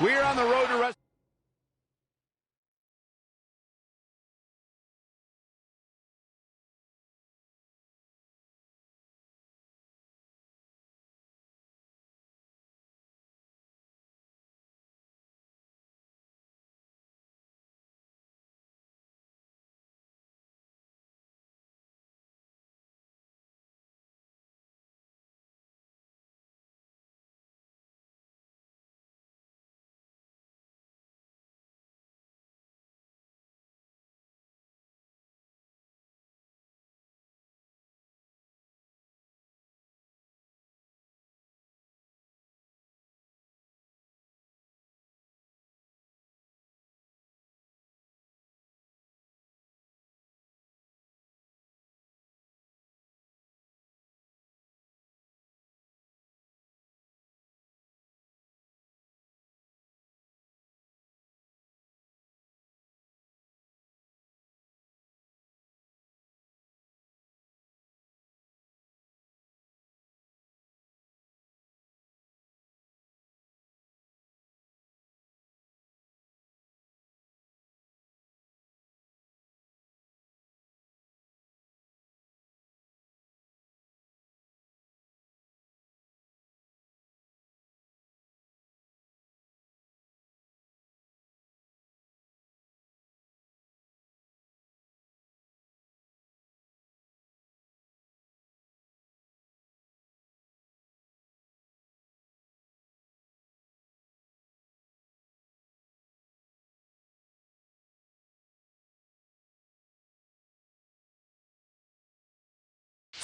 We're on the road to WrestleMania.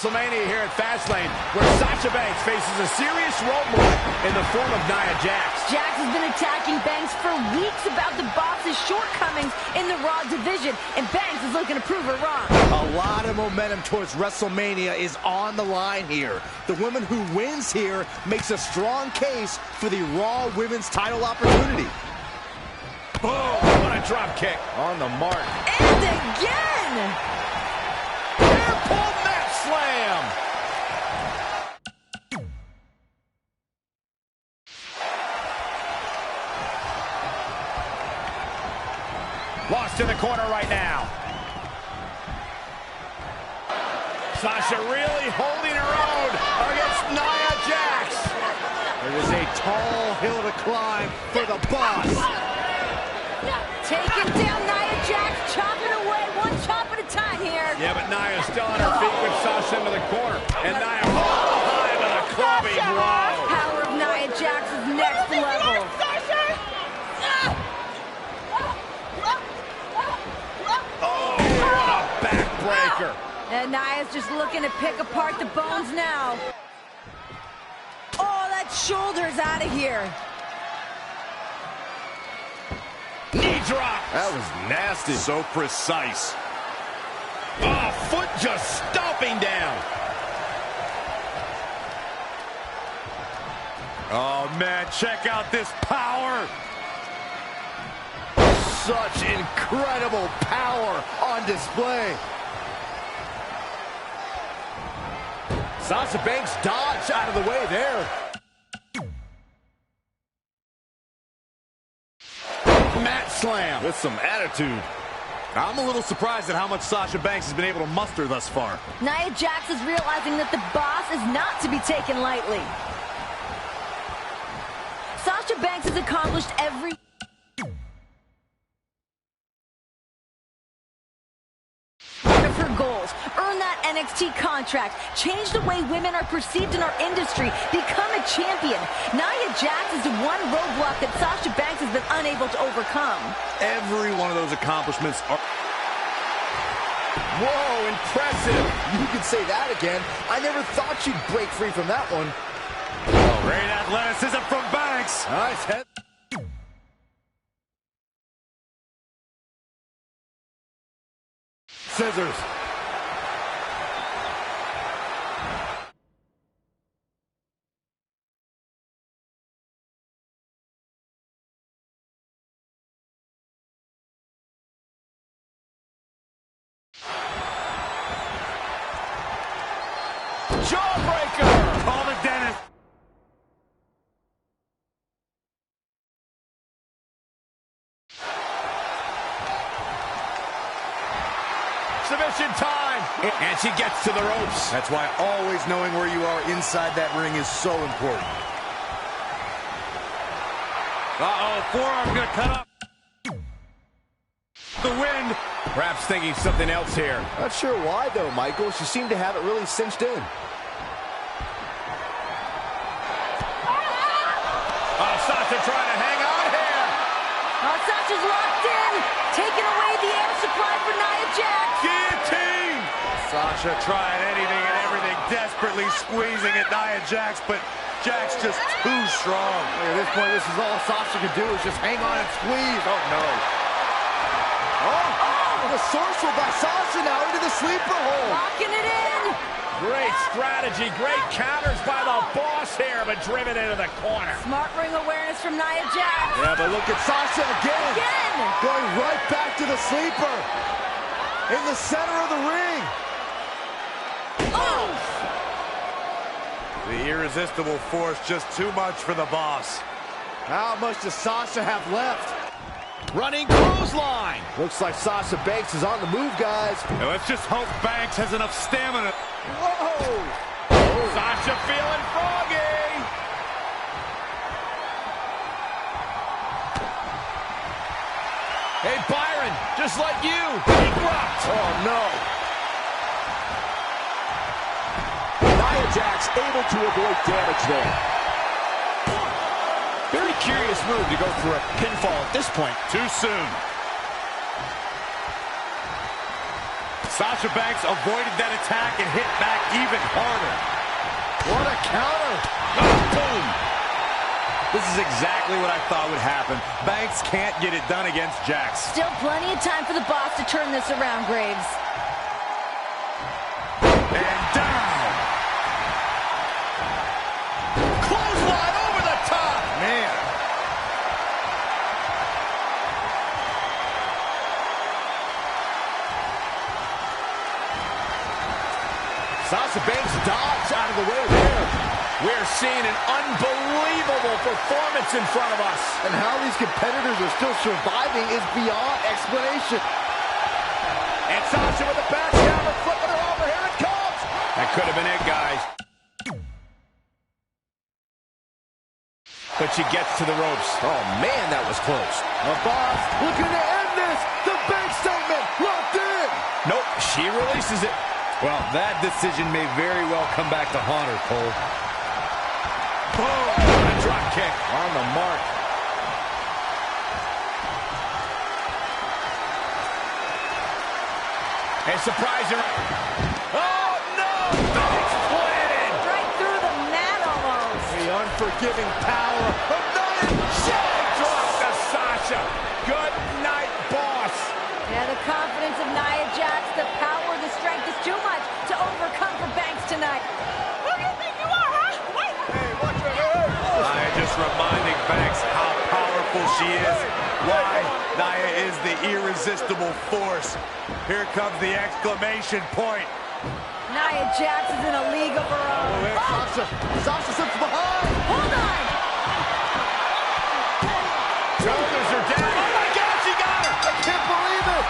WrestleMania here at Fastlane, where Sasha Banks faces a serious roadblock in the form of Nia Jax. Jax has been attacking Banks for weeks about the boss's shortcomings in the Raw division, and Banks is looking to prove her wrong. A lot of momentum towards WrestleMania is on the line here. The woman who wins here makes a strong case for the Raw Women's title opportunity. Boom! What a drop kick. On the mark. And again! Air pull mat slam! Lost in the corner right now. Sasha really holding her own against Nia Jax. It is a tall hill to climb for the boss. Taking down Nia Jax, chopping away one chop at a time here. Yeah, but Nia's still on her feet with Sasha into the corner. And Nia high with a clubbing blow. Power of Nia Jax is next level. Oh, what a backbreaker. And Nia's just looking to pick apart the bones now. Oh, that shoulder's out of here. Knee drop. That was nasty. So precise. Oh, foot just stomping down. Oh, man, check out this power. Such incredible power on display. Sasha Banks dodged out of the way there. Mat slam. With some attitude. I'm a little surprised at how much Sasha Banks has been able to muster thus far. Nia Jax is realizing that the boss is not to be taken lightly. Sasha Banks has accomplished every one of her goals. Earn that NXT contract. Change the way women are perceived in our industry. Become a champion. Nia Jax is the one roadblock that Sasha Banks has been unable to overcome. Every one of those accomplishments are... Whoa, impressive. You can say that again. I never thought she'd break free from that one. Great athleticism from Banks. Nice head. Scissors. Jawbreaker. Submission time. And she gets to the ropes. That's why always knowing where you are inside that ring is so important. Uh-oh, forearm gonna cut up. The wind. Perhaps thinking something else here. Not sure why, though, Michael. She seemed to have it really cinched in. Sasha trying to hang on here. Oh, Sasha's locked in. Taking away the air supply for Nia Jax. Guillotine. Sasha trying anything and everything, desperately squeezing at Nia Jax, but Jax just too strong. At this point, this is all Sasha can do is just hang on and squeeze. Oh, no. Oh, the sorcerer by Sasha now into the sleeper hold. Locking it in. Great strategy, great counters by the boss here, but driven into the corner. Smart ring awareness from Nia Jax. Yeah, but look at Sasha again. Going right back to the sleeper. In the center of the ring. Oh! The irresistible force, just too much for the boss. How much does Sasha have left? Running clothesline. Looks like Sasha Banks is on the move, guys. Now let's just hope Banks has enough stamina. Whoa! Sasha feeling froggy. Hey, Byron, just like you. Big rocked. Oh, no. Nia Jax able to avoid damage there. Very curious move to go for a pinfall at this point. Too soon. Sasha Banks avoided that attack and hit back even harder. What a counter. Oh, boom. This is exactly what I thought would happen. Banks can't get it done against Jax. Still plenty of time for the boss to turn this around, Graves. And down. Clothesline over the top. Man. Sasha Banks dodged out of the way there. We're seeing an unbelievable performance in front of us. And how these competitors are still surviving is beyond explanation. And Sasha with a backstabber, flipping her over. Here it comes. That could have been it, guys. But she gets to the ropes. Oh, man, that was close. The boss looking to end this. The big statement locked in. Nope, she releases it. Well, that decision may very well come back to haunt her, Cole. Boom! A drop kick. On the mark. A surprise. Oh, no! Banks planted. Right through the mat almost. The unforgiving power of Nia Jax. Drop to Sasha. Good night, boss. Yeah, the confidence of Nia Jax, the power, the strength is too much to overcome for Banks tonight. Who do you think you are, huh? Wait. Hey, watch your head. Nia just reminding Banks how powerful she is. Why Nia is the irresistible force. Here comes the exclamation point. Nia Jax is in a league of her own. Oh, Sasha slips behind. hold on. Shoulders are down. Oh, my God, she got her. I can't believe it.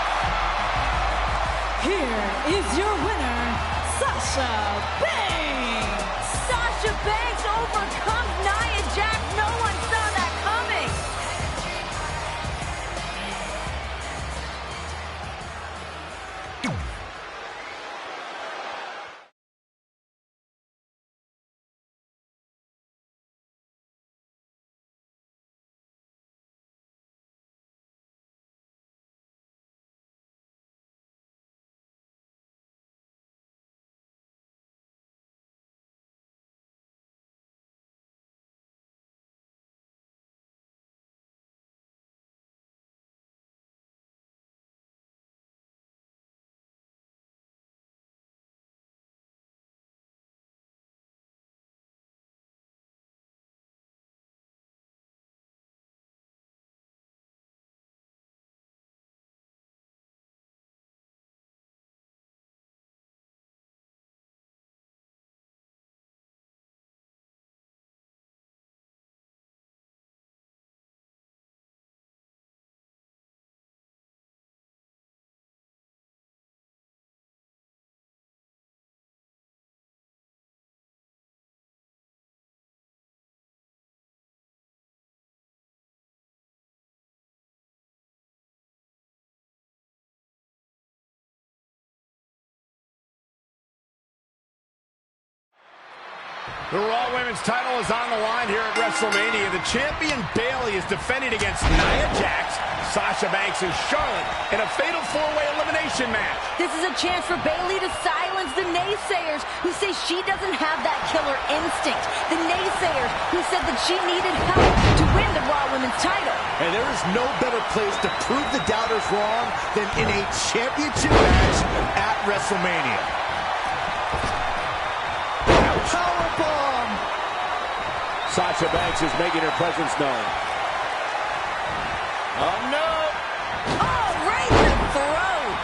Here is your winner, Sasha Banks. Sasha Banks overcomes Nia Jax. No one saw that coming. The Raw Women's title is on the line here at WrestleMania. The champion Bayley is defending against Nia Jax, Sasha Banks, and Charlotte in a fatal four-way elimination match. This is a chance for Bayley to silence the naysayers who say she doesn't have that killer instinct. The naysayers who said that she needed help to win the Raw Women's title. And there is no better place to prove the doubters wrong than in a championship match at WrestleMania. Powerbomb! Sasha Banks is making her presence known. Oh, no! Oh, right in the throat!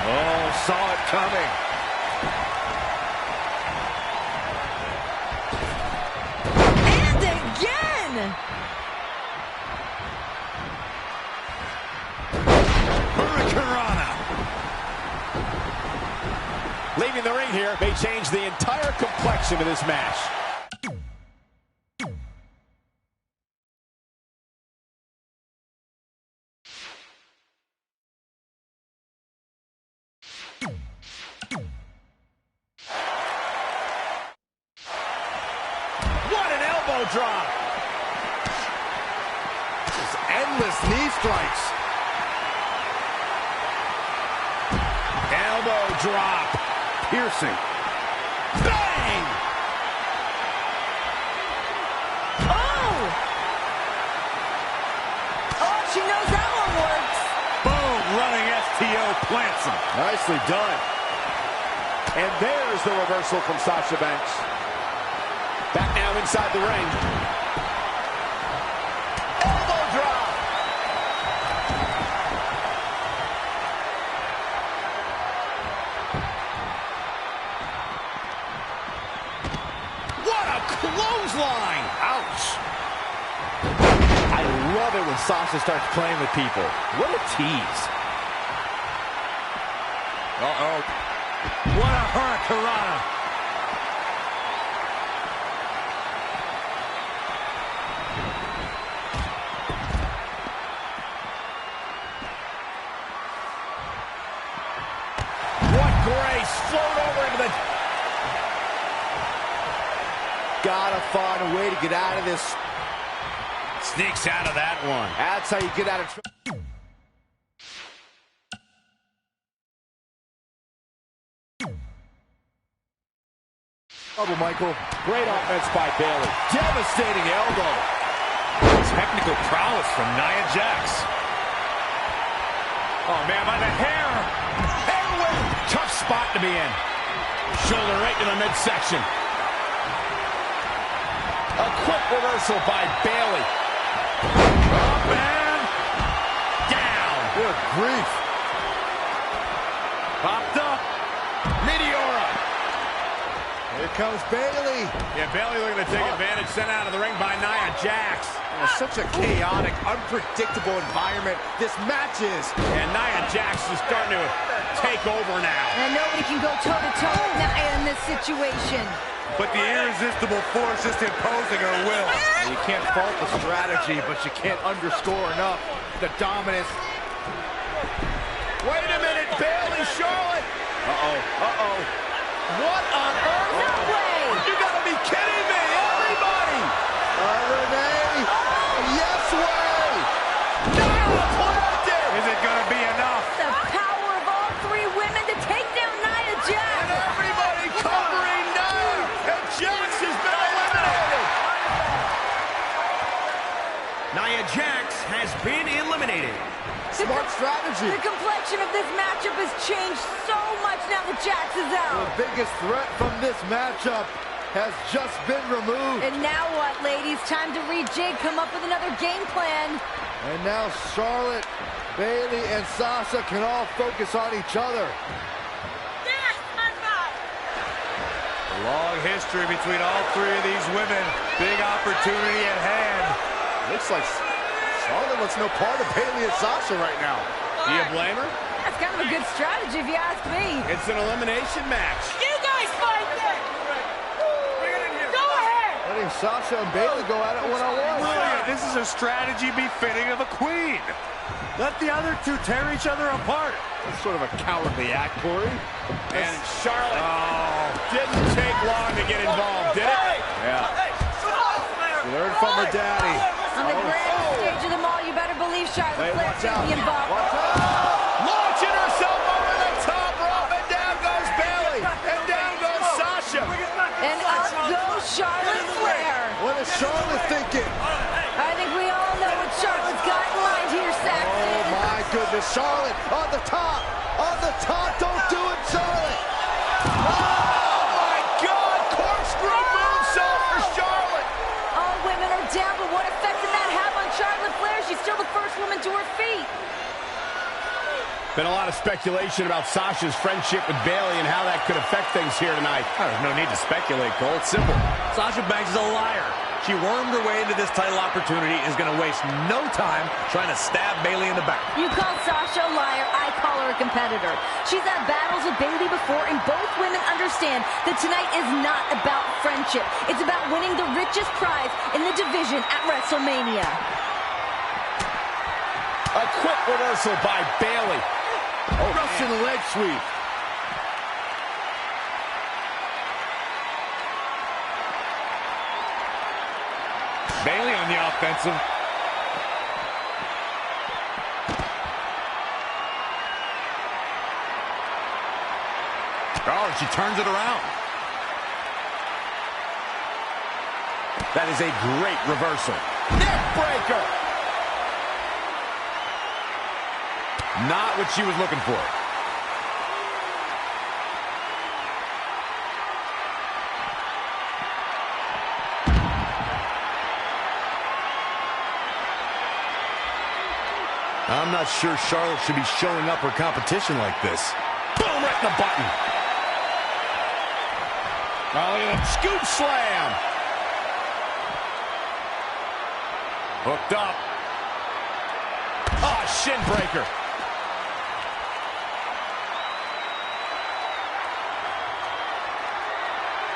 Oh, saw it coming. And again! Hurricanrana. Leaving the ring here may change the entire complexion of this match. What an elbow drop! Just endless knee strikes. Elbow drop. Piercing. Bang! Oh! Oh, she knows that one works. Boom, running STO plants him. Nicely done. And there's the reversal from Sasha Banks. Back now inside the ring. Elbow drop. What a clothesline. Ouch. I love it when Sasha starts playing with people. What a tease. Uh-oh. What a hurricanrana. What grace. Float over into the... Gotta find a way to get out of this. Sneaks out of that one. That's how you get out of trouble. Michael. Great offense by Bayley. Devastating elbow. Technical prowess from Nia Jax. Oh, man, by the hair. Hair whip. Tough spot to be in. Shoulder right to the midsection. A quick reversal by Bayley. Oh, man. Down. Good grief. Popped up. Meteora. Here comes Bayley. Yeah, Bayley looking to take advantage. Sent out of the ring by Nia Jax. Such a chaotic, unpredictable environment this match is. And Nia Jax is starting to take over now. And nobody can go toe-to-toe with Nia in this situation. But the irresistible force just imposing her will. You can't fault the strategy, but you can't underscore enough the dominance. Wait a minute, Bayley, Charlotte. Uh-oh, uh-oh. What on earth? No way. You gotta be kidding me, everybody. Renee, yes way. Nia planted. Is it going to be enough? The power of all three women to take down Nia Jax. And everybody covering Nia. And Jax has been eliminated. Nia Jax has been eliminated. Smart strategy. The complexion of this matchup has changed so much now that Jax is out. The biggest threat from this matchup has just been removed. And now what, ladies? Time to rejig, come up with another game plan. And now Charlotte, Bayley, and Sasha can all focus on each other. A long history between all three of these women. Big opportunity at hand. Looks like Charlotte wants no part of Bayley and Sasha right now. Do you blame her? That's kind of a good strategy if you ask me. It's an elimination match. You guys fight then. Go ahead. letting Sasha and Bayley go at it one-on-one. Brilliant. This is a strategy befitting of a queen. Let the other two tear each other apart. That's sort of a cowardly act, Corey. And Charlotte didn't take long to get involved, did it? Yeah. She learned from her daddy. On the grand stage of them all, you better believe Charlotte Flair's going to be involved. Launching herself over the top rope, and down goes Bayley, and down goes Sasha. And up goes Charlotte Flair. What is Charlotte thinking? I think we all know what Charlotte's got in mind here, Saxton. Oh, my goodness. Charlotte on the top. On the top. Don't do it, Charlotte. Oh, my God. Corkscrew moonsault for Charlotte. All women are down, but what effect did that have on Charlotte Flair? She's still the first woman to her feet. Been a lot of speculation about Sasha's friendship with Bayley and how that could affect things here tonight. There's no need to speculate, Cole. It's simple. Sasha Banks is a liar. She wormed her way into this title opportunity and is going to waste no time trying to stab Bayley in the back. You call Sasha a liar, I call her a competitor. She's had battles with Bayley before, and both women understand that tonight is not about friendship. It's about winning the richest prize in the division at WrestleMania. A quick reversal by Bayley. Russian leg sweep. Bayley on the offensive. Oh, she turns it around. That is a great reversal. Neck breaker. Not what she was looking for. I'm not sure Charlotte should be showing up her competition like this. Boom, right in the button. Oh, look at that scoop slam. Hooked up. Oh, shin breaker.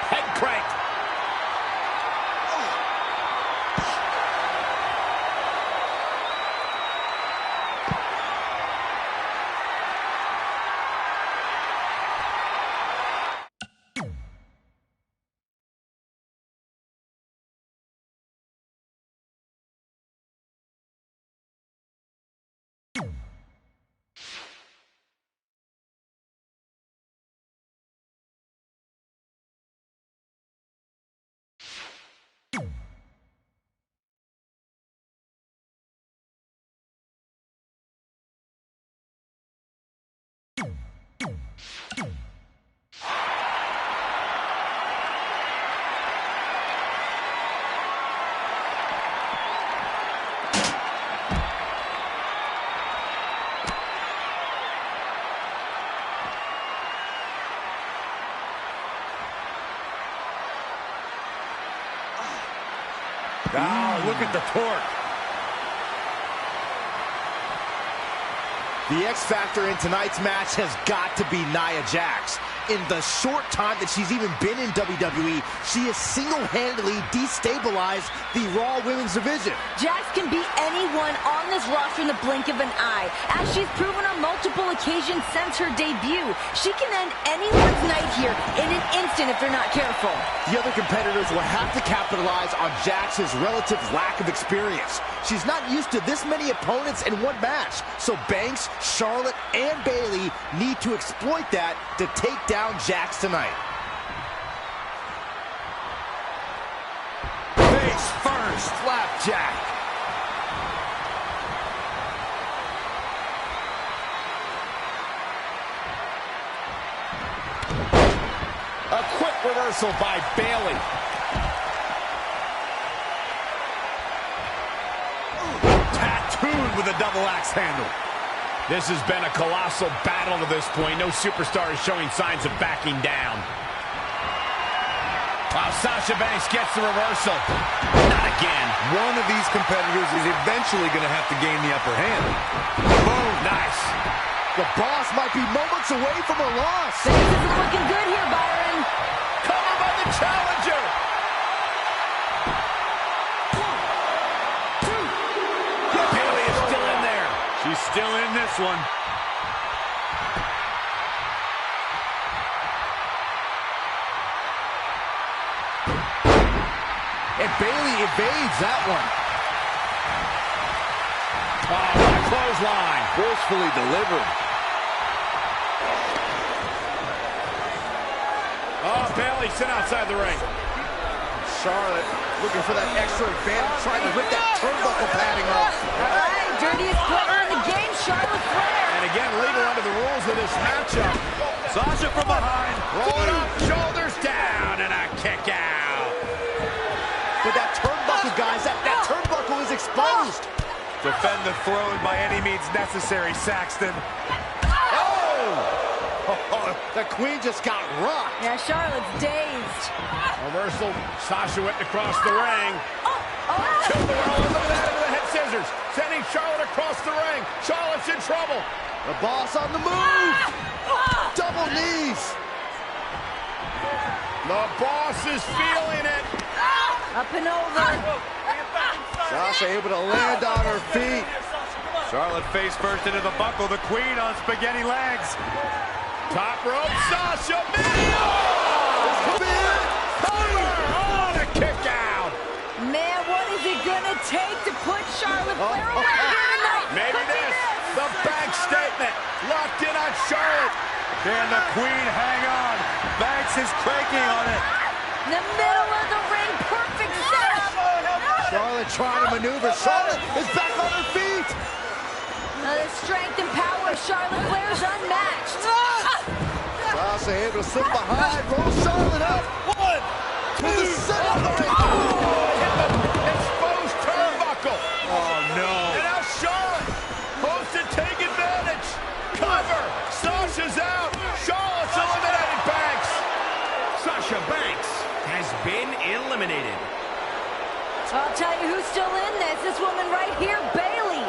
Head crank. Oh, look at the torque. The X factor in tonight's match has got to be Nia Jax. In the short time that she's even been in WWE, she has single-handedly destabilized the Raw Women's Division. Jax can beat anyone on this roster in the blink of an eye. As she's proven on multiple occasions since her debut, she can end anyone's night here in an instant if they're not careful. The other competitors will have to capitalize on Jax's relative lack of experience. She's not used to this many opponents in one match, so Banks, Charlotte, and Bayley need to exploit that to take down Jax tonight. Face first, flapjack. A quick reversal by Bayley. Tattooed with a double axe handle. This has been a colossal battle to this point. No superstar is showing signs of backing down. Wow, Sasha Banks gets the reversal. Not again. One of these competitors is eventually going to have to gain the upper hand. Boom, nice. The boss might be moments away from a loss. Things isn't looking good here, Byron. Covered by the challenger. still in this one. And Bayley evades that one. Oh, what a clothesline. Forcefully delivered. Oh, Bayley sent outside the ring. Charlotte looking for that extra advantage, trying to rip that turnbuckle padding off. All right, dirtiest player in the game, Charlotte Flair. And again, legal under the rules of this matchup. Sasha from behind. Rolling up, shoulders down, and a kick out. But that turnbuckle, guys, that turnbuckle is exposed. Defend the throne by any means necessary, Saxton. Oh, the Queen just got rocked. Yeah, Charlotte's dazed. Reversal. Sasha whipped across the ring. Killed the world. Look at that into the head scissors. Sending Charlotte across the ring. Charlotte's in trouble. The boss on the move. Double knees. The boss is feeling it. Up and over. Sasha able to land on her feet. Charlotte face first into the buckle. The Queen on spaghetti legs. Top rope. Sasha. Oh, the kick out. Man, what is it gonna take to put Charlotte Flair away here tonight? Maybe this. The bank statement. Locked in on Charlotte. Can the Queen hang on? Banks is cranking on it. In the middle of the ring, perfect setup. Charlotte trying to maneuver. Charlotte is back on her feet. The strength and power of Charlotte Flair's unmatched. Sasha able to slip behind, roll Charlotte up. One, to the center of the ring. Hit the exposed turnbuckle. Oh, no. And now Charlotte hopes to take advantage. Cover. Sasha's out. Charlotte's eliminated Banks. Sasha Banks has been eliminated. I'll tell you who's still in this. This woman right here, Bayley.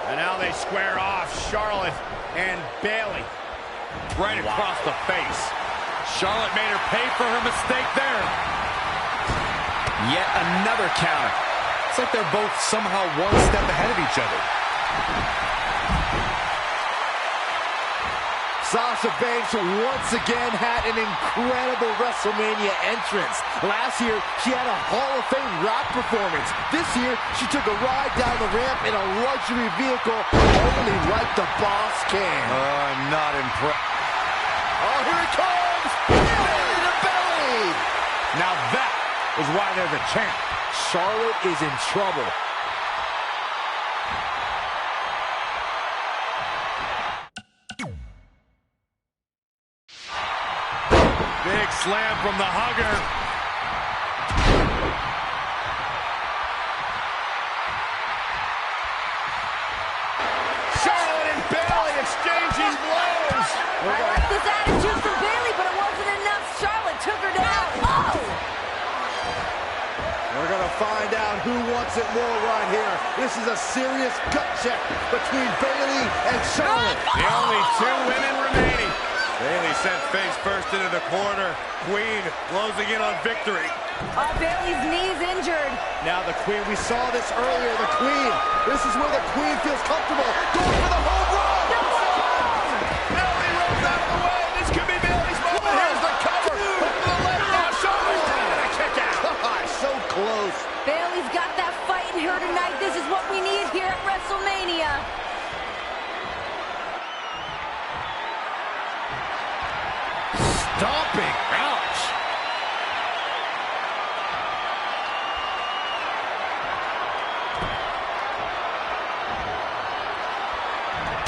And now they square off, Charlotte and Bayley. Right across the face. Charlotte made her pay for her mistake there. Yet another counter. It's like they're both somehow one step ahead of each other. Sasha Banks once again had an incredible WrestleMania entrance. Last year, she had a Hall of Fame rock performance. This year, she took a ride down the ramp in a luxury vehicle only like the boss can. I'm not impressed. Oh, here it comes! Belly to belly! Now that is why they're the champ. Charlotte is in trouble. Big slam from the hugger. Charlotte and Bayley exchanging blows. I like this attitude from Bayley, but it wasn't enough. Charlotte took her down. Oh! We're going to find out who wants it more right here. This is a serious gut check between Bayley and Charlotte. The only two women remaining. Bayley sent face first into the corner. Queen closing in on victory. Bayley's knee's injured. Now the Queen, we saw this earlier, the Queen. This is where the Queen feels comfortable. Going for the home run. Bayley rolls out of the way. This could be Bayley's moment. Here's the cover. Hook to the left now. Shoulders down and a kick out. So close. Bayley's got that fight in her tonight. This is what we need here at WrestleMania. Stomping. Ouch.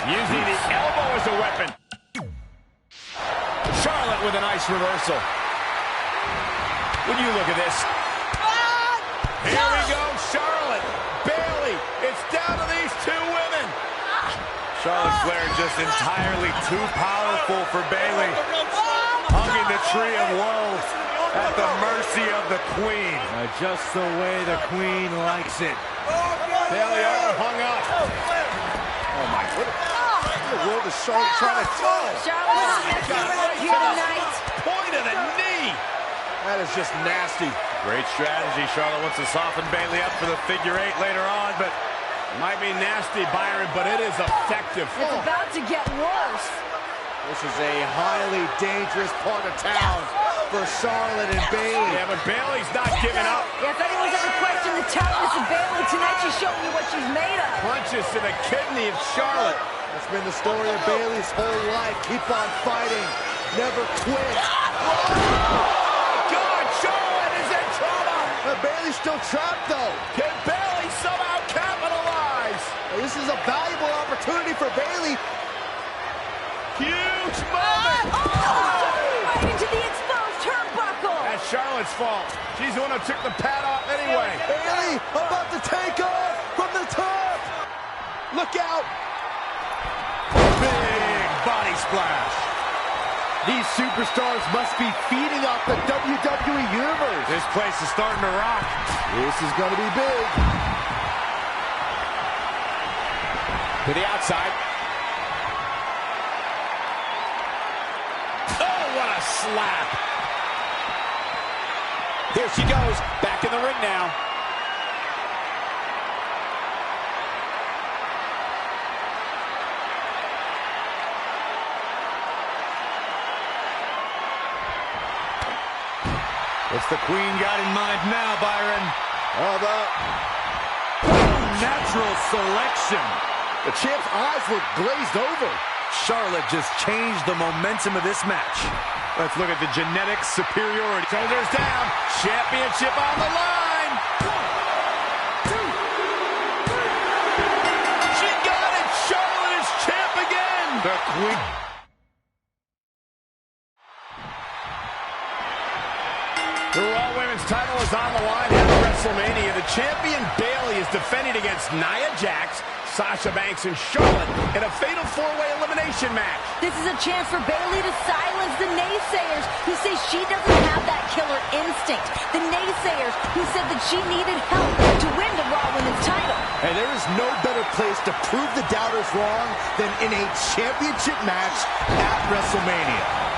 Using the elbow as a weapon. Charlotte with a nice reversal. When you look at this. Here we go, Charlotte. Bayley. It's down to these two women. Charlotte Flair just entirely too powerful for Bayley. Hung in the tree of woe at the mercy of the Queen. Just the way the Queen likes it. Bayley hung up. Oh my goodness. What in the world is Charlotte trying to do? Charlotte's messing around here tonight. Point of the knee. That is just nasty. Great strategy. Charlotte wants to soften Bayley up for the figure eight later on, but Might be nasty, Byron, but it is effective. It's about to get worse. This is a highly dangerous part of town for Charlotte and Bayley. Yeah, but Bayley's not giving up. Yeah, if anyone's ever questioned the toughness of Bayley, tonight she's showing you what she's made of. Punches to the kidney of Charlotte. That's been the story of Bayley's whole life. Keep on fighting. Never quit. God, Charlotte is in trouble. Bayley's still trapped, though. Can Bayley somehow capitalize? This is a valuable opportunity for Bayley. Huge moment. Right into the exposed turnbuckle. That's Charlotte's fault. She's the one who took the pad off anyway. Bayley about to take off from the top. Look out. Big body splash. These superstars must be feeding off the WWE Universe. This place is starting to rock. This is going to be big. To the outside. Oh, what a slap. Here she goes. Back in the ring now. What's the Queen got in mind now, Byron? How about Natural selection. the champ's eyes were glazed over. Charlotte just changed the momentum of this match. Let's look at the genetic superiority. Shoulders down. Championship on the line. 1, 2, 3. She got it. Charlotte is champ again. The Queen. The Raw Women's title is on the line at WrestleMania. The champion Bayley is defending against Nia Jax, Sasha Banks, and Charlotte in a fatal 4-way elimination match. This is a chance for Bayley to silence the naysayers who say she doesn't have that killer instinct. The naysayers who said that she needed help to win the Raw Women's title. And there is no better place to prove the doubters wrong than in a championship match at WrestleMania.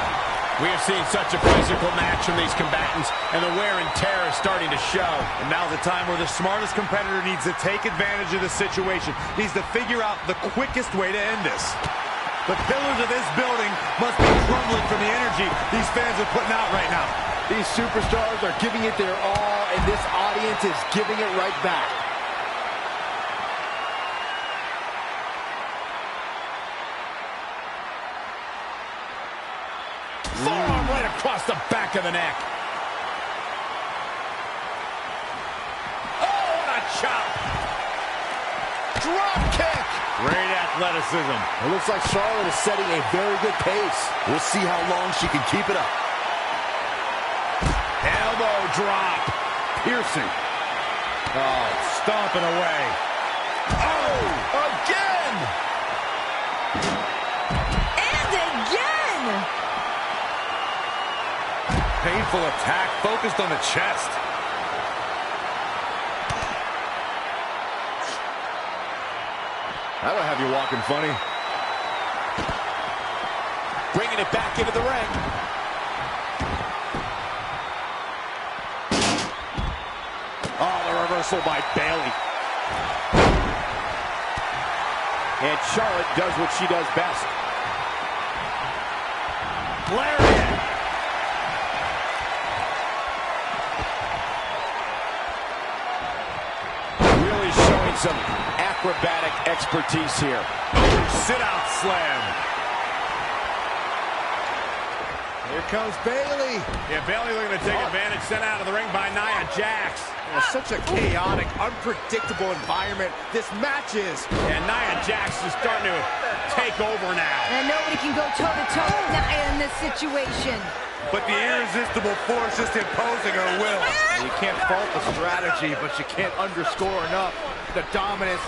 We have seen such a physical match from these combatants, and the wear and tear is starting to show. And now's the time where the smartest competitor needs to take advantage of the situation. Needs to figure out the quickest way to end this. The pillars of this building must be crumbling from the energy these fans are putting out right now. These superstars are giving it their all, and this audience is giving it right back. Forearm right across the back of the neck. Oh, what a chop. Drop kick. Great athleticism. It looks like Charlotte is setting a very good pace. We'll see how long she can keep it up. Elbow drop. Piercing. Oh, stomping away. Oh, again. And again! Painful attack focused on the chest. That'll have you walking funny. Bringing it back into the ring. Oh, the reversal by Bayley. And Charlotte does what she does best. Lariat. Really showing some acrobatic expertise here. Sit-out slam. Here comes Bayley. Yeah, Bayley looking to take advantage, sent out of the ring by Nia Jax. Such a chaotic, unpredictable environment this match is. And Nia Jax is starting to take over now. And nobody can go toe-to-toe with Nia in this situation. But the irresistible force just imposing her will. You can't fault the strategy, but you can't underscore enough the dominance.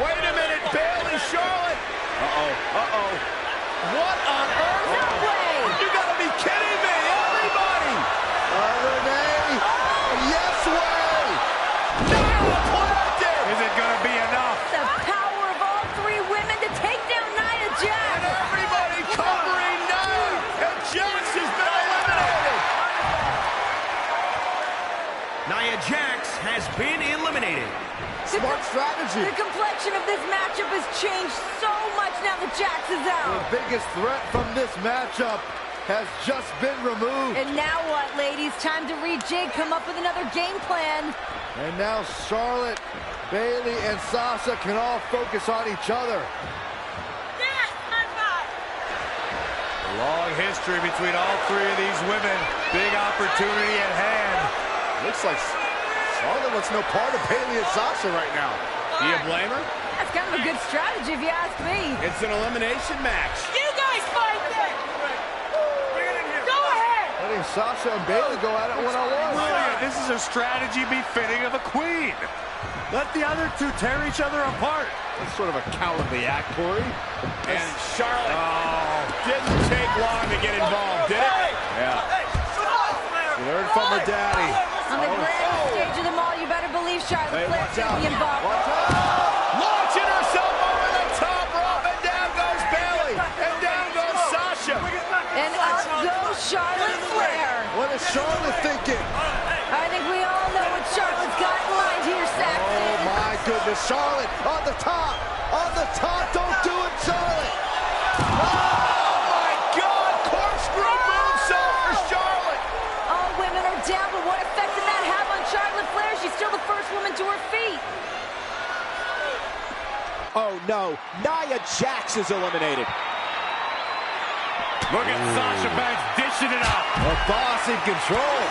Wait a minute, Bayley, Charlotte. Uh-oh. What on earth? No way! You gotta be kidding me, everybody. Renee, yes way. Nia planted. Is it going to be enough? The power of all three women to take down Nia And Jax. everybody covering Nia. And Jax has been eliminated. Nia Jax has been eliminated. The smart strategy. The complexion of this matchup has changed so much now that Jax is out. The biggest threat from this matchup has just been removed. And now what, ladies? Time to rejig, come up with another game plan. And now Charlotte, Bayley, and Sasha can all focus on each other. Yes, high five! A long history between all three of these women. Big opportunity at hand. Looks like Charlotte wants no part of Bayley and Sasha right now. Do you blame her? That's kind of a good strategy if you ask me. It's an elimination match. You guys fight then! Go ahead! Letting Sasha and Bayley go at it one-on-one. Brilliant. This is a strategy befitting of a queen. Let the other two tear each other apart. That's sort of a cowardly act, Corey. And Charlotte didn't take long to get involved, did it? Yeah. She learned from her daddy. On the grand stage of them all, you better believe Charlotte Flair's gonna be involved. Launching herself over the top rope, and down goes Bayley, and down goes Sasha. And up goes Charlotte Flair. What is Charlotte thinking? I think we all know what Charlotte's got in mind here, Saxton. Oh my goodness, Charlotte on the top. On the top, don't do it, Charlotte. Oh my God, corkscrew moonsault for Charlotte. All women are down, but what effect did that have on Charlotte Flair? She's still the first woman to her feet. Oh no, Nia Jax is eliminated. Look at Sasha Banks dishing it out. The boss in control.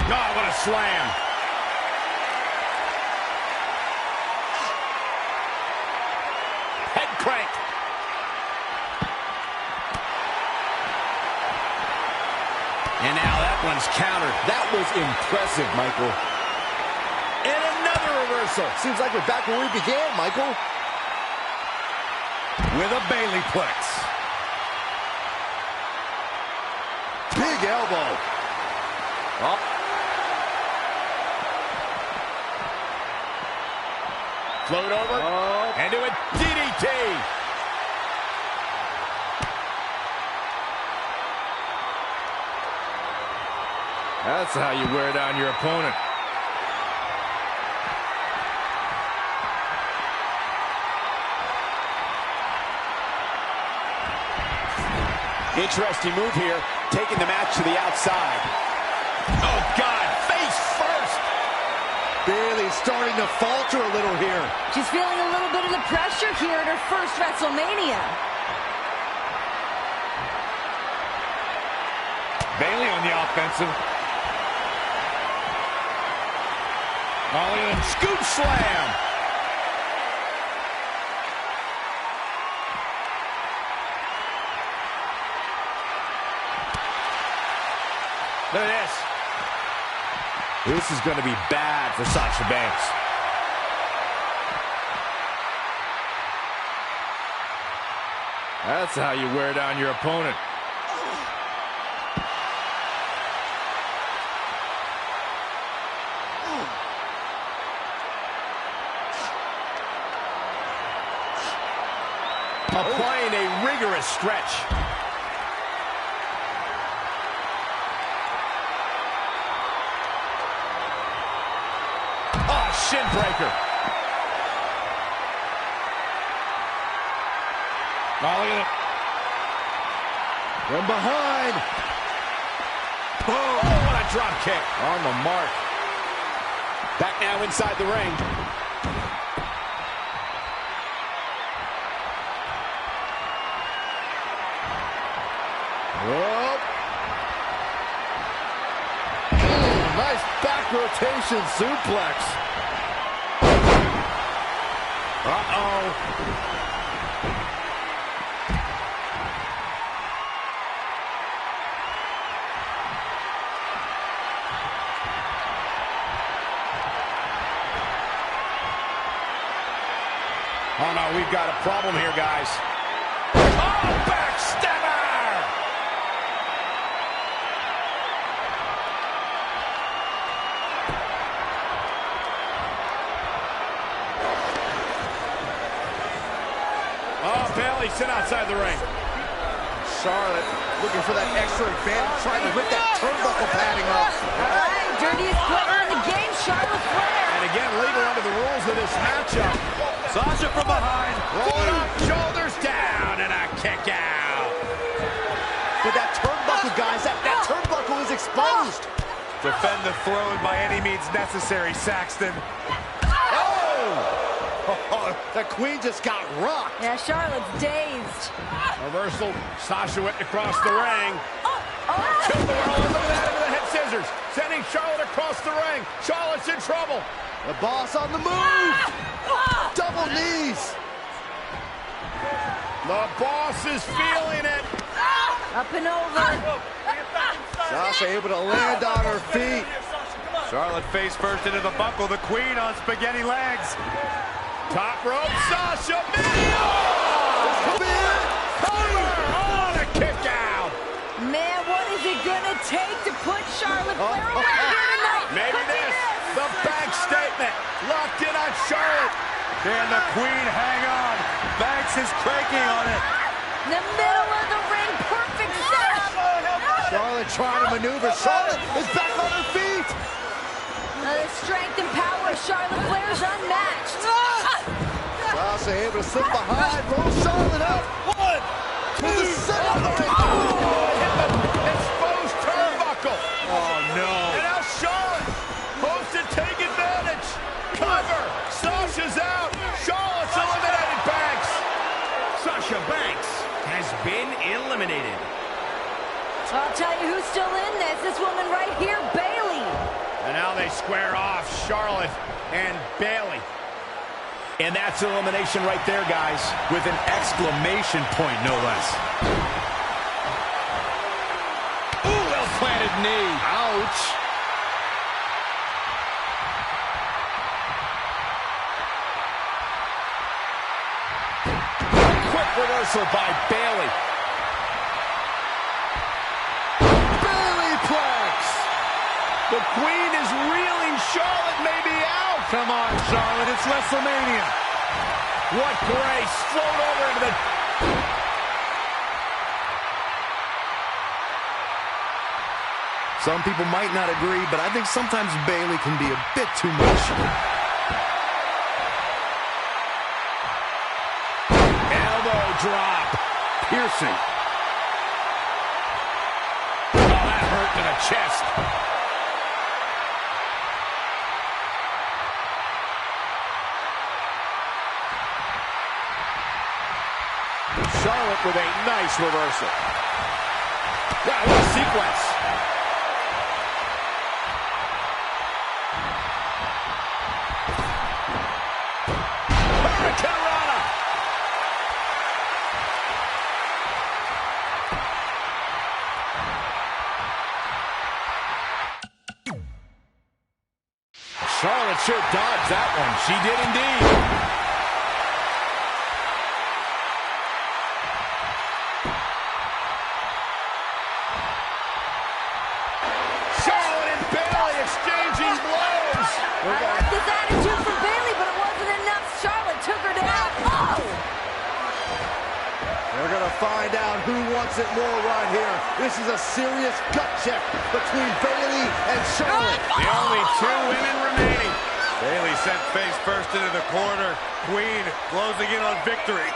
God, what a slam. Head crank. And now that one's countered. That was impressive, Michael. And another reversal. Seems like we're back where we began, Michael. With a Bayley plex. Big elbow. Oh. Float over. And do a DDT. That's how you wear down your opponent. Interesting move here, taking the match to the outside. Oh, God, face first. Bayley's starting to falter a little here. She's feeling a little bit of the pressure here at her first WrestleMania. Bayley on the offensive. Oh, scoop slam. Look at this. This is going to be bad for Sasha Banks. That's how you wear down your opponent. Applying a rigorous stretch. Oh, shin breaker. Oh, look at it. From behind. Oh, what a drop kick. On the mark. Back now inside the ring. Oh. Nice back rotation suplex. Uh-oh. Oh, no, we've got a problem here, guys. Oh, backstabber! Oh, Bayley, sit outside the ring. Charlotte looking for that extra advantage, trying to rip that turnbuckle padding off. All right, dirtiest player in the game, Charlotte Flair. And again, legal under the rules of this matchup. Sasha from behind. Rolling up, shoulders down, and a kick out. But that turnbuckle, guys, that turnbuckle is exposed. Defend the throne by any means necessary, Saxton. Oh, the Queen just got rocked. Yeah, Charlotte's dazed. Reversal. Sasha went across the ring. Oh. Killed the world. Look at that into the head scissors. Sending Charlotte across the ring. Charlotte's in trouble. The boss on the move. Double knees. The boss is feeling it. Up and over. Sasha able to land on her feet. Charlotte face first into the buckle. The Queen on spaghetti legs. Top rope, Sasha. Cover! Oh, the kick out. Man, what is it gonna take to put Charlotte Flair away here tonight? Maybe this. The bank statement. Locked in on Charlotte. Can the Queen hang on? Banks is cranking on it. The middle of the ring, perfect setup. Charlotte trying to maneuver. Charlotte is back on her feet. The strength and power of Charlotte Flair's unmatched. Sasha able to slip behind, roll Charlotte up. One, To the center of the ring. hit the exposed turnbuckle. Oh, no. And now Charlotte hopes to take advantage. Cover. Sasha's out. Charlotte's eliminated Banks. Sasha Banks has been eliminated. I'll tell you who's still in this. This woman right here, Bayley. And now they square off, Charlotte and Bayley. And that's elimination right there, guys, with an exclamation point, no less. Ooh, well-planted knee. Ouch. Quick reversal by Bayley. The Queen is reeling. Charlotte may be out. Come on, Charlotte. It's WrestleMania. What grace. Float over into the... Some people might not agree, but I think sometimes Bayley can be a bit too much. Elbow drop. Piercing. Oh, that hurt to the chest. Charlotte with a nice reversal. Wow, what a sequence. Hurricanrana. Charlotte sure dodged that one. She did indeed. I like this attitude from Bayley, but it wasn't enough. Charlotte took her down. Oh! We're going to find out who wants it more right here. This is a serious gut check between Bayley and Charlotte. The only two women remaining. Bayley sent face first into the corner. Queen closing in on victory.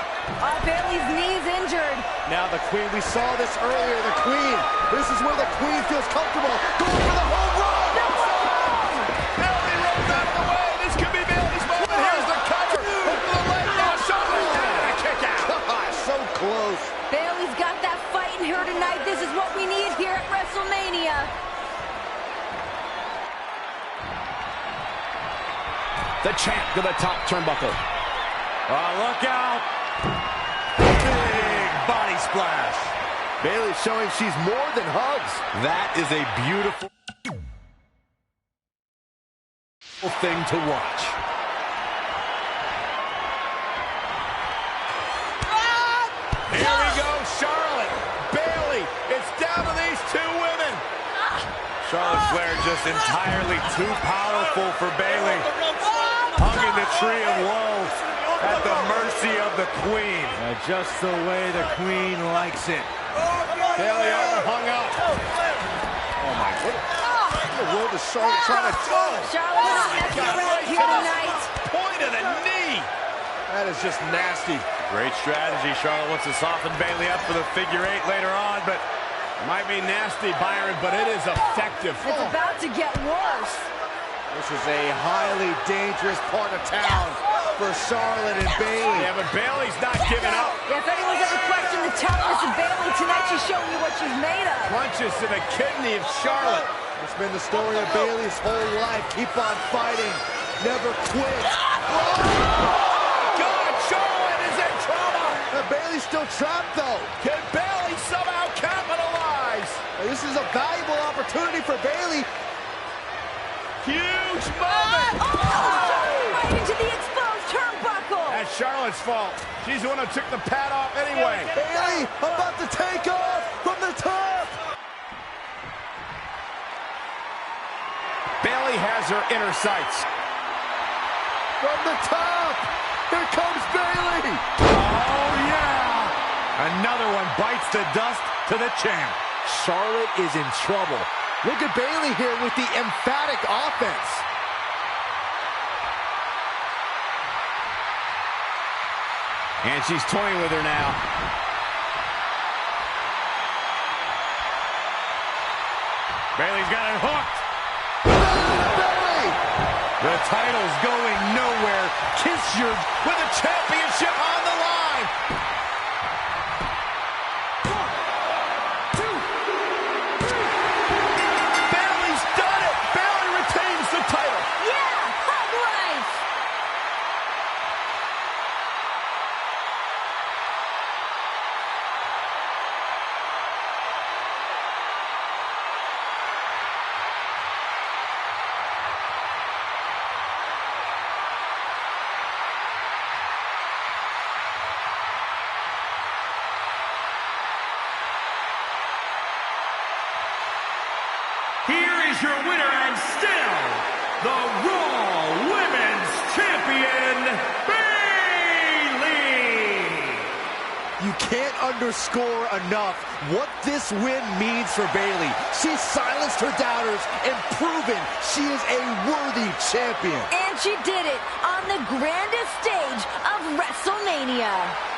Bayley's knee's injured. Now the Queen, we saw this earlier, the Queen. This is where the Queen feels comfortable. Going for the home run. Bayley rolls out of the way. This could be Bayley's moment. Here's the cover. Hook to the leg now. Shoulders down and a kick out. Gosh, so close. Bayley's got that fight in her tonight. This is what we need here at WrestleMania. The champ to the top turnbuckle. Oh, look out. Big body splash. Bayley showing she's more than hugs. That is a beautiful thing to watch. Here we go, Charlotte. Bayley. It's down to these two women. Charlotte Flair just entirely too powerful for Bayley. Hung in the tree of woe at the mercy of the Queen. Just the way the Queen likes it. Bayley hung up. Oh my, what in the world is Charlotte trying to do? Charlotte's not messing around here tonight. Point of the knee. That is just nasty. Great strategy. Charlotte wants to soften Bayley up for the figure 8 later on, but might be nasty, Byron, but it is effective. It's about to get worse. This is a highly dangerous part of town for Charlotte and Bayley. Yeah, but Bayley's not giving up. Yeah, if anyone's ever questioned the toughness of Bayley tonight, she's showing you what she's made of. Punches to the kidney of Charlotte. It's been the story of Bayley's whole life. Keep on fighting. Never quit. God, Charlotte is in trouble. Bayley's still trapped, though. Can Bayley somehow capitalize? This is a valuable opportunity for Bayley. Huge moment. Right into the exposed turnbuckle. That's Charlotte's fault. She's the one who took the pad off anyway. Bayley about to take off from the top. Bayley has her inner sights. From the top. Here comes Bayley. oh yeah! Another one bites the dust to the champ. Charlotte is in trouble. Look at Bayley here with the emphatic offense. And she's toying with her now. Bayley's got it hooked. Bayley! The title's going nowhere. Kiss your With the championship on the line. Bayley's done it. Bayley retains the title. Yeah, hug life. Here is your winner and still the Raw Women's Champion, Bayley. You can't underscore enough what this win means for Bayley. She silenced her doubters and proven she is a worthy champion. And she did it on the grandest stage of WrestleMania.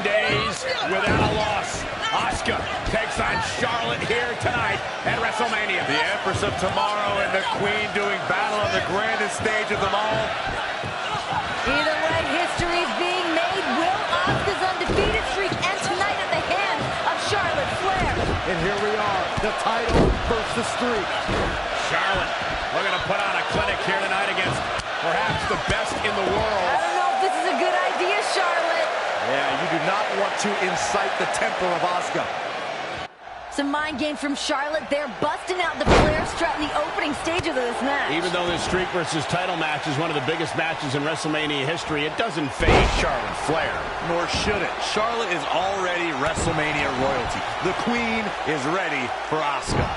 Days without a loss. Asuka takes on Charlotte here tonight at WrestleMania. The Empress of Tomorrow and the Queen doing battle on the grandest stage of them all. Either way, history is being made. Will Asuka's undefeated streak end tonight at the hands of Charlotte Flair? And here we are, the title versus the streak. Charlotte looking to put on a clinic here tonight against perhaps the best in the world. I don't know if this is a good idea, Charlotte. Yeah, you do not want to incite the temper of Asuka. Some mind games from Charlotte. They're busting out the Flair strut in the opening stages of this match. Even though this streak versus title match is one of the biggest matches in WrestleMania history, it doesn't faze Charlotte Flair. Nor should it. Charlotte is already WrestleMania royalty. The Queen is ready for Asuka.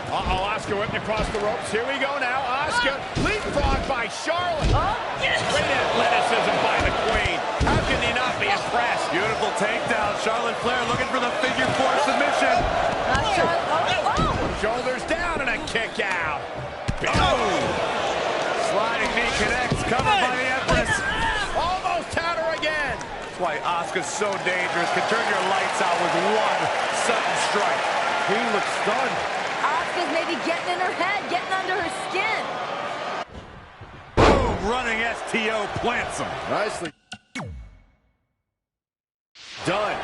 Uh-oh, Asuka whipped across the ropes. Here we go now. Asuka leapfrog by Charlotte. Oh, yes. Great athleticism by the Queen. How can he not be impressed? Beautiful takedown. Charlotte Flair looking for the figure four submission. Charlotte. Shoulders down and a kick out. Sliding knee connects, covered by the Empress. Almost had her again. That's why Asuka's so dangerous. Can turn your lights out with one sudden strike. He looks stunned. Asuka's maybe getting in her head, getting under her skin. Boom, running STO plants him. Nicely Done.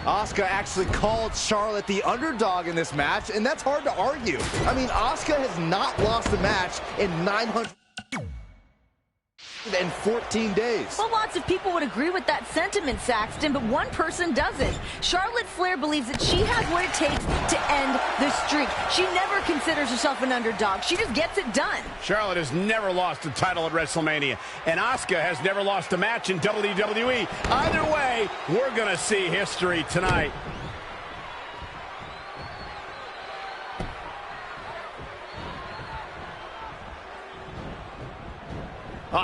Asuka actually called Charlotte the underdog in this match, and that's hard to argue. I mean, Asuka has not lost a match in 914 days. Well, lots of people would agree with that sentiment, Saxton, but one person doesn't. Charlotte Flair believes that she has what it takes to end the streak. She never considers herself an underdog. She just gets it done. Charlotte has never lost a title at WrestleMania, and Asuka has never lost a match in WWE. Either way, we're going to see history tonight.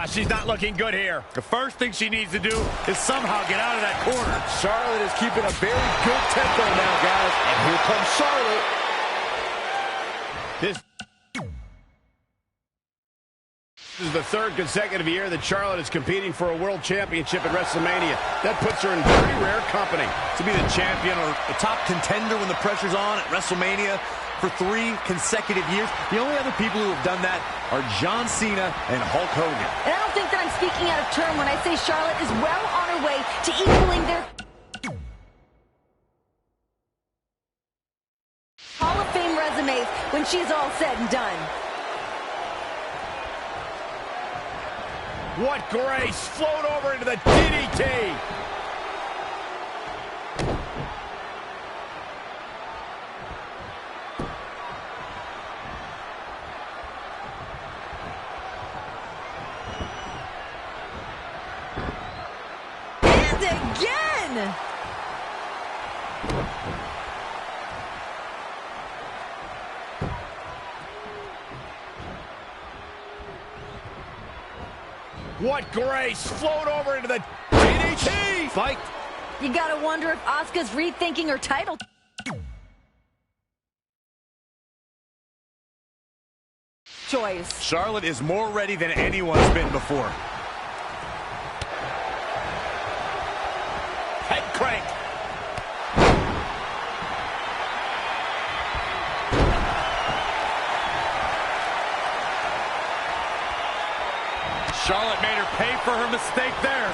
She's not looking good here. The first thing she needs to do is somehow get out of that corner. Charlotte is keeping a very good tempo now, guys. And here comes Charlotte. This is the third consecutive year that Charlotte is competing for a world championship at WrestleMania. That puts her in very rare company. To be the champion or a top contender when the pressure's on at WrestleMania for 3 consecutive years. The only other people who have done that are John Cena and Hulk Hogan. And I don't think that I'm speaking out of turn when I say Charlotte is well on her way to equaling their Hall of Fame resumes when she's all said and done. What grace! Float over into the DDT! And again! What grace! Float over into the DDT! Fight. You gotta wonder if Asuka's rethinking her title choice. Charlotte is more ready than anyone's been before. Head crank! Charlotte made her pay for her mistake there.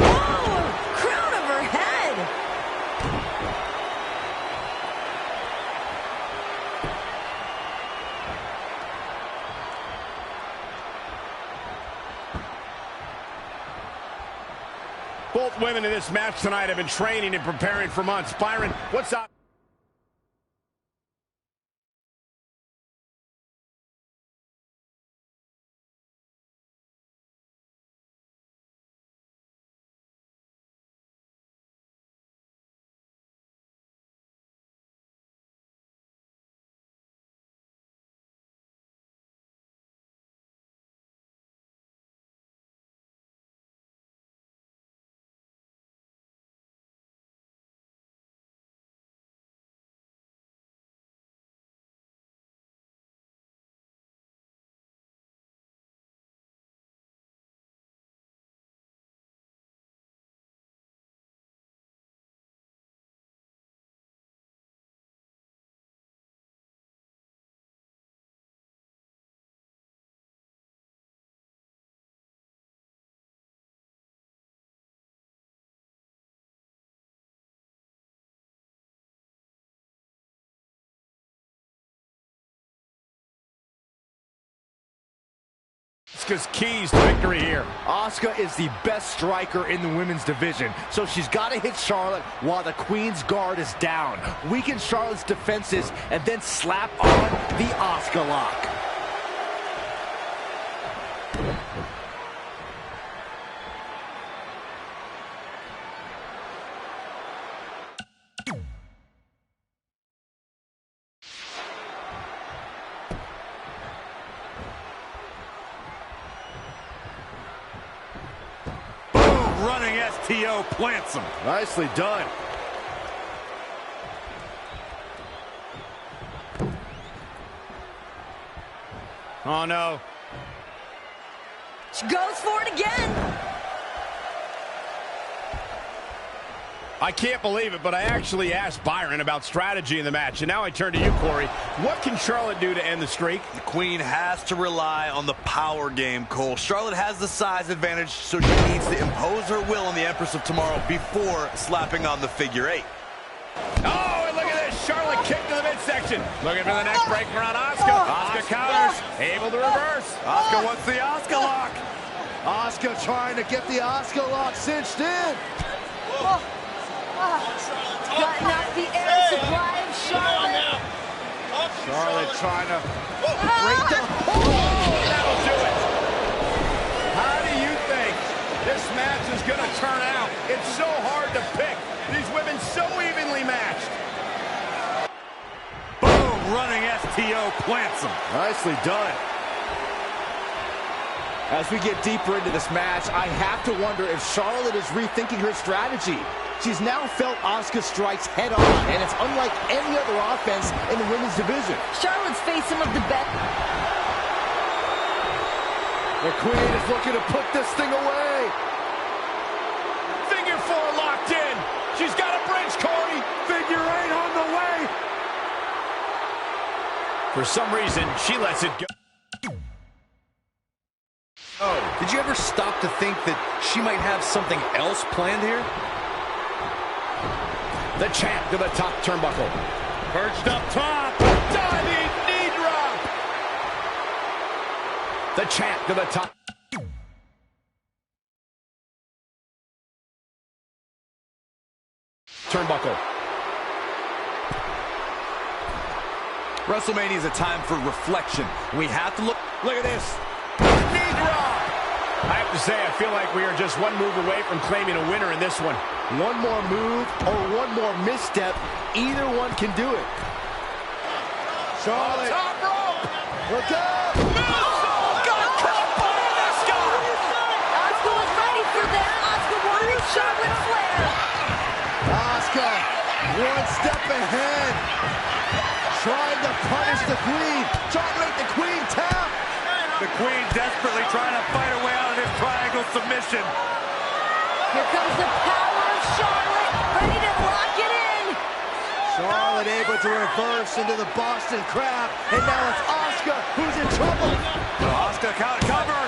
Oh! Crown of her head! Both women in this match tonight have been training and preparing for months. Byron, what's up? Asuka's keys to victory here. Asuka is the best striker in the women's division, so she's got to hit Charlotte while the Queen's guard is down. Weaken Charlotte's defenses and then slap on the Asuka lock. Running STO plants him. Nicely done. Oh, no. She goes for it again. I can't believe it, but I actually asked Byron about strategy in the match, and now I turn to you, Corey. What can Charlotte do to end the streak? The Queen has to rely on the power game, Cole. Charlotte has the size advantage, so she needs to impose her will on the Empress of Tomorrow before slapping on the figure 8. Oh, and look at this. Charlotte kicked to the midsection. Looking for the neck breaker on Asuka. Asuka counters. Able to reverse. Asuka wants the Asuka lock. Asuka trying to get the Asuka lock cinched in. Cutting off the air supply of Charlotte. Charlotte trying to break the... That'll do it. How do you think this match is going to turn out? It's so hard to pick. These women so evenly matched. Boom, running STO plants him. Nicely done. As we get deeper into this match, I have to wonder if Charlotte is rethinking her strategy. She's now felt Asuka strikes head on, and it's unlike any other offense in the women's division. Charlotte's faced some of the best. The Queen is looking to put this thing away. Figure 4 locked in. She's got a bridge, Corey. Figure 8 on the way. For some reason, she lets it go. Oh, did you ever stop to think that she might have something else planned here? The champ to the top turnbuckle. Perched up top. Diving knee drop. The champ to the top. Turnbuckle. WrestleMania is a time for reflection. We have to look at this. Knee drop. I have to say, I feel like we are just one move away from claiming a winner in this one. One more move or one more misstep, either one can do it. Charlotte. Top rope. Look out. Got caught by Asuka. Asuka was ready for that. Asuka wanted Charlotte Flair. Asuka, one step ahead. Trying to punish the Queen. Trying to make the Queen tap. The Queen desperately trying to fight her way out of this triangle submission. Here comes the power of Charlotte, ready to lock it in. Charlotte able to reverse into the Boston Crab, and now it's Asuka who's in trouble. Asuka cover.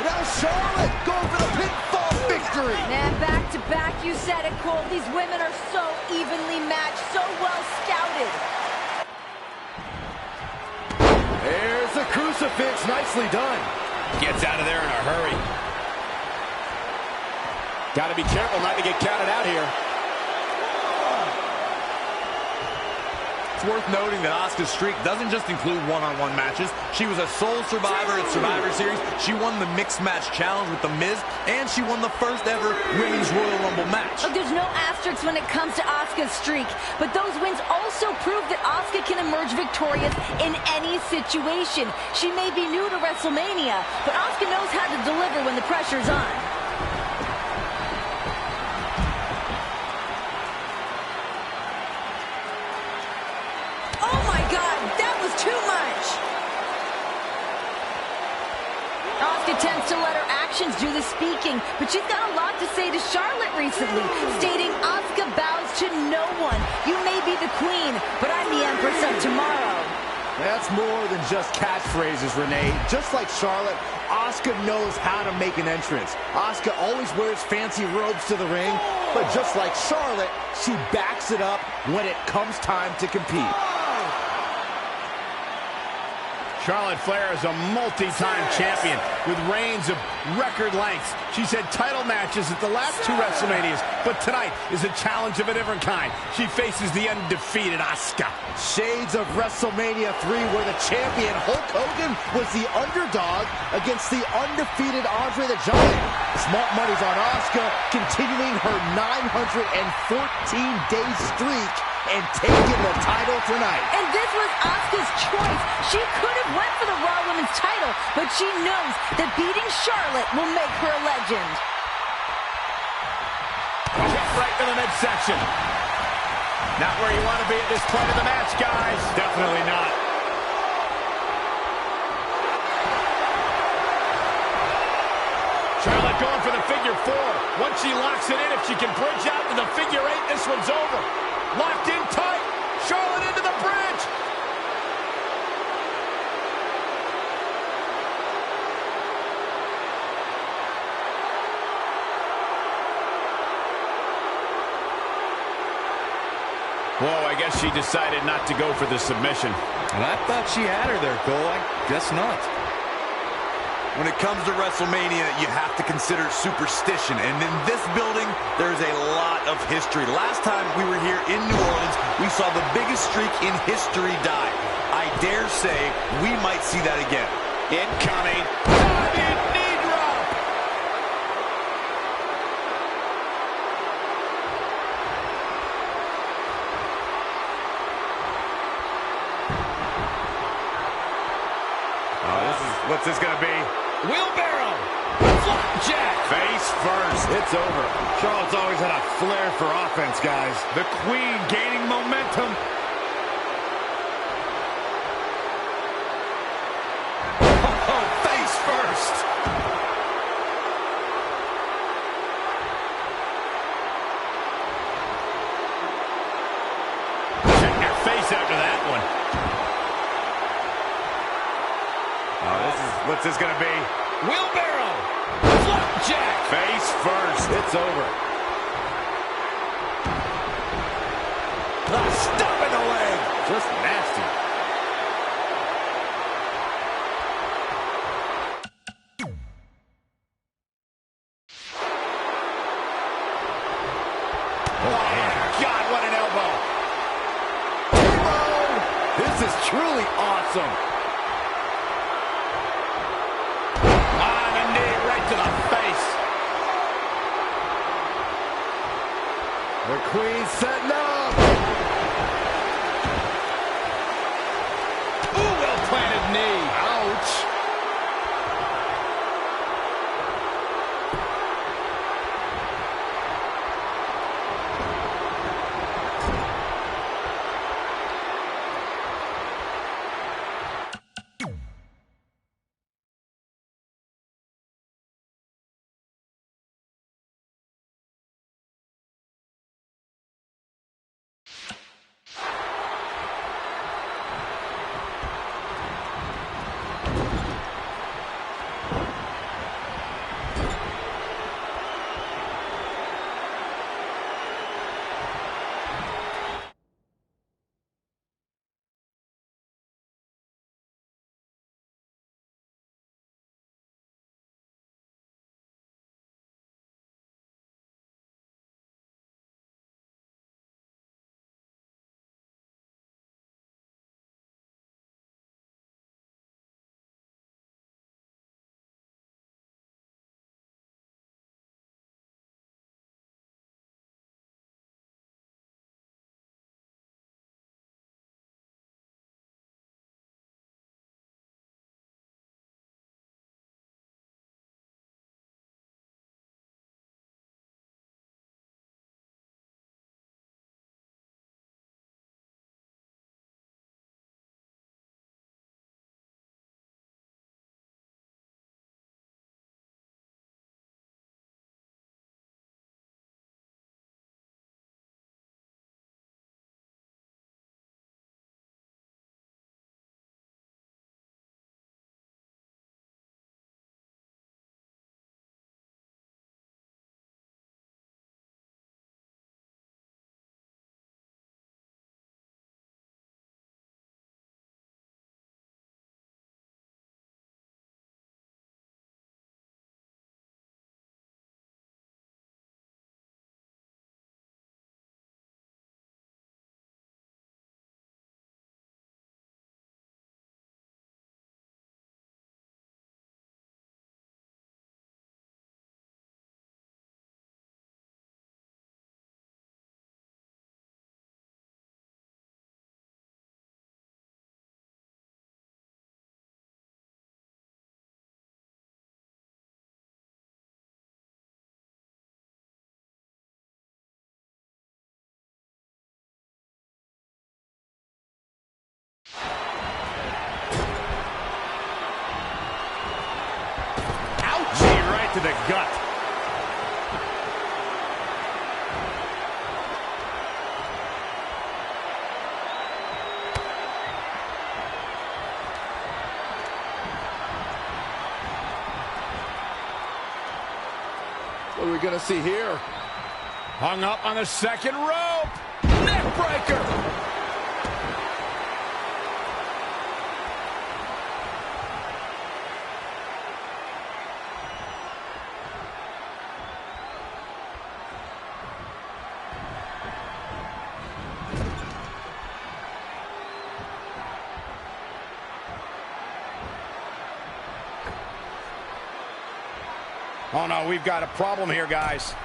Now Charlotte going for the pinfall victory. And back to back, you said it, Cole. These women are so evenly matched, so well scouted. There's the crucifix, nicely done. Gets out of there in a hurry. Got to be careful not to get counted out here. It's worth noting that Asuka's streak doesn't just include one-on-one matches. She was a sole survivor at Survivor Series. She won the Mixed Match Challenge with The Miz, and she won the first ever Women's Royal Rumble match. Look, there's no asterisks when it comes to Asuka's streak, but those wins also prove that Asuka can emerge victorious in any situation. She may be new to WrestleMania, but Asuka knows how to deliver when the pressure's on. Oh my God, that was too much! Asuka tends to let her actions do the speaking, but she's got a lot to say to Charlotte recently, stating Asuka bows to no one. You may be the queen, but I'm the Empress of Tomorrow. That's more than just catchphrases, Renee. Just like Charlotte, Asuka knows how to make an entrance. Asuka always wears fancy robes to the ring, but just like Charlotte, she backs it up when it comes time to compete. Charlotte Flair is a multi-time champion with reigns of record lengths. She's had title matches at the last 2 WrestleManias, but tonight is a challenge of a different kind. She faces the undefeated Asuka. Shades of WrestleMania 3, where the champion Hulk Hogan was the underdog against the undefeated Andre the Giant. Smart money's on Asuka, continuing her 914-day streak and taking the title tonight. And this was Asuka's choice. She could have went for the Raw Women's title, but she knows that beating Charlotte will make her a legend. Kick right to the midsection. Not where you want to be at this point of the match, guys. Definitely not. Charlotte going for the figure 4. Once she locks it in, if she can bridge out to the figure 8, this one's over. Locked in tight. Charlotte into the bridge. Whoa, I guess she decided not to go for the submission. And I thought she had her there, Cole. I guess not. When it comes to WrestleMania, you have to consider superstition. And in this building, there's a lot of history. Last time we were here in New Orleans, we saw the biggest streak in history die. I dare say we might see that again. Incoming. Diving knee drop. What's this gonna be? Wheelbarrow. Flapjack. Face first. It's over. Charlotte's always had a flair for offense, guys. The Queen gaining momentum. Oh, face first. Check your face after that one. What's this gonna be? Wheelbarrow. Flapjack. Face first. It's over. Stop in the leg. Just nasty. Oh, God, what an elbow. This is truly awesome. To the face. The Queen setting up. Ooh, well-planted knee. Ouch. gut. What are we going to see here? Hung up on the second rope. Neck breaker. Oh no, we've got a problem here, guys.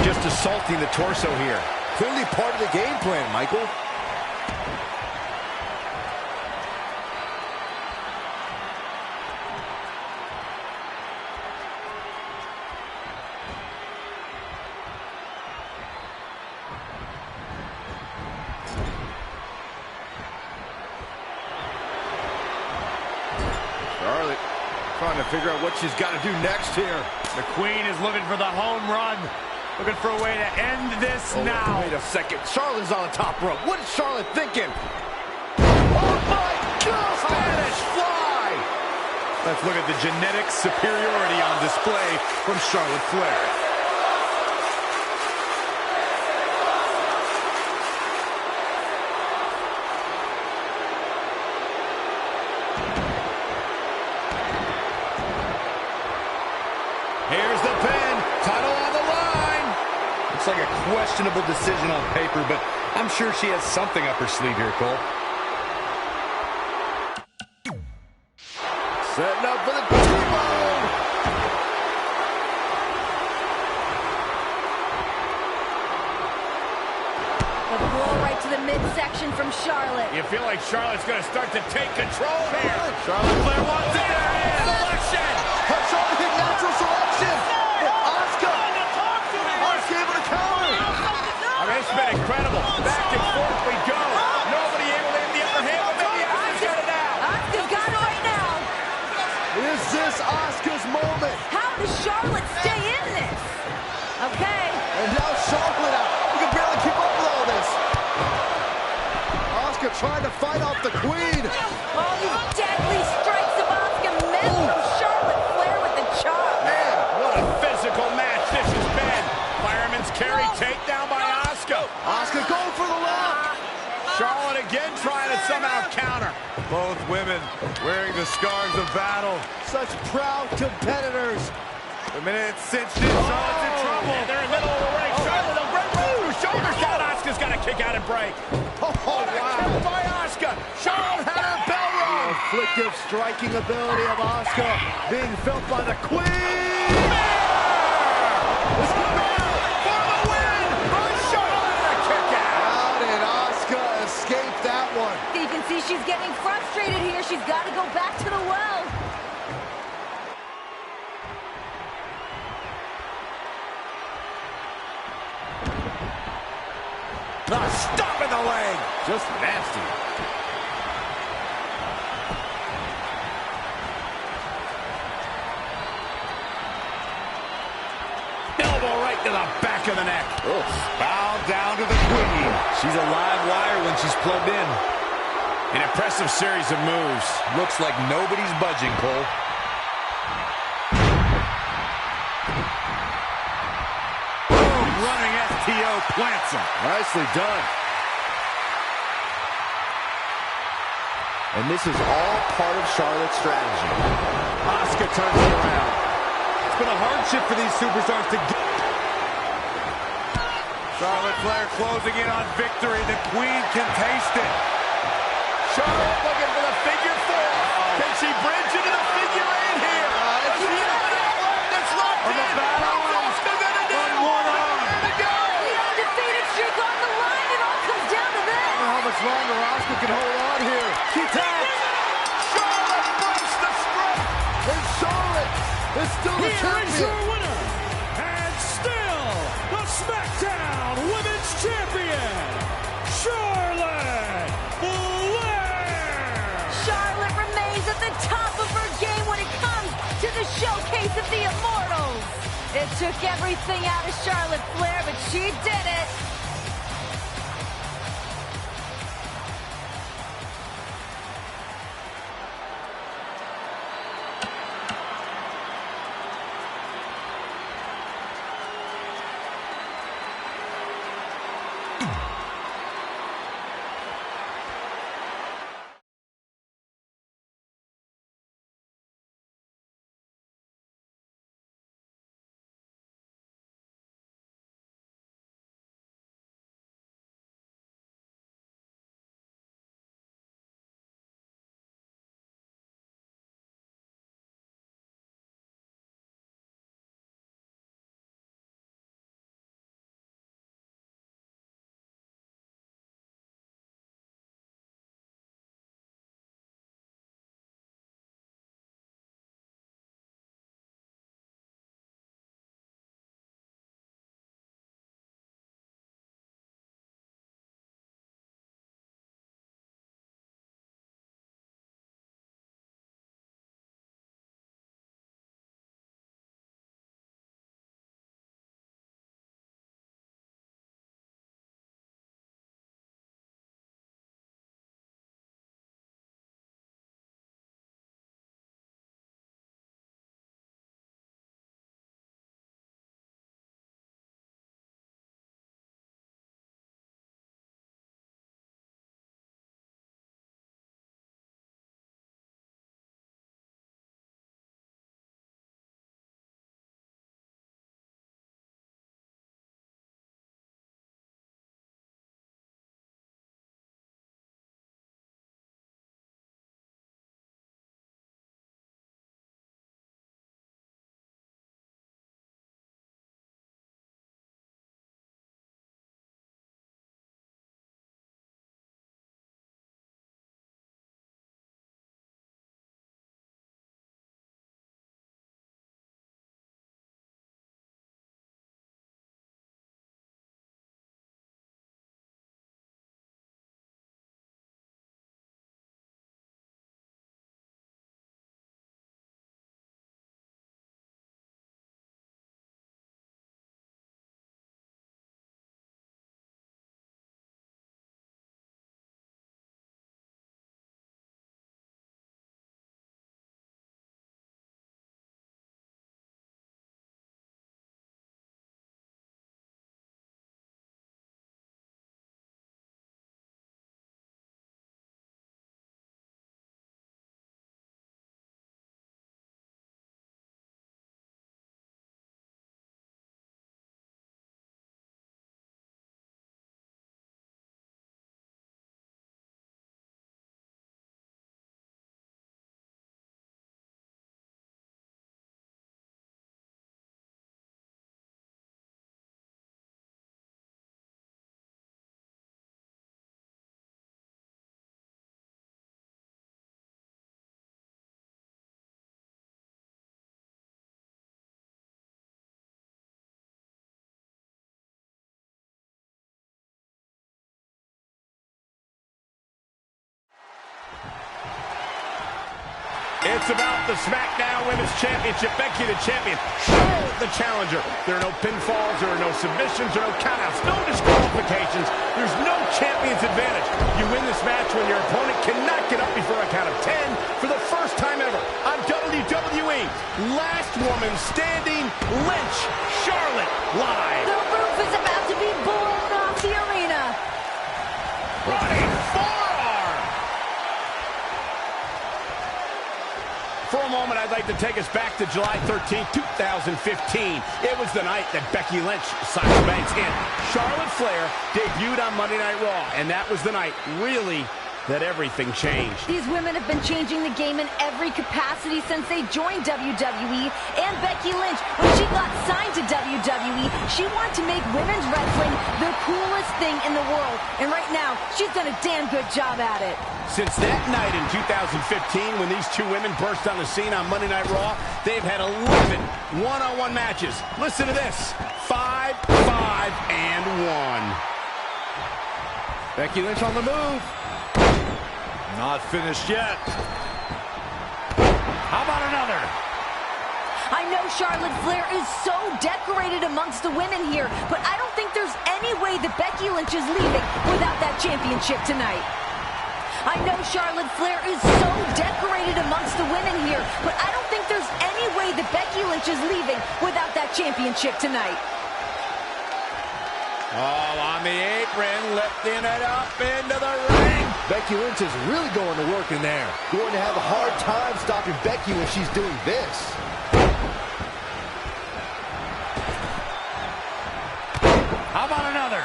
Just assaulting the torso here. Clearly part of the game plan, Michael. Charlotte trying to figure out what she's got to do next here. The Queen is looking for the home run. Looking for a way to end this now. Wait a second. Charlotte's on the top rope. What is Charlotte thinking? Oh my God! Spanish fly! Let's look at the genetic superiority on display from Charlotte Flair. Here's the pin. Title on the line. Looks like a questionable decision on paper, but I'm sure she has something up her sleeve here, Cole. Setting up for the T-bone. A blow right to the midsection from Charlotte. You feel like Charlotte's going to start to take control here. Charlotte Flair wants it there. Selection. Charlotte hit natural selection. Asuka. Asuka able to counter. I mean, it's been incredible. Back and forth we go. Nobody able to hit the upper hand, but maybe Asuka's got it now. Asuka's got it right now. Is this Asuka's moment? How does Charlotte stay in this? Okay. And now Charlotte out. You can barely keep up with all this. Asuka trying to fight off the Queen. All these deadly strikes of Asuka met from Charlotte Flair with the chop. Man, what a physical match this has been. Fireman's carry takedown by Asuka. Asuka going for the lock. Charlotte again trying to somehow counter. Both women wearing the scars of battle. Such proud competitors. The minute it's cinched in, Charlotte's in trouble. And they're in the middle of the ring. Charlotte, a great move. Shoulders down. Asuka's got to kick out and break. Oh, wow. By Asuka. Charlotte had her bell rung. Afflictive striking ability of Asuka being felt by the Queen. This could be for the win. By Charlotte and a kick out. How did Asuka escape that one? You can see she's getting frustrated here. She's got to go back to the well. Stop in the leg. Just nasty. Elbow right to the back of the neck. Bow down to the Queen. She's a live wire when she's plugged in. An impressive series of moves. Looks like nobody's budging, Cole. Running STO plants him. Nicely done. And this is all part of Charlotte's strategy. Asuka turns it around. It's been a hardship for these superstars to get. Charlotte Flair closing in on victory. The Queen can taste it. Charlotte looking for the figure four. Can she bridge into the figure eight here? Does she have an outlet that's locked in? What's Asuka gonna do? One arm. There to go. The undefeated streak on the line. It all comes down to this. I don't know how much longer Asuka can hold on here. She taps. Charlotte breaks the script. And Charlotte is still the Here is champion. your winner, and still the SmackDown Women's Champion, Charlotte Flair. Charlotte remains at the top of showcase of the Immortals. It took everything out of Charlotte Flair, but she did it. It's about the SmackDown Women's Championship. Becky the champion, Charlotte the challenger. There are no pinfalls, there are no submissions, there are no countouts, no disqualifications. There's no champion's advantage. You win this match when your opponent cannot get up before a count of 10 for the first time ever on WWE. Last woman standing, Lynch, Charlotte, live. The roof is about to be blown off the arena. Running forearm. For a moment, I'd like to take us back to July 13, 2015. It was the night that Becky Lynch, Sasha Banks, and Charlotte Flair debuted on Monday Night Raw. And that was the night, really, that everything changed. These women have been changing the game in every capacity since they joined WWE. And Becky Lynch, when she got signed to WWE, she wanted to make women's wrestling the coolest thing in the world. And right now, she's done a damn good job at it. Since that night in 2015, when these two women burst on the scene on Monday Night Raw, they've had 11 one-on-one matches. Listen to this. 5, 5, and 1. Becky Lynch on the move. Not finished yet. How about another? I know Charlotte Flair is so decorated amongst the women here, but I don't think there's any way that Becky Lynch is leaving without that championship tonight. I know Charlotte Flair is so decorated amongst the women here, but I don't think there's any way that Becky Lynch is leaving without that championship tonight. Oh, on the apron, lifting it up into the ring. Becky Lynch is really going to work in there. Going to have a hard time stopping Becky when she's doing this. How about another?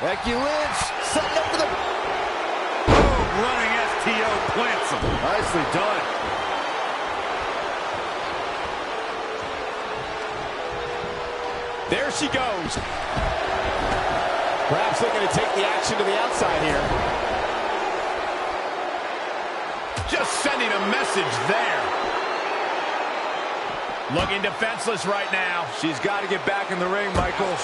Becky Lynch setting up for the... Boom, running STO plants him. Nicely done. There she goes. Perhaps looking to take the action to the outside here. Just sending a message there. Looking defenseless right now. She's got to get back in the ring, Michael.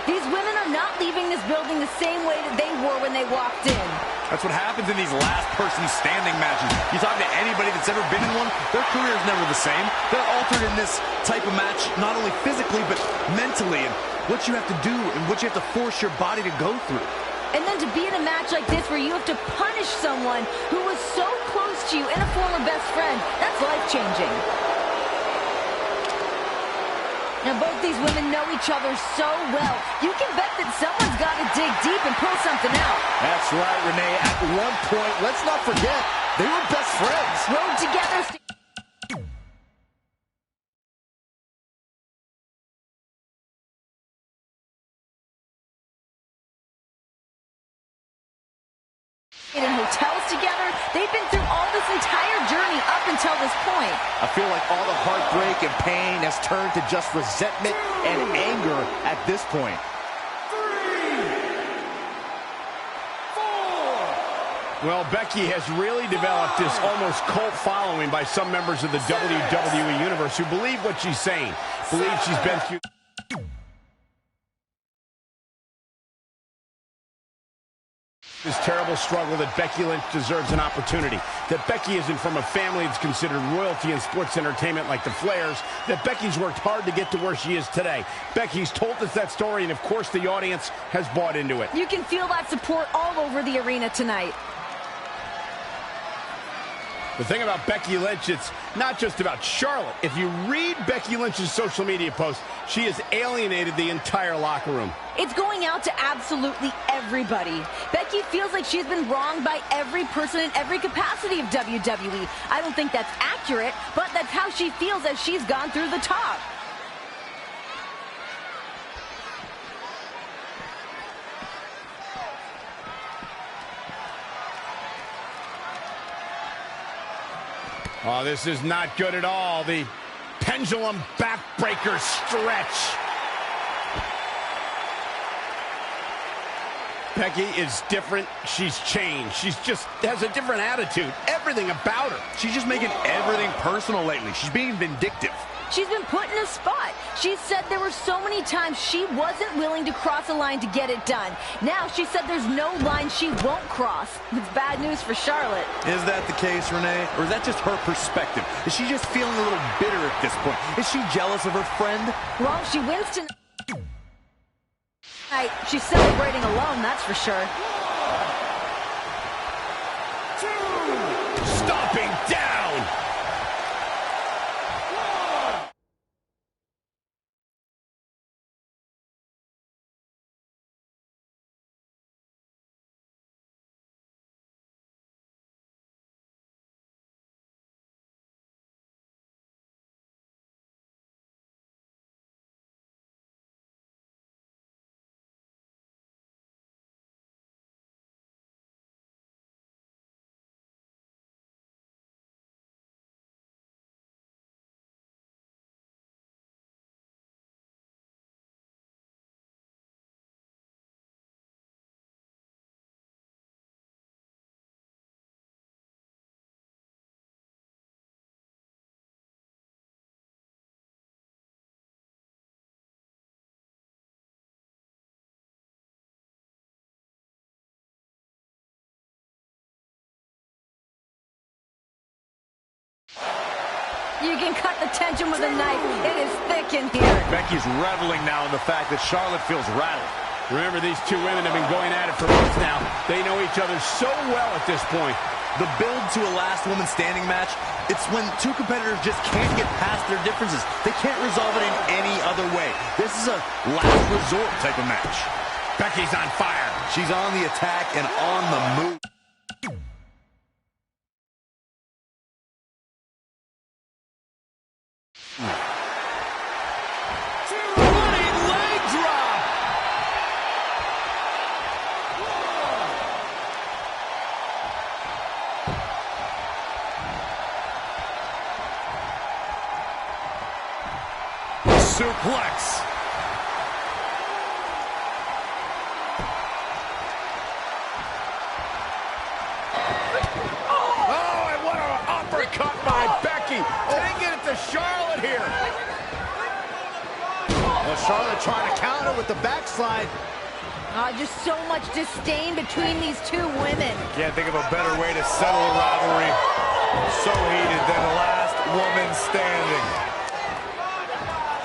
These women are not leaving this building the same way that they were when they walked in. That's what happens in these last person standing matches. You talk to anybody that's ever been in one, their career is never the same. They're altered in this type of match, not only physically, but mentally, and what you have to do and what you have to force your body to go through. And then to be in a match like this where you have to punish someone who was so close to you and a former best friend, that's life-changing. Now, both these women know each other so well. You can bet that someone's got to dig deep and pull something out. That's right, Renee. At one point, let's not forget, they were best friends. Rode together. In hotels together. They've been through all this entire journey up until this point. I feel like all the heartbreak and pain has turned to just resentment and anger at this point. 3, 4. Well, Becky has really developed this almost cult following by some members of the WWE Universe who believe what she's saying, believe she's been through this terrible struggle, that Becky Lynch deserves an opportunity, that Becky isn't from a family that's considered royalty in sports entertainment like the Flairs, that Becky's worked hard to get to where she is today. Becky's told us that story, and of course the audience has bought into it. You can feel that support all over the arena tonight. The thing about Becky Lynch, it's not just about Charlotte. If you read Becky Lynch's social media posts, she has alienated the entire locker room. It's going out to absolutely everybody. Becky feels like she's been wronged by every person in every capacity of WWE. I don't think that's accurate, but that's how she feels as she's gone through the top. Oh, this is not good at all. The pendulum backbreaker stretch. Becky is different. She's changed. She's just has a different attitude. Everything about her. She's just making everything personal lately. She's being vindictive. She's been put in a spot. She said there were so many times she wasn't willing to cross a line to get it done. Now she said there's no line she won't cross. It's bad news for Charlotte. Is that the case, Renee? Or is that just her perspective? Is she just feeling a little bitter at this point? Is she jealous of her friend? Well, if she wins tonight, she's celebrating alone, that's for sure. Stomping down. You can cut the tension with a knife. It is thick in here. Becky's reveling now in the fact that Charlotte feels rattled. Remember, these two women have been going at it for months now. They know each other so well at this point. The build to a last woman standing match, it's when two competitors just can't get past their differences. They can't resolve it in any other way. This is a last resort type of match. Becky's on fire. She's on the attack and on the move. Running leg drop. Suplex. Oh, and what an uppercut by Becky. Taking it to Charlotte here. Well, Charlotte trying to counter with the backslide. Just so much disdain between these two women. Can't think of a better way to settle a rivalry so heated than last woman standing.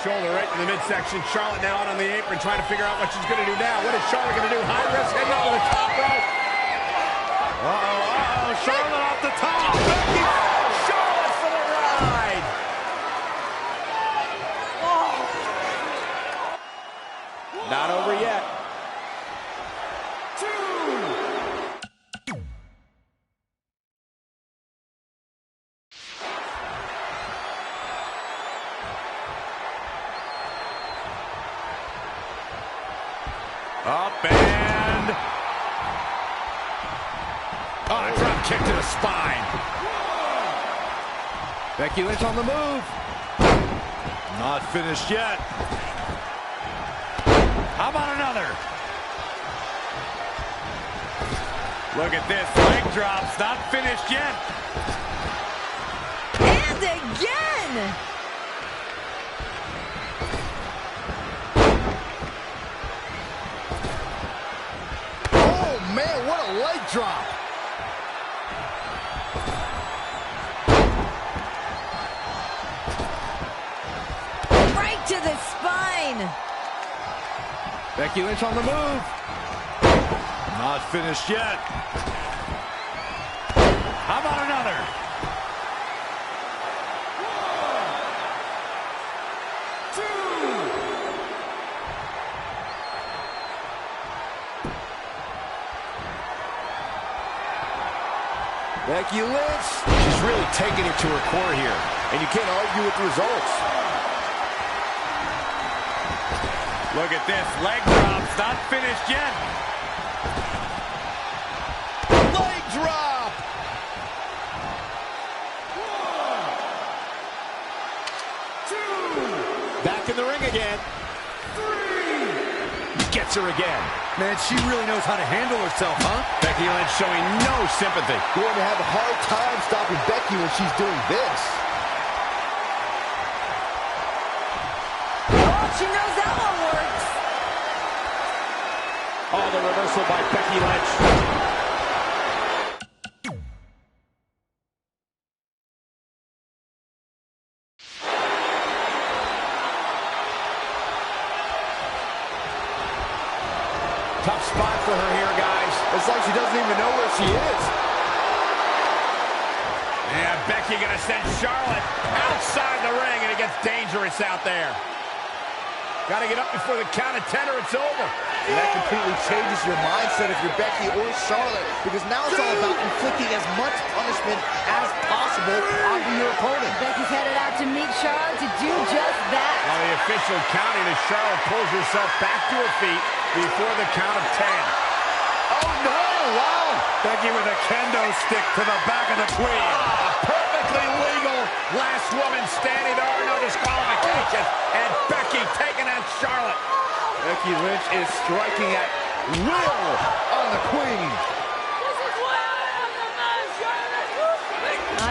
Shoulder right in the midsection. Charlotte now out on the apron trying to figure out what she's going to do now. What is Charlotte going to do? High risk heading over the top rope. Charlotte off the top. Becky, Charlotte for the ride. Not over yet. Up and... Oh, drop kick to the spine. Becky Lynch on the move. Not finished yet. How about another? Look at this, leg drops, not finished yet. And again! Oh, man, what a leg drop. Right to the spine. Becky Lynch on the move. Not finished yet. How about another? Becky Lynch. She's really taking it to her core here, and you can't argue with the results. Look at this, leg drops, not finished yet. Leg drop. Back in the ring again. Gets her again. Man, she really knows how to handle herself, huh? Becky Lynch showing no sympathy. Going to have a hard time stopping Becky when she's doing this. Oh, she knows that one works. Oh, the reversal by Becky Lynch. Tough spot for her here, guys. It's like she doesn't even know where she is. Yeah, Becky gonna send Charlotte outside the ring, and it gets dangerous out there. Gotta get up before the count of 10 or it's over. And that completely changes your mindset if you're Becky or Charlotte, because now it's all about inflicting as much punishment as possible onto your opponent. Becky's headed out to meet Charlotte to do just that. While the official counting as Charlotte pulls herself back to her feet before the count of 10. Oh, no! Wow! Becky with a kendo stick to the back of the queen. Perfectly legal. Last woman standing. There are no disqualifications. And Becky taking out Charlotte. Becky Lynch is striking at will on the queen.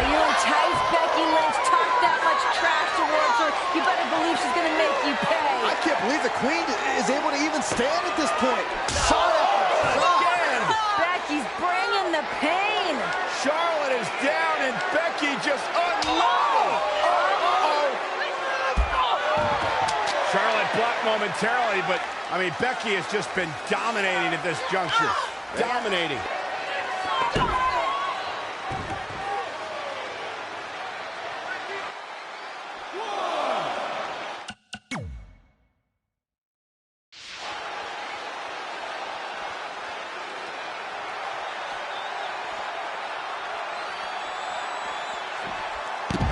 You entice Becky Lynch, talk that much trash towards her, you better believe she's going to make you pay. I can't believe the queen is able to even stand at this point. Charlotte again. Becky's bringing the pain. Charlotte is down and Becky just unloading. momentarily, but, I mean, Becky has just been dominating at this juncture. Dominating.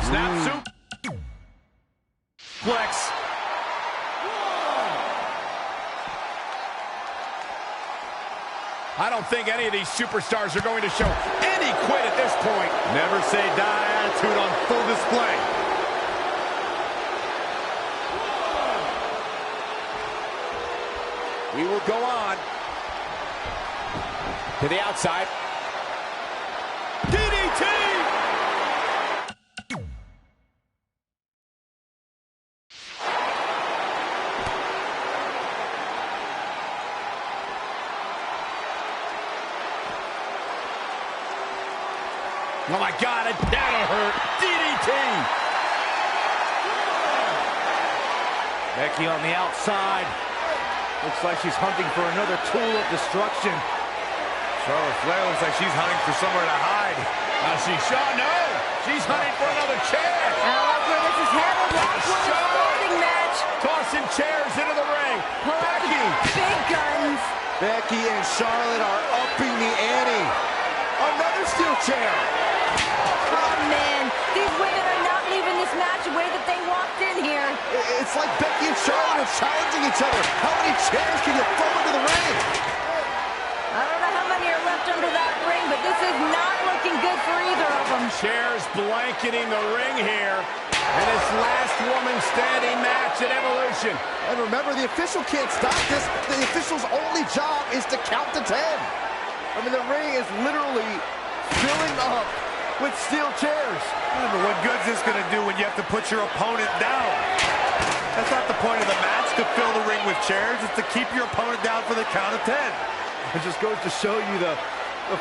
Snap soup. Flex. I don't think any of these superstars are going to show any quit at this point. Never say die attitude on full display. We will go on. To the outside. DDT! Oh my God, that'll hurt. DDT! Becky on the outside. Looks like she's hunting for another tool of destruction. Charlotte Flair looks like she's hunting for somewhere to hide. No, she's hunting for another chair. I love where this is headed. Watch one sporting match. Tossing chairs into the ring. Pull out the big guns. Becky and Charlotte are upping the ante. Another steel chair. Oh, man. These women are not leaving this match the way that they walked in here. It's like Becky and Charlotte are challenging each other. How many chairs can you throw into the ring? I don't know how many are left under that ring, but this is not looking good for either of them. Chairs blanketing the ring here in this last woman standing match at Evolution. And remember, the official can't stop this. The official's only job is to count to 10. I mean, the ring is literally filling up with steel chairs. Yeah, but what good's this going to do when you have to put your opponent down? That's not the point of the match, to fill the ring with chairs. It's to keep your opponent down for the count of 10. It just goes to show you the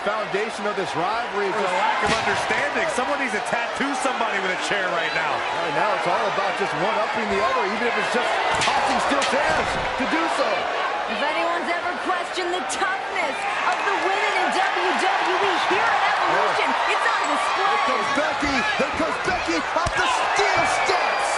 foundation of this rivalry. Or the lack of understanding. Someone needs to tattoo somebody with a chair right now. Right now, it's all about just one-upping the other, even if it's just tossing steel chairs to do so. If anyone's ever questioned the toughness of the women in WWE here at Evolution, it's on display. Here comes Becky. Here comes Becky up the steel steps.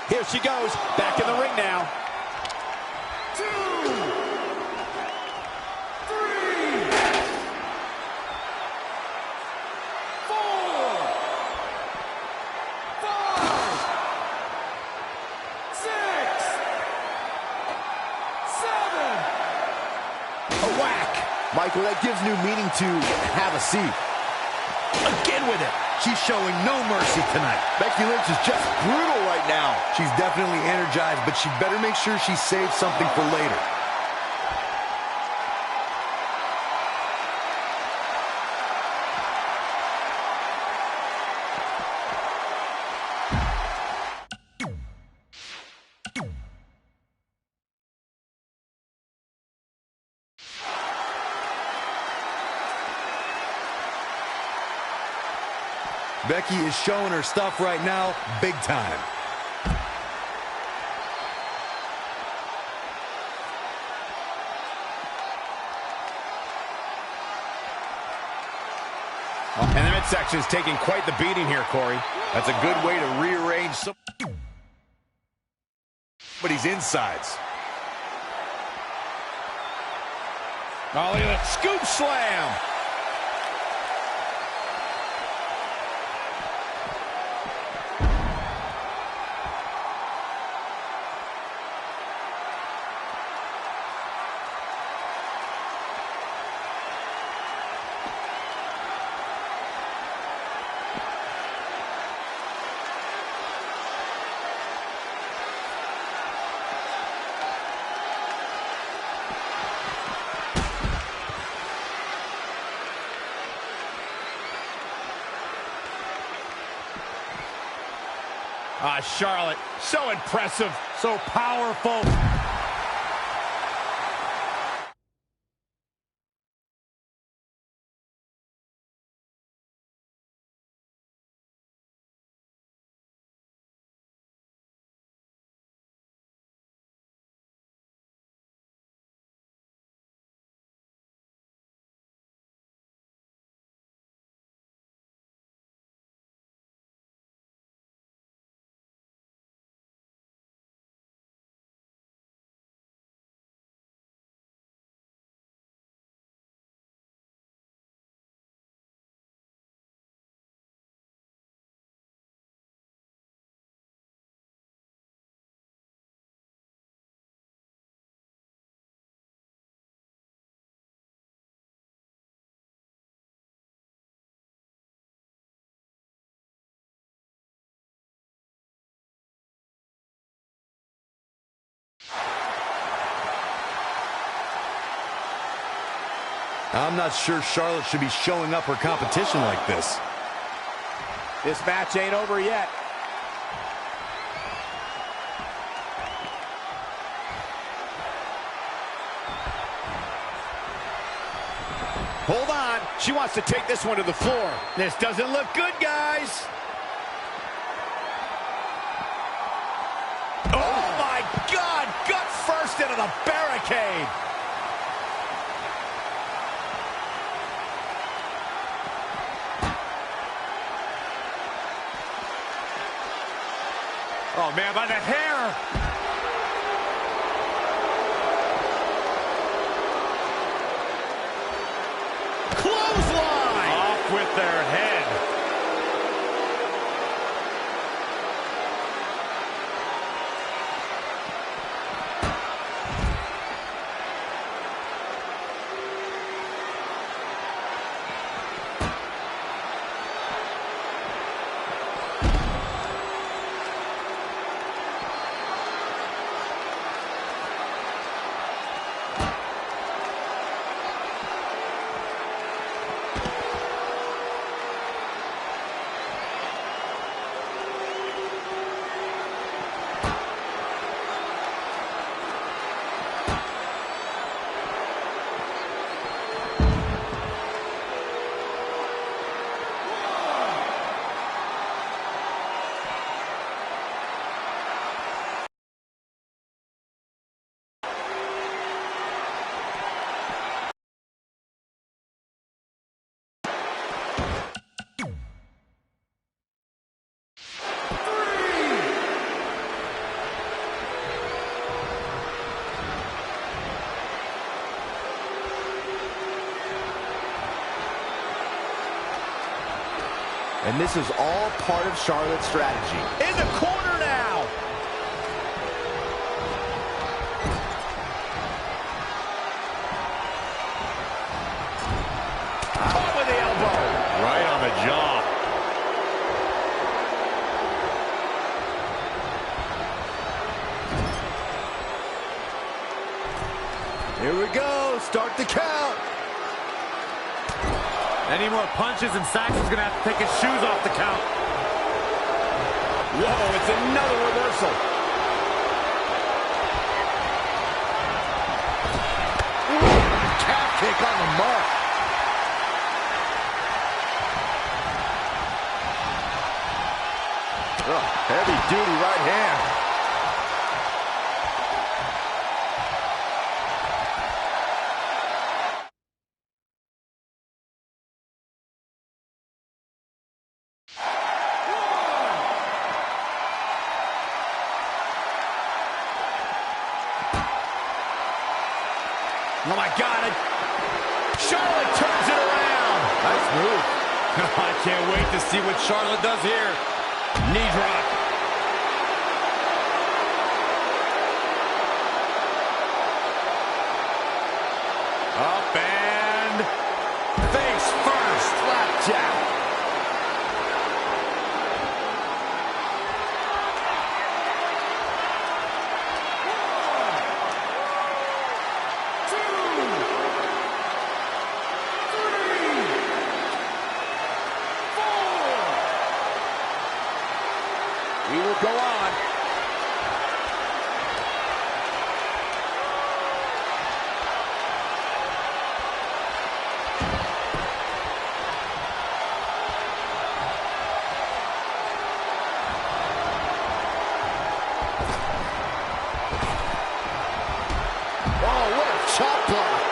Here she goes, back in the ring now. 2, 3, 4, 5, 6, 7. A whack. Michael, that gives new meaning to have a seat. Again with it. She's showing no mercy tonight. Becky Lynch is just brutal right now. She's definitely energized, but she'd better make sure she saves something for later. Becky is showing her stuff right now, big time. And the midsection is taking quite the beating here, Corey. That's a good way to rearrange somebody's insides. Oh, look at that scoop slam. Charlotte, so impressive. So powerful. I'm not sure Charlotte should be showing up her competition like this. This match ain't over yet. Hold on. She wants to take this one to the floor. This doesn't look good, guys. Oh, my God. Gut first into the barricade. Oh, man, by the hair. Clothesline. Off with their head. And this is all part of Charlotte's strategy. In the corner now. Caught with the elbow. Right on the jaw. Here we go. Start the count. Any more punches and Saxon's going to have to take his shoes off the count. Whoa, it's another reversal. Calf kick on the mark. Oh, heavy-duty right hand. Oh, my God. Charlotte turns it around. Nice move. I can't wait to see what Charlotte does here. Knee drop. Up and face first. Flapjack. We will go on. Oh, what a chop block.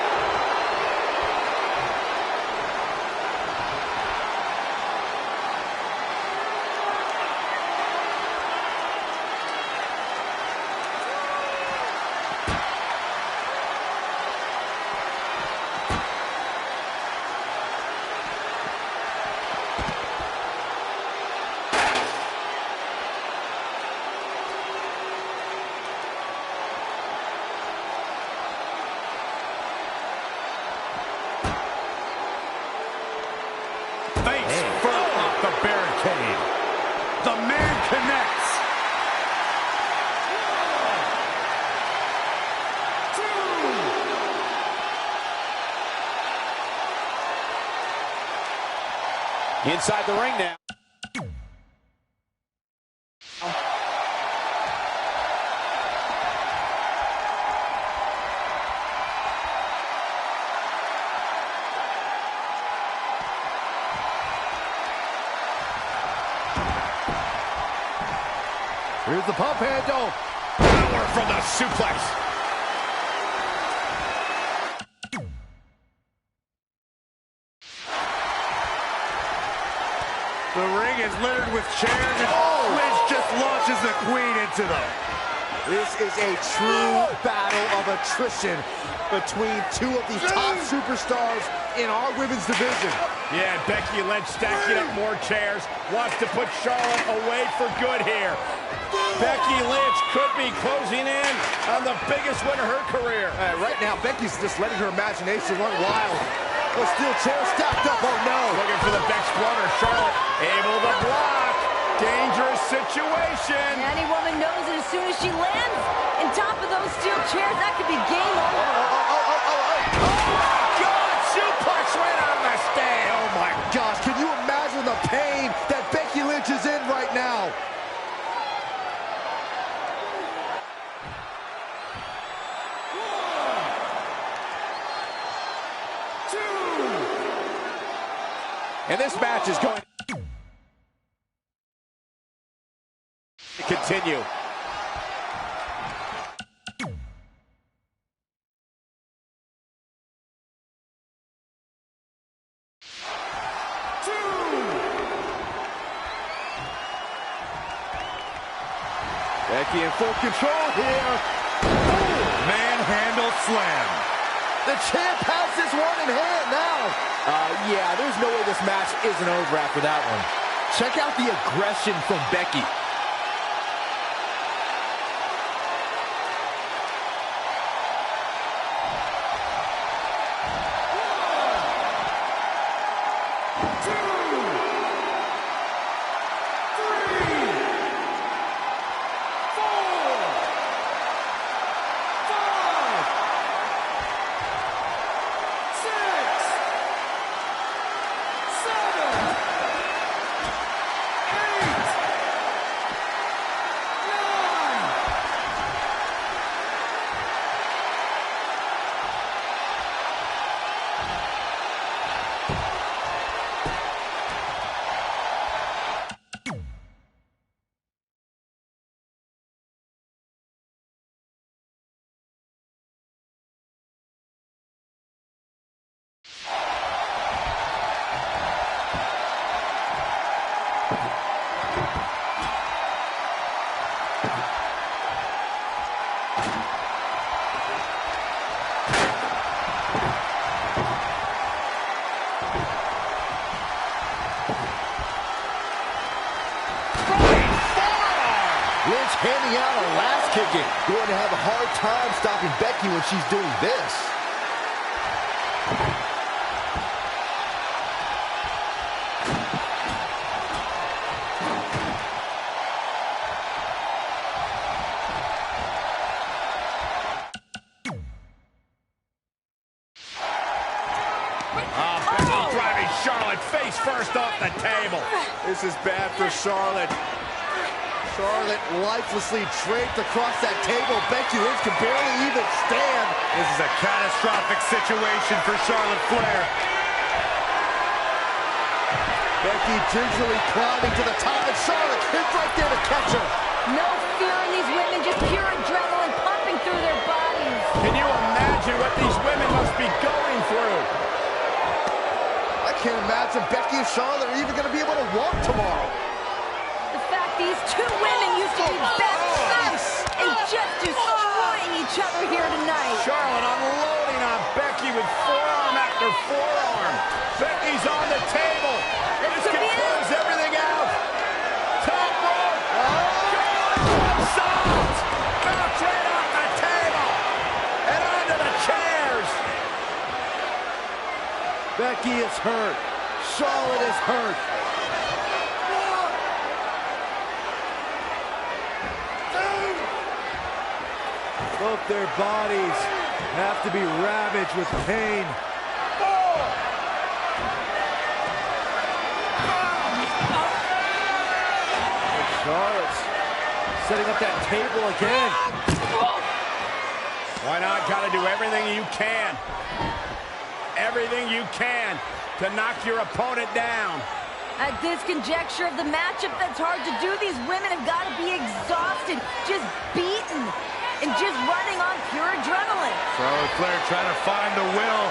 Face first off the barricade. The man connects. Inside the ring now. Here's the pump handle. Power from the suplex. The ring is littered with chairs, and Liz just launches the queen into them. This is a true battle of attrition between two of the top superstars in our women's division. Yeah, Becky Lynch stacking up more chairs. Wants to put Charlotte away for good here. Becky Lynch could be closing in on the biggest win of her career. Right now, Becky's just letting her imagination run wild. The steel chair stacked up, oh no. Looking for the Exploder. Charlotte able to block. Dangerous situation. Any woman knows that as soon as she lands on top of those steel chairs, that could be game over. Oh my God, suplex right on the stand. Oh my gosh, can you imagine the pain that Becky Lynch is in right now? And this match is going to continue. Becky in full control here. Manhandle slam. The champ has this one in hand now. Yeah, there's no way this match isn't over after that one. Check out the aggression from Becky. Lynch handing out a last kicking. Going to have a hard time stopping Becky when she's doing this. Becky driving Charlotte face first off the table. This is bad for Charlotte. Charlotte lifelessly draped across that table. Becky Lynch can barely even stand. This is a catastrophic situation for Charlotte Flair. Becky gingerly climbing to the top, and Charlotte is right there to catch her. No fear in these women, just pure adrenaline pumping through their bodies. Can you imagine what these women must be going through? I can't imagine Becky and Charlotte are even going to be able to walk tomorrow. The fact these two women used to be best friends and just destroying each other here tonight. Charlotte unloading on Becky with forearm after forearm. Becky's on the table. This can close everything out. Top rope. Soft. Knocked right off the table. And onto the chairs. Becky is hurt. Charlotte is hurt. Both their bodies have to be ravaged with pain. Charlotte's setting up that table again. Why not? Gotta do everything you can. Everything you can to knock your opponent down. At this conjecture of the matchup, that's hard to do. These women have got to be exhausted, just beaten, and just running on pure adrenaline. Charlotte Flair trying to find the will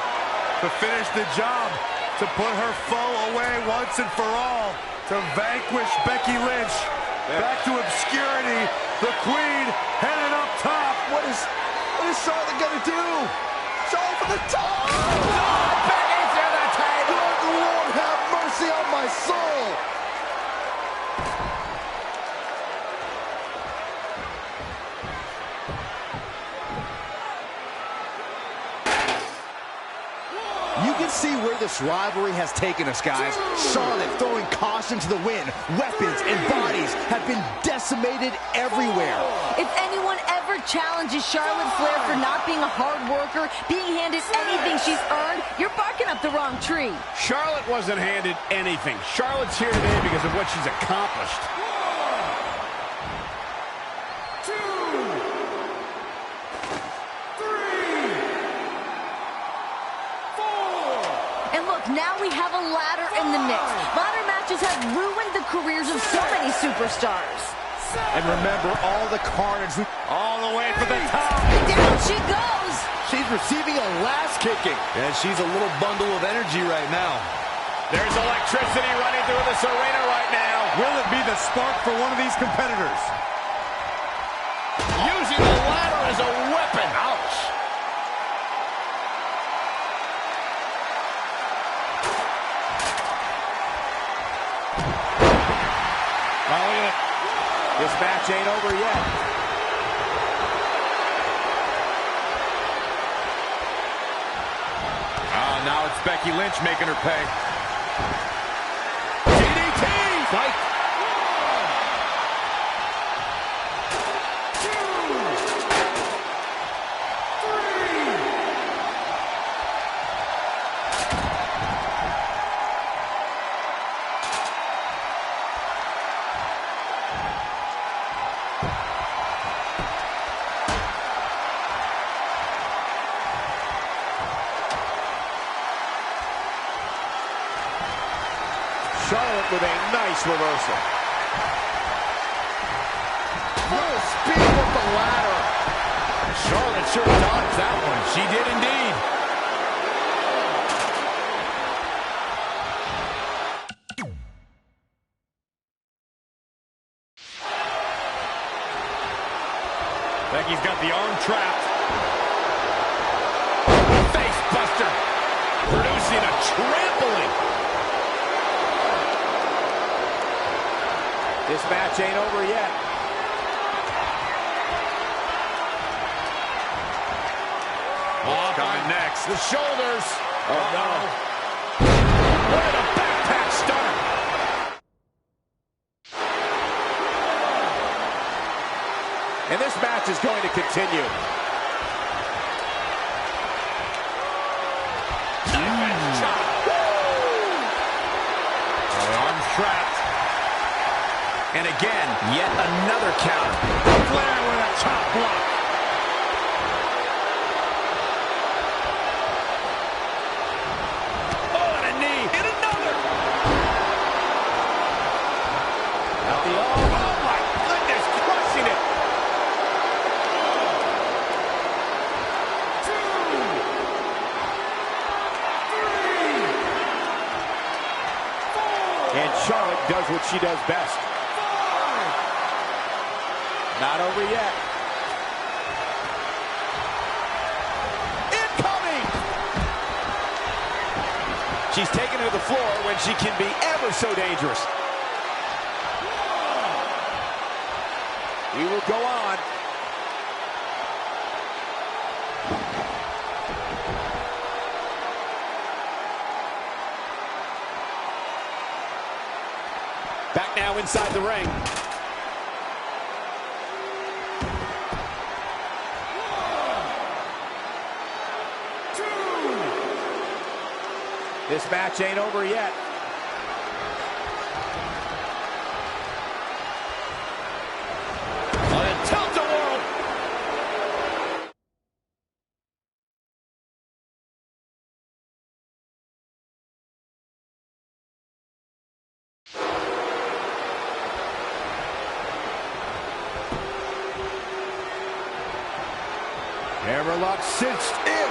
to finish the job, to put her foe away once and for all, to vanquish Becky Lynch. Back to obscurity, the Queen headed up top. What is Charlotte gonna do? Charlotte from the top! Becky through the table! Good Lord, have mercy on my soul! You can see where this rivalry has taken us, guys. Charlotte throwing caution to the wind. Weapons and bodies have been decimated everywhere. If anyone ever challenges Charlotte Flair for not being a hard worker, being handed anything she's earned, you're barking up the wrong tree. Charlotte wasn't handed anything. Charlotte's here today because of what she's accomplished. Now we have a ladder in the mix. Ladder matches have ruined the careers of so many superstars. And remember all the carnage. All the way for the top. Down she goes. She's receiving a last kicking. And she's a little bundle of energy right now. There's electricity running through this arena right now. Will it be the spark for one of these competitors? Using the ladder as a weapon. Ouch. This match ain't over yet. Now it's Becky Lynch making her pay. DDT! Fight! Charlotte with a nice reversal. Full speed with the ladder. Charlotte sure dodged that one. She did indeed. Becky's got the arm trapped. Face buster. Producing a trampling. This match ain't over yet. What's coming next? The shoulders. Oh, no. What a backpack stunner. And this match is going to continue. Arms trapped. And again, yet another counter. Flair with a top block. Oh, and a knee. And another. Out the Oh, my goodness, crushing it. And Charlotte does what she does best. Not over yet. Incoming! She's taken to the floor when she can be ever so dangerous. We will go on. Back now inside the ring. This match ain't over yet. Tilt-a-whirl. Hammerlock cinched in.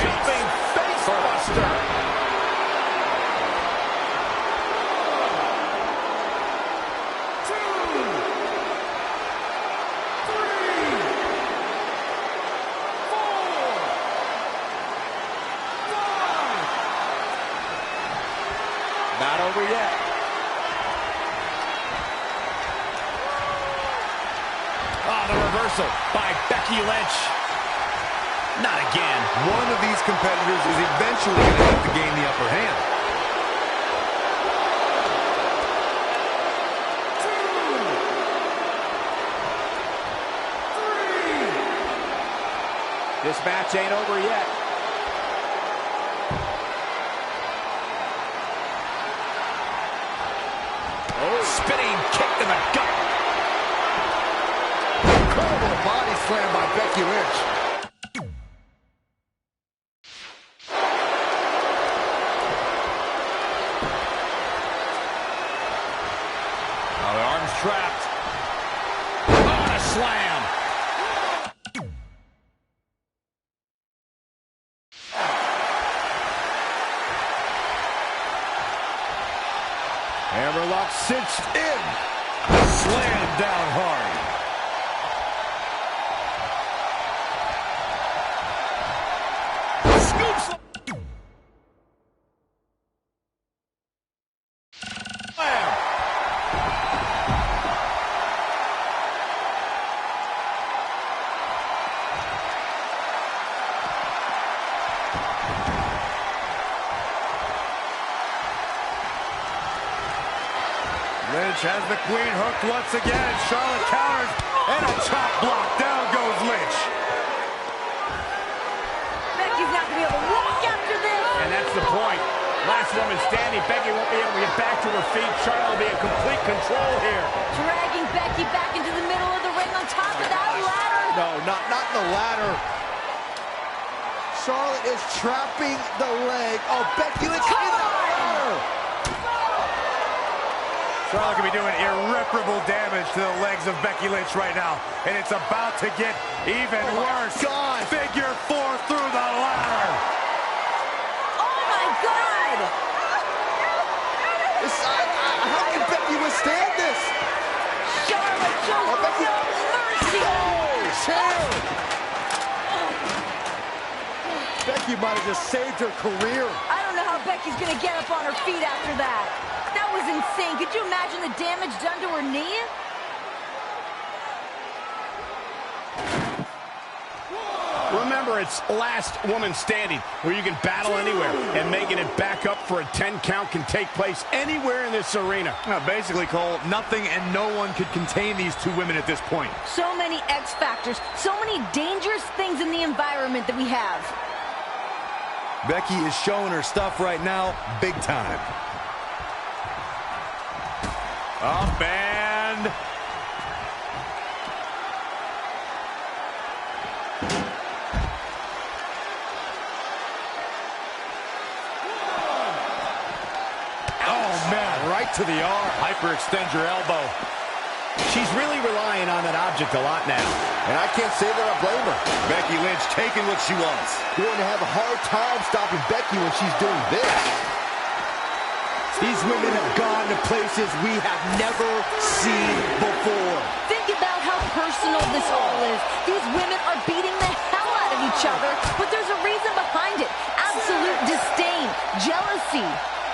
Jumping face buster. Not over yet. Oh, the reversal by Becky Lynch. Not again. One of these competitors is eventually going to have to gain the upper hand. This match ain't over yet. Oh, spinning kick to the gut. Incredible body slam by Becky Lynch. Oh, the arm's trapped. Oh, and a slam. Hammerlock cinched in. Slammed down hard. Scoops. Slam. Lynch has the queen hooked once again. Charlotte counters, and a chop block. Down goes Lynch. Becky's not going to be able to walk after this. And that's the point. Last woman standing. Becky won't be able to get back to her feet. Charlotte will be in complete control here. Dragging Becky back into the middle of the ring on top of that ladder. No, not the ladder. Charlotte is trapping the leg. Oh, Becky Lynch in the ladder. Charlotte could be doing irreparable damage to the legs of Becky Lynch right now. And it's about to get even worse. God. Figure 4 through the ladder. Oh, my God. How can Becky withstand this? Charlotte shows Becky. no mercy. Chair. Becky might have just saved her career. I don't know how Becky's going to get up on her feet after that. That was insane. Could you imagine the damage done to her knee? Remember, it's last woman standing, where you can battle anywhere, and making it back up for a 10 count can take place anywhere in this arena. Basically, Cole, nothing and no one could contain these two women at this point. So many X factors, so many dangerous things in the environment that we have. Becky is showing her stuff right now, big time. Up and... oh, man, right to the arm. Hyperextend your elbow. She's really relying on that object a lot now. And I can't say that I blame her. Becky Lynch taking what she wants. Going to have a hard time stopping Becky when she's doing this. These women have gone to places we have never seen before. Think about how personal this all is. These women are beating the hell out of each other, but there's a reason behind it. Absolute disdain, jealousy.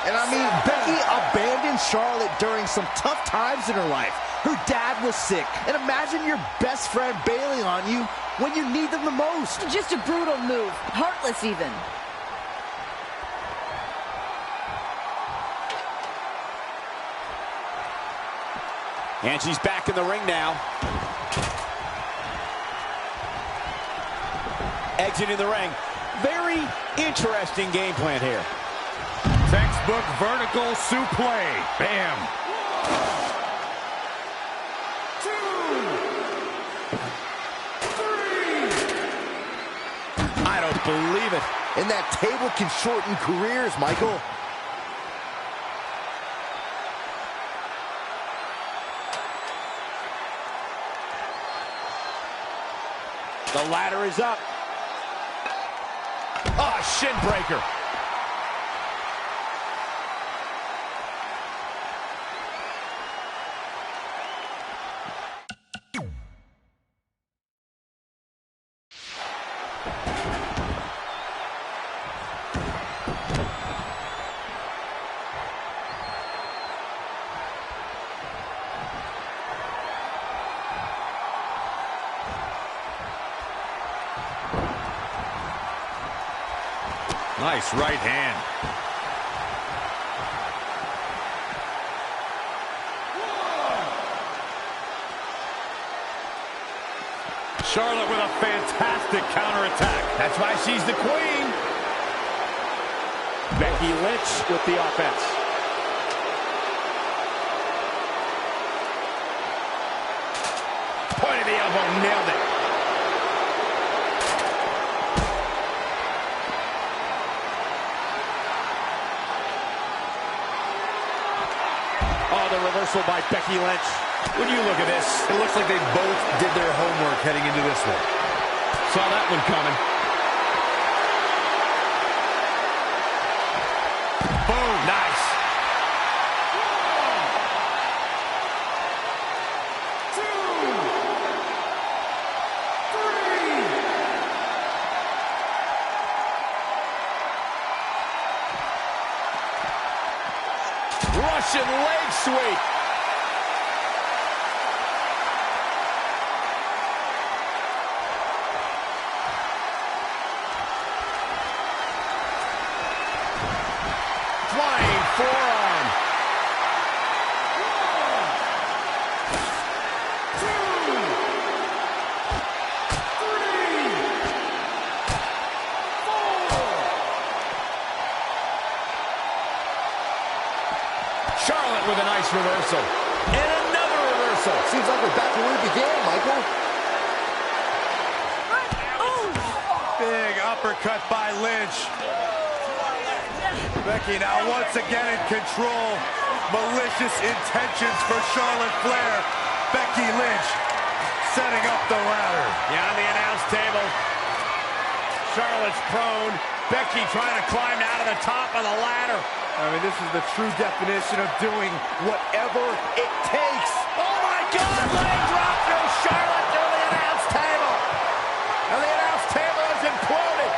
And I mean, Becky abandoned Charlotte during some tough times in her life. Her dad was sick. And imagine your best friend bailing on you when you need them the most. Just a brutal move. Heartless even. And she's back in the ring now. Exiting the ring. Very interesting game plan here. Textbook vertical suplex. Bam. 2, 3. I don't believe it. And that table can shorten careers, Michael. The ladder is up. Oh, shin breaker. Nice right hand. Charlotte with a fantastic counterattack. That's why she's the queen. Becky Lynch with the offense. Point of the elbow, nailed it. Oh, the reversal by Becky Lynch. When you look at this, It looks like they both did their homework heading into this one. saw that one coming. Boom, nice. 2, 3. Russian leg sweep. Flying forearm. 1, 2, 3, 4. Charlotte with a nice reversal. And another reversal. Seems like we're back to where we began, Michael. Big uppercut by Lynch. Becky now once again in control. Malicious intentions for Charlotte Flair. Becky Lynch setting up the ladder. Yeah, on the announce table. Charlotte's prone. Becky trying to climb out of the top of the ladder. I mean, this is the true definition of doing whatever it takes. Oh my God! Leg drop through Charlotte through the announce table. And the announce table is imploding.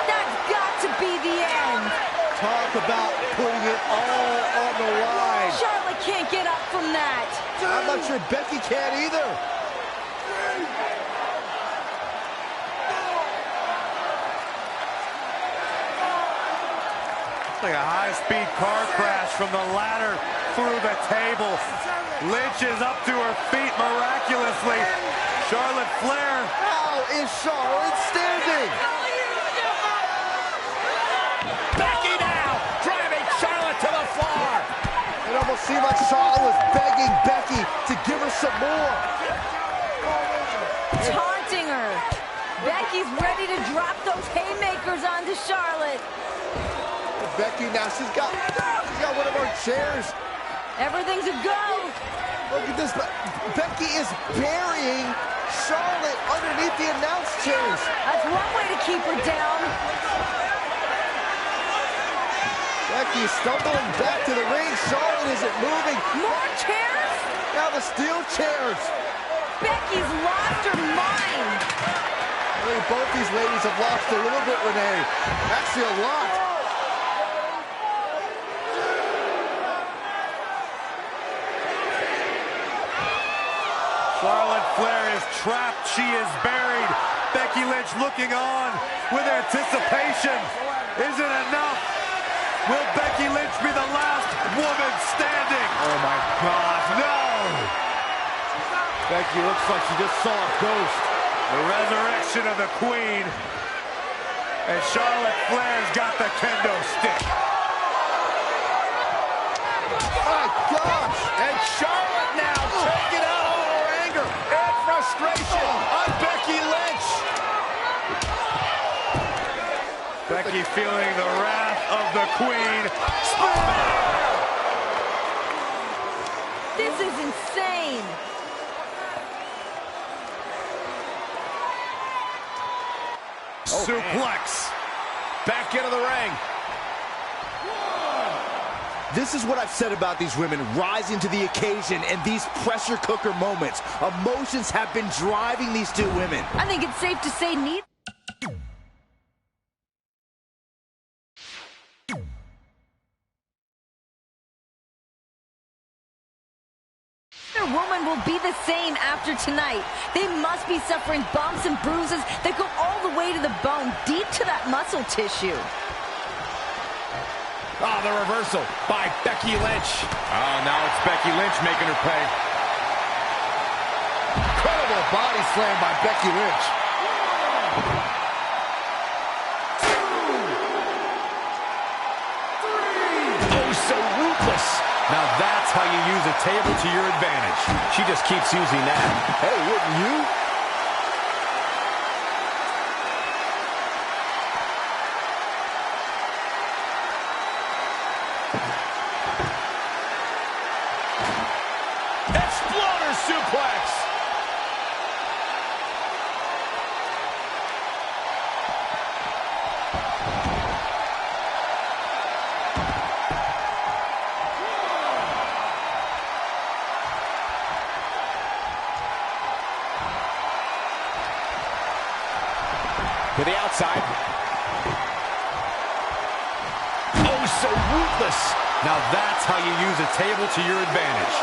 That's got to be the end. Talk about putting it all on the line. Charlotte can't get up from that. I'm not sure Becky can either. Like a high-speed car crash from the ladder through the table. Lynch is up to her feet miraculously. Charlotte Flair. How is Charlotte standing? Becky now driving Charlotte to the floor. It almost almost seemed like Charlotte was begging Becky to give her some more. Taunting her. Becky's ready to drop those haymakers onto Charlotte. Becky now, she's got one of our chairs. Everything's a go. Look at this. Becky is burying Charlotte underneath the announce chairs. That's one way to keep her down. Becky stumbling back to the ring. Charlotte isn't moving. More chairs? Now the steel chairs. Becky's lost her mind. I think both these ladies have lost a little bit, Renee. Actually, a lot. Charlotte Flair is trapped. She is buried. Becky Lynch looking on with anticipation. Is it enough? Will Becky Lynch be the last woman standing? Oh, my gosh, no! Becky looks like she just saw a ghost. The resurrection of the Queen. And Charlotte Flair's got the kendo stick. My gosh! And Charlotte now taking out all her anger and frustration on Becky Lynch. Becky feeling the wrath of the Queen. This is insane. Suplex. Back into the ring. This is what I've said about these women rising to the occasion and these pressure cooker moments. Emotions have been driving these two women. I think it's safe to say neither woman will be the same after tonight. They must be suffering bumps and bruises that go all the way to the bone, deep to that muscle tissue. Oh, the reversal by Becky Lynch. Oh, now it's Becky Lynch making her pay. Incredible body slam by Becky Lynch. Oh, so ruthless. Now that's how you use a table to your advantage. She just keeps using that. Hey, wouldn't you? Exploder suplex. To the outside. Oh, so ruthless. Now that's how you use a table to your advantage.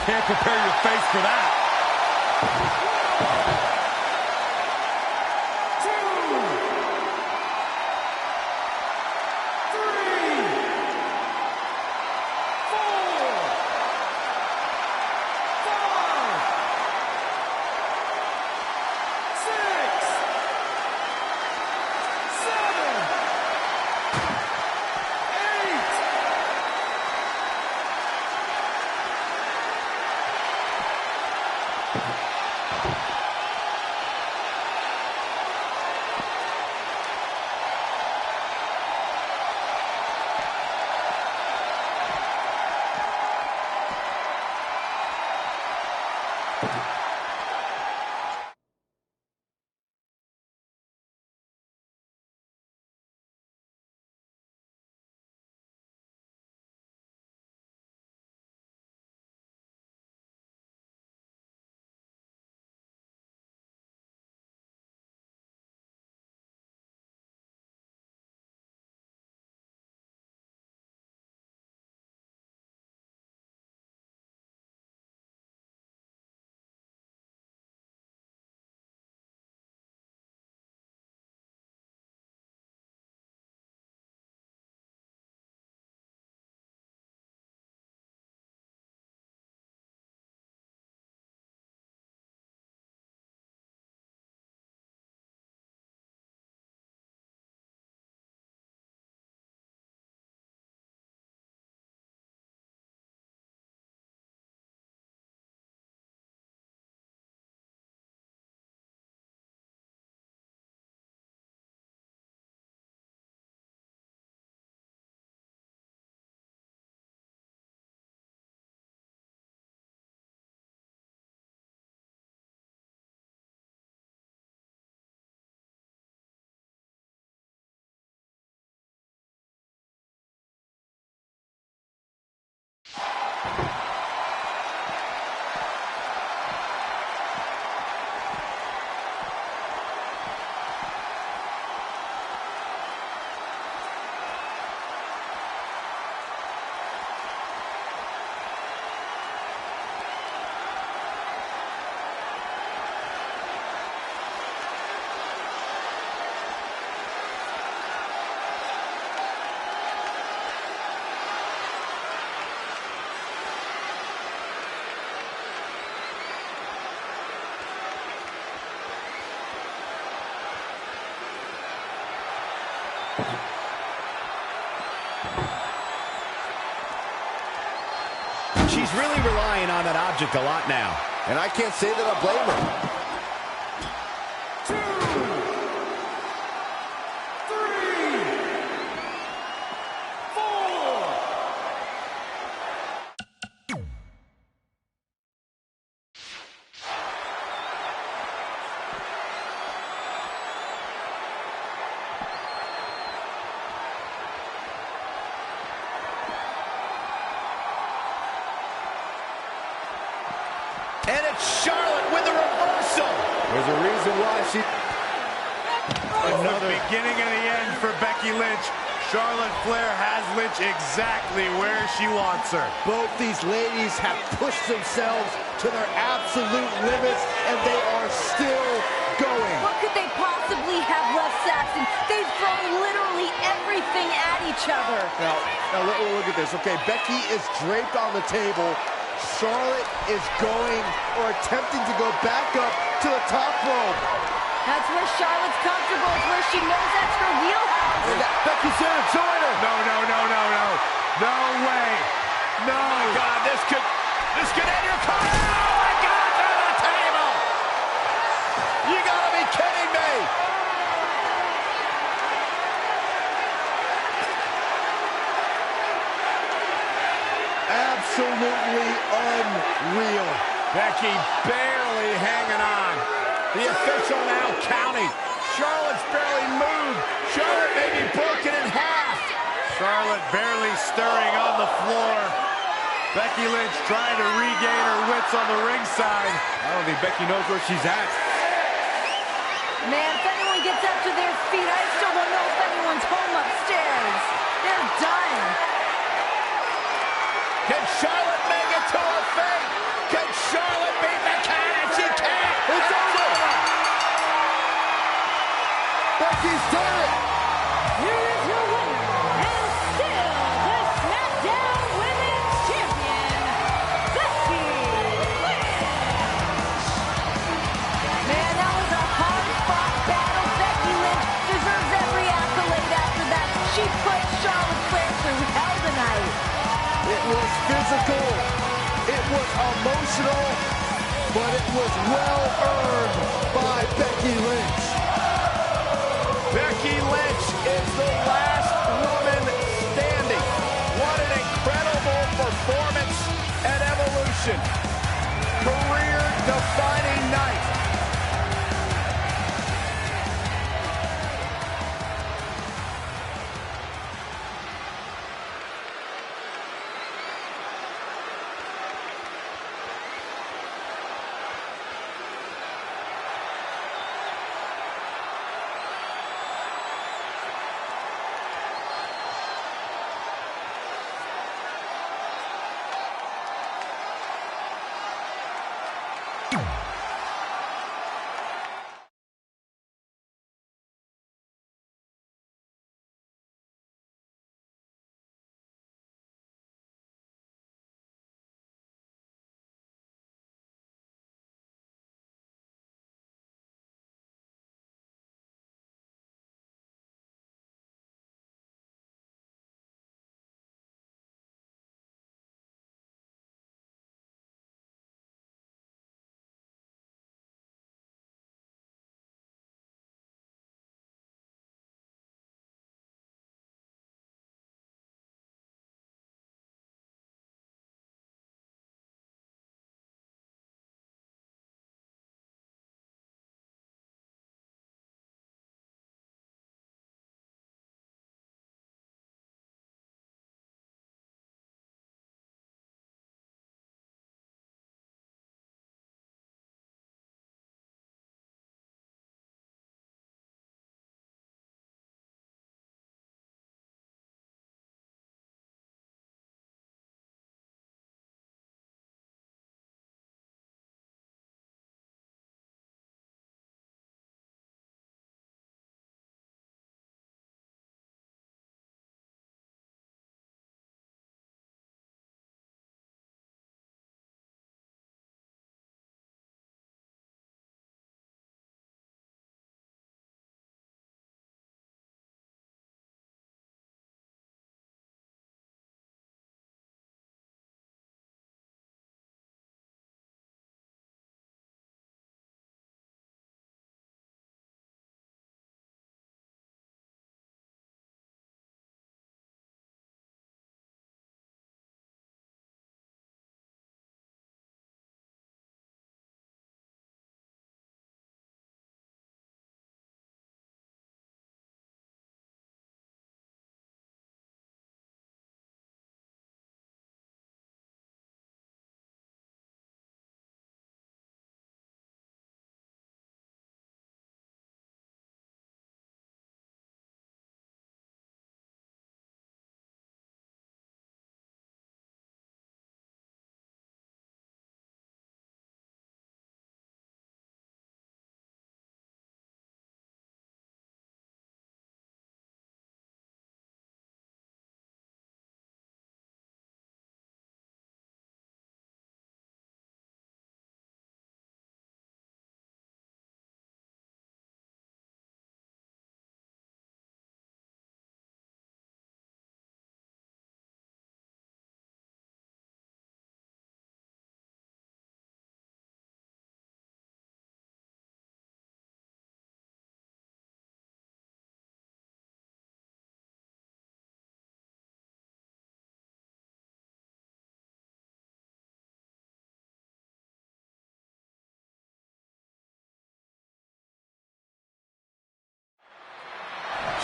Can't prepare your face for that. She's really relying on that object a lot now. And I can't say that I blame her. 2, 3, 4. And it's Charlotte with the reversal. There's a reason why she... Another beginning and the end for Becky Lynch. Charlotte Flair has Lynch exactly where she wants her. Both these ladies have pushed themselves to their absolute limits, and they are still going. What could they possibly have left, Saxton? They've thrown literally everything at each other. Now look at this. Okay, Becky is draped on the table. Charlotte is going or attempting to go back up to the top rope. That's where Charlotte's comfortable. It's where she knows that's her wheelhouse. And Becky's there to join her. No. No way. No. Oh my God, this could end your career. Oh my God, to the table. You gotta be kidding me. Absolutely unreal. Becky barely hanging on. The official now counting. Charlotte's barely moved. Charlotte may be broken in half. Charlotte barely stirring on the floor. Becky Lynch trying to regain her wits on the ringside. I don't think Becky knows where she's at. Man, if anyone gets up to their feet, I still don't know if anyone's home upstairs. They're done. Can Charlotte make it to a fate? Can Charlotte beat the count? And she can't. It's over. Becky's done it. Here is your winner, and still the SmackDown Women's Champion, Becky Lynch. Man, that was a hard-fought battle. Becky Lynch deserves every accolade after that. She put Charlotte Flair through hell tonight. It was physical. It was emotional. But it was well earned by Becky Lynch. Becky Lynch is the last woman standing. What an incredible performance at Evolution. Career-defining night.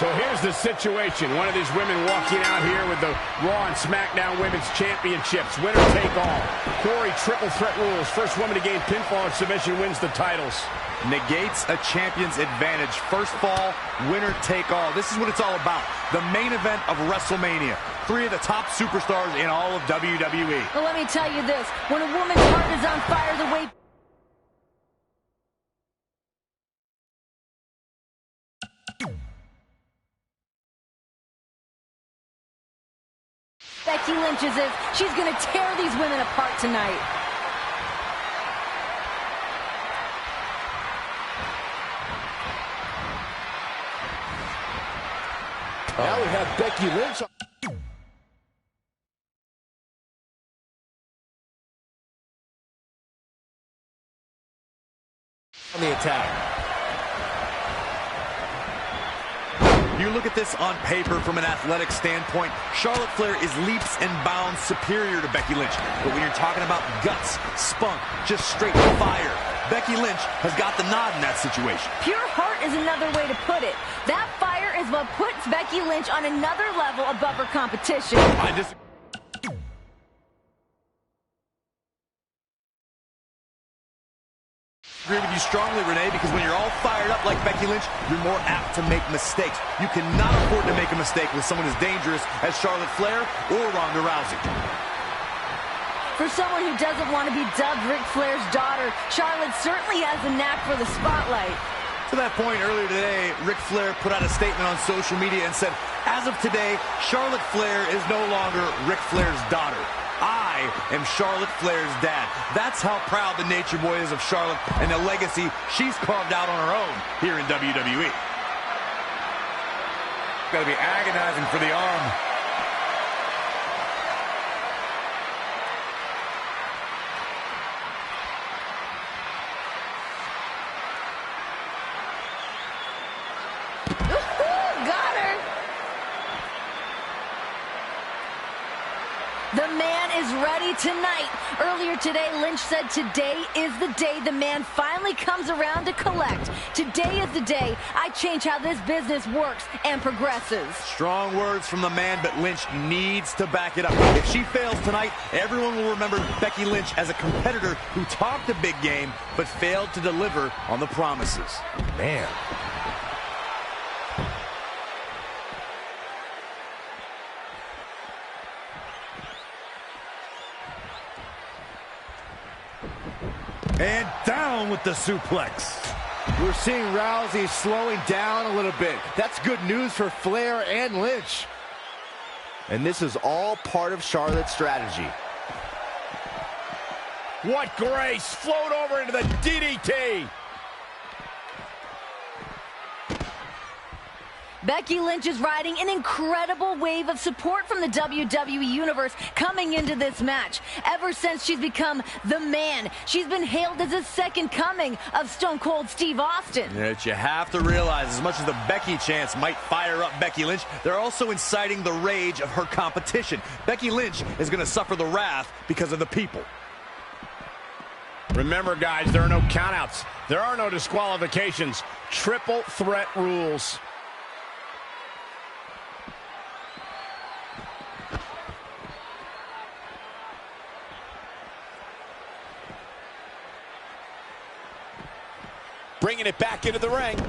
So here's the situation. One of these women walking out here with the Raw and SmackDown Women's Championships. Winner take all. Corey, triple threat rules. First woman to gain pinfall or submission wins the titles. Negates a champion's advantage. First fall, winner take all. This is what it's all about. The main event of WrestleMania. 3 of the top superstars in all of WWE. Well, let me tell you this. When a woman's heart is on fire the way... Becky Lynch's is, she's going to tear these women apart tonight. Now we have Becky Lynch on the attack. You look at this on paper from an athletic standpoint, Charlotte Flair is leaps and bounds superior to Becky Lynch. But when you're talking about guts, spunk, just straight fire, Becky Lynch has got the nod in that situation. Pure heart is another way to put it. That fire is what puts Becky Lynch on another level above her competition. I just... I agree with you strongly, Renee, because when you're all fired up like Becky Lynch, you're more apt to make mistakes. You cannot afford to make a mistake with someone as dangerous as Charlotte Flair or Ronda Rousey. For someone who doesn't want to be dubbed Ric Flair's daughter, Charlotte certainly has a knack for the spotlight. To that point, earlier today, Ric Flair put out a statement on social media and said, as of today, Charlotte Flair is no longer Ric Flair's daughter. I am Charlotte Flair's dad. That's how proud the Nature Boy is of Charlotte and the legacy she's carved out on her own here in WWE. Gotta be agonizing for the arm. Got her! The man is ready tonight. Earlier today, Lynch said today is the day the man finally comes around to collect. Today is the day I change how this business works and progresses. Strong words from the man, but Lynch needs to back it up. If she fails tonight, everyone will remember Becky Lynch as a competitor who talked a big game, but failed to deliver on the promises. Man. And down with the suplex. We're seeing Rousey slowing down a little bit. That's good news for Flair and Lynch. And this is all part of Charlotte's strategy. What grace! Float over into the DDT! Becky Lynch is riding an incredible wave of support from the WWE Universe coming into this match. Ever since she's become the man, she's been hailed as a second coming of Stone Cold Steve Austin. Yet you have to realize, as much as the Becky chants might fire up Becky Lynch, they're also inciting the rage of her competition. Becky Lynch is going to suffer the wrath because of the people. Remember, guys, there are no countouts. There are no disqualifications. Triple threat rules. Bringing it back into the ring.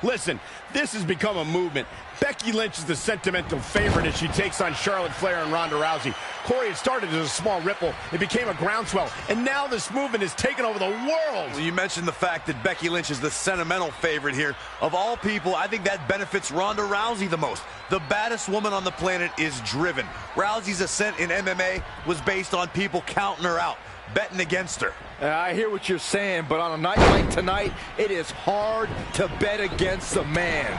Listen, this has become a movement. Becky Lynch is the sentimental favorite as she takes on Charlotte Flair and Ronda Rousey. Corey, had started as a small ripple. It became a groundswell. And now this movement has taken over the world. Well, you mentioned the fact that Becky Lynch is the sentimental favorite here. Of all people, I think that benefits Ronda Rousey the most. The baddest woman on the planet is driven. Rousey's ascent in MMA was based on people counting her out, betting against her. I hear what you're saying, but on a night like tonight, it is hard to bet against a man.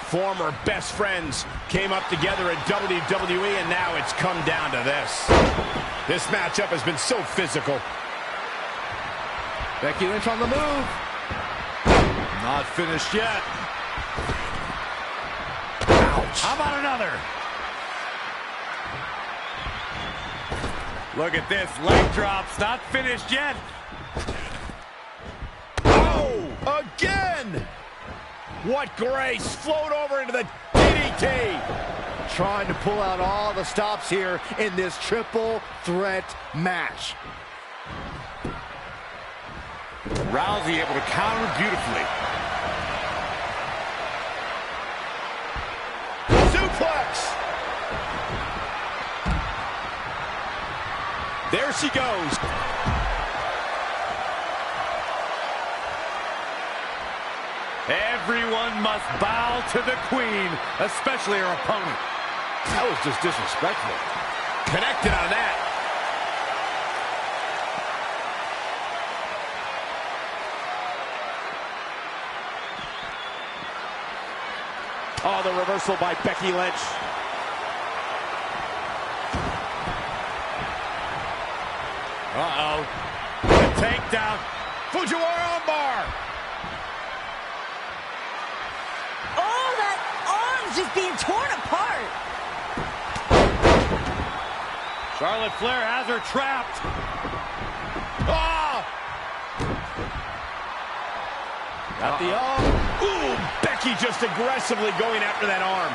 Former best friends came up together at WWE, and now it's come down to this. This matchup has been so physical. Becky Lynch on the move. Not finished yet. Ouch. How about another? Look at this, leg drops, not finished yet. Again! What grace! Float over into the DDT! Trying to pull out all the stops here in this triple threat match. Rousey able to counter beautifully. Suplex! There she goes. Everyone must bow to the queen, especially her opponent. That was just disrespectful. Connected on that. Oh, the reversal by Becky Lynch. Uh-oh. The takedown. Fujiwara armbar. Oh, that arm's just being torn apart. Charlotte Flair has her trapped. Oh! Got the arm. Ooh, Becky just aggressively going after that arm.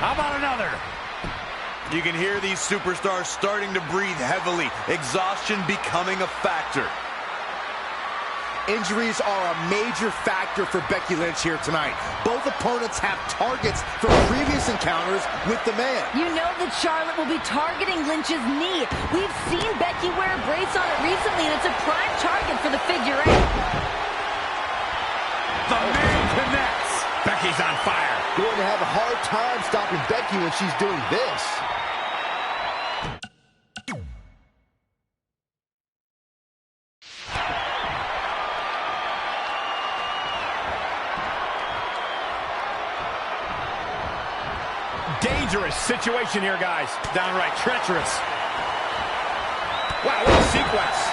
How about another? You can hear these superstars starting to breathe heavily. Exhaustion becoming a factor. Injuries are a major factor for Becky Lynch here tonight. Both opponents have targets from previous encounters with the man. You know that Charlotte will be targeting Lynch's knee. We've seen Becky wear a brace on it recently, and it's a prime target for the figure eight. The man connects. Becky's on fire. Going to have a hard time stopping Becky when she's doing this. Dangerous situation here, guys. Downright treacherous. Wow, what a sequence.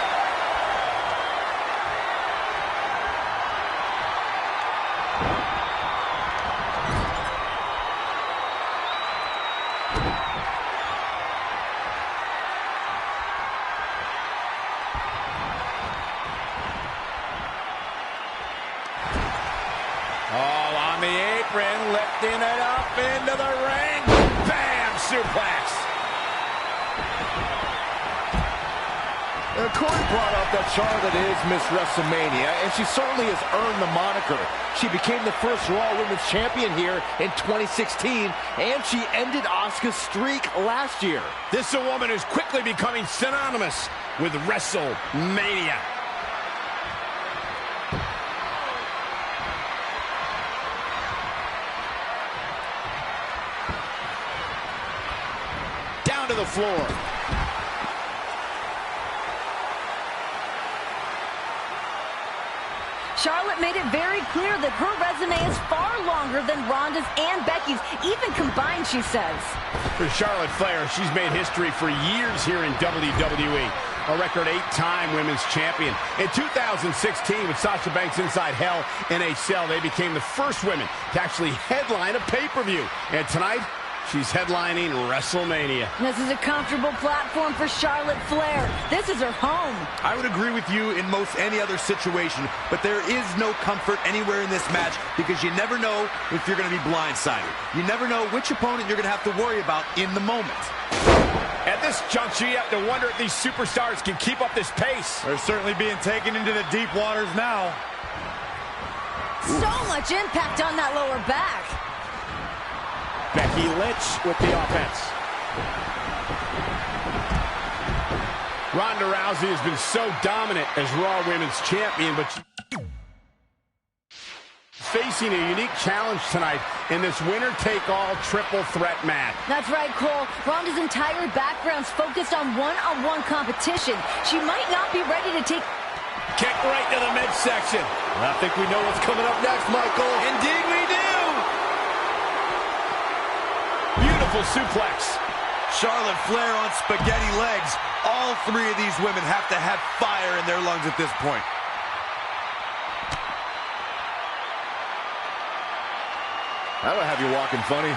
Oh, on the apron, lifting it up into the ring. Bam! Suplex. Corey brought up that Charlotte is Miss WrestleMania, and she certainly has earned the moniker. She became the first Raw Women's Champion here in 2016, and she ended Asuka's streak last year. This is a woman who's quickly becoming synonymous with WrestleMania. Down to the floor. Charlotte made it very clear that her resume is far longer than Ronda's and Becky's, even combined, she says. For Charlotte Flair, she's made history for years here in WWE. A record 8-time women's champion. In 2016, with Sasha Banks inside Hell in a Cell, they became the first women to actually headline a pay-per-view. And tonight, she's headlining WrestleMania. This is a comfortable platform for Charlotte Flair. This is her home. I would agree with you in most any other situation, but there is no comfort anywhere in this match because you never know if you're going to be blindsided. You never know which opponent you're going to have to worry about in the moment. At this juncture, you have to wonder if these superstars can keep up this pace. They're certainly being taken into the deep waters now. So much impact on that lower back. Becky Lynch with the offense. Ronda Rousey has been so dominant as Raw Women's Champion, but she's facing a unique challenge tonight in this winner-take-all triple threat match. That's right, Cole. Ronda's entire background's focused on one-on-one competition. She might not be ready to take... Kick right to the midsection. I think we know what's coming up next, Michael. Indeed we do. Beautiful suplex. Charlotte Flair on spaghetti legs. All three of these women have to have fire in their lungs at this point. That'll have you walking funny.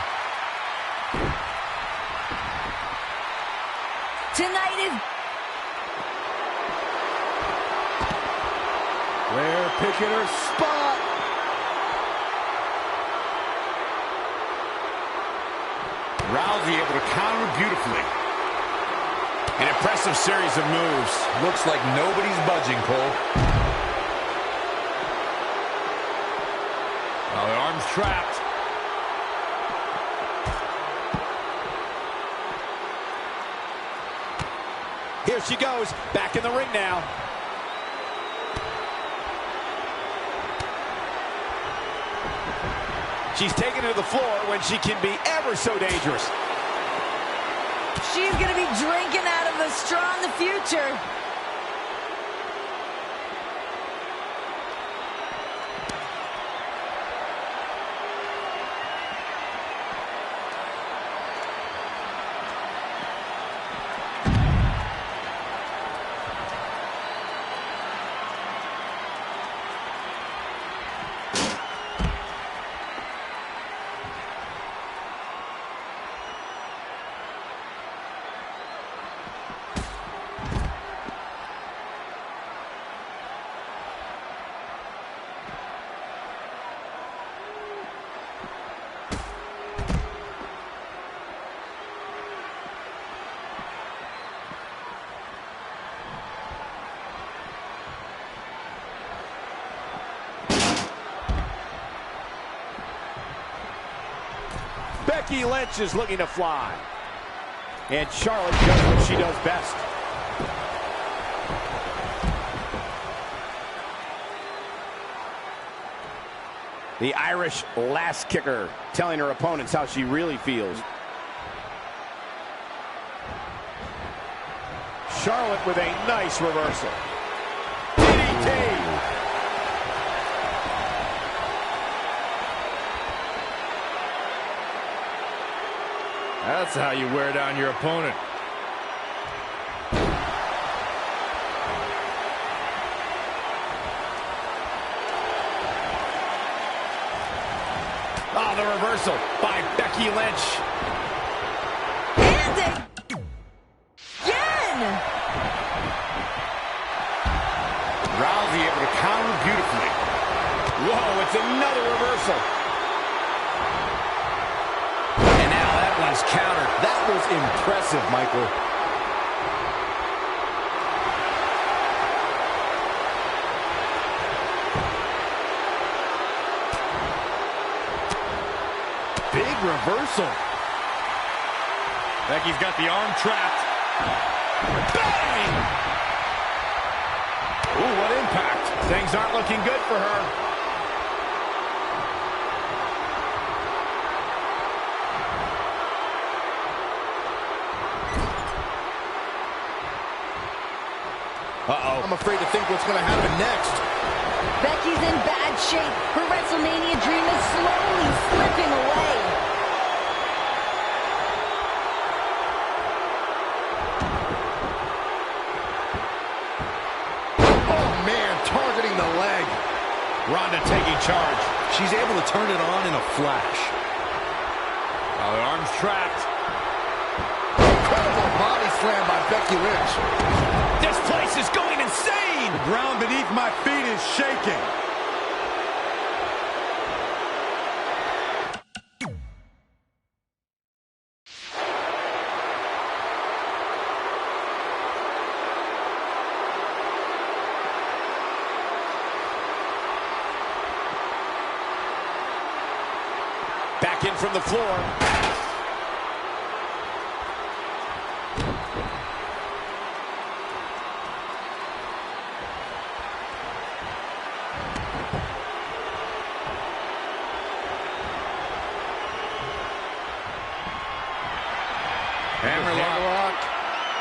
Tonight is... Flair picking her spot. Rousey able to counter beautifully. An impressive series of moves. Looks like nobody's budging, Cole. Now the arm's trapped. Here she goes, back in the ring now. She's taken to the floor when she can be ever so dangerous. She's going to be drinking out of the straw in the future. Becky Lynch is looking to fly. And Charlotte does what she does best. The Irish lass kicker telling her opponents how she really feels. Charlotte with a nice reversal. DDT! That's how you wear down your opponent. Oh, the reversal by Becky Lynch. And again! Rousey able to counter beautifully. Whoa, it's another reversal. Counter. That was impressive, Michael. Big reversal. Becky's got the arm trapped. Bang! Ooh, what impact. Things aren't looking good for her. Uh-oh. I'm afraid to think what's going to happen next. Becky's in bad shape. Her WrestleMania dream is slowly slipping away. Oh, man, targeting the leg. Ronda taking charge. She's able to turn it on in a flash. Now the arm's trapped. Incredible body slam by Becky Lynch. This place is going insane! The ground beneath my feet is shaking. Back in from the floor. Hammerlock.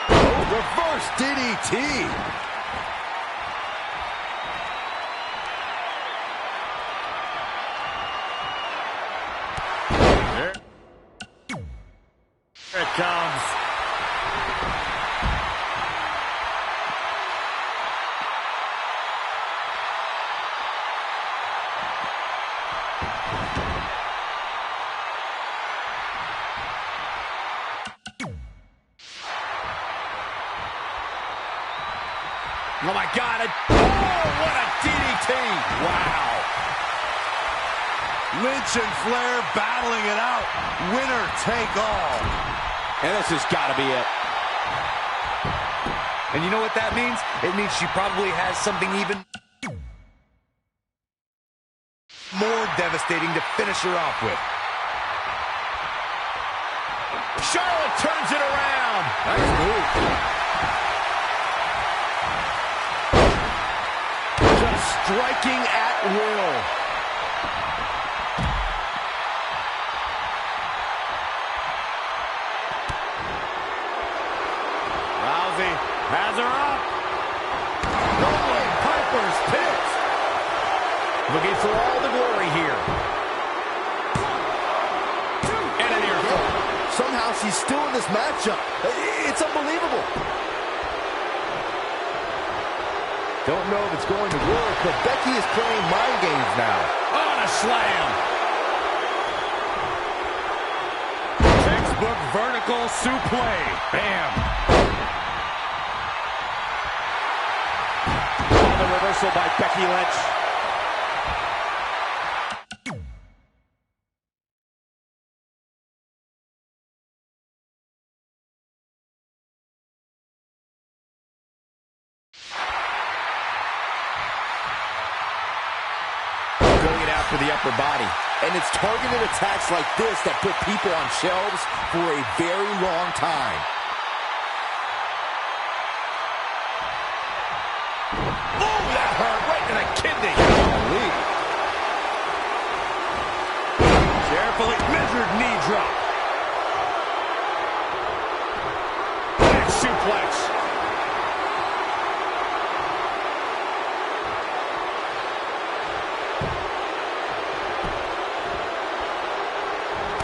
Oh, reverse DDT. Here it comes. Oh, my God. Oh, what a DDT. Wow. Lynch and Flair battling it out. Winner take all. And this has got to be it. And you know what that means? It means she probably has something even more devastating to finish her off with. Charlotte turns it around. Nice move. Just striking at will. Rousey has her up. Rolling Piper's pissed. Looking for all the glory here. And an ear fall. Somehow she's still in this matchup. It's unbelievable. Don't know if it's going to work, but Becky is playing mind games now. On a slam. Textbook vertical suplex. Bam. The reversal by Becky Lynch. Going it after the upper body. And it's targeted attacks like this that put people on shelves for a very long time. Oh, that hurt right in the kidney. Holy. Carefully measured knee drop. Back suplex.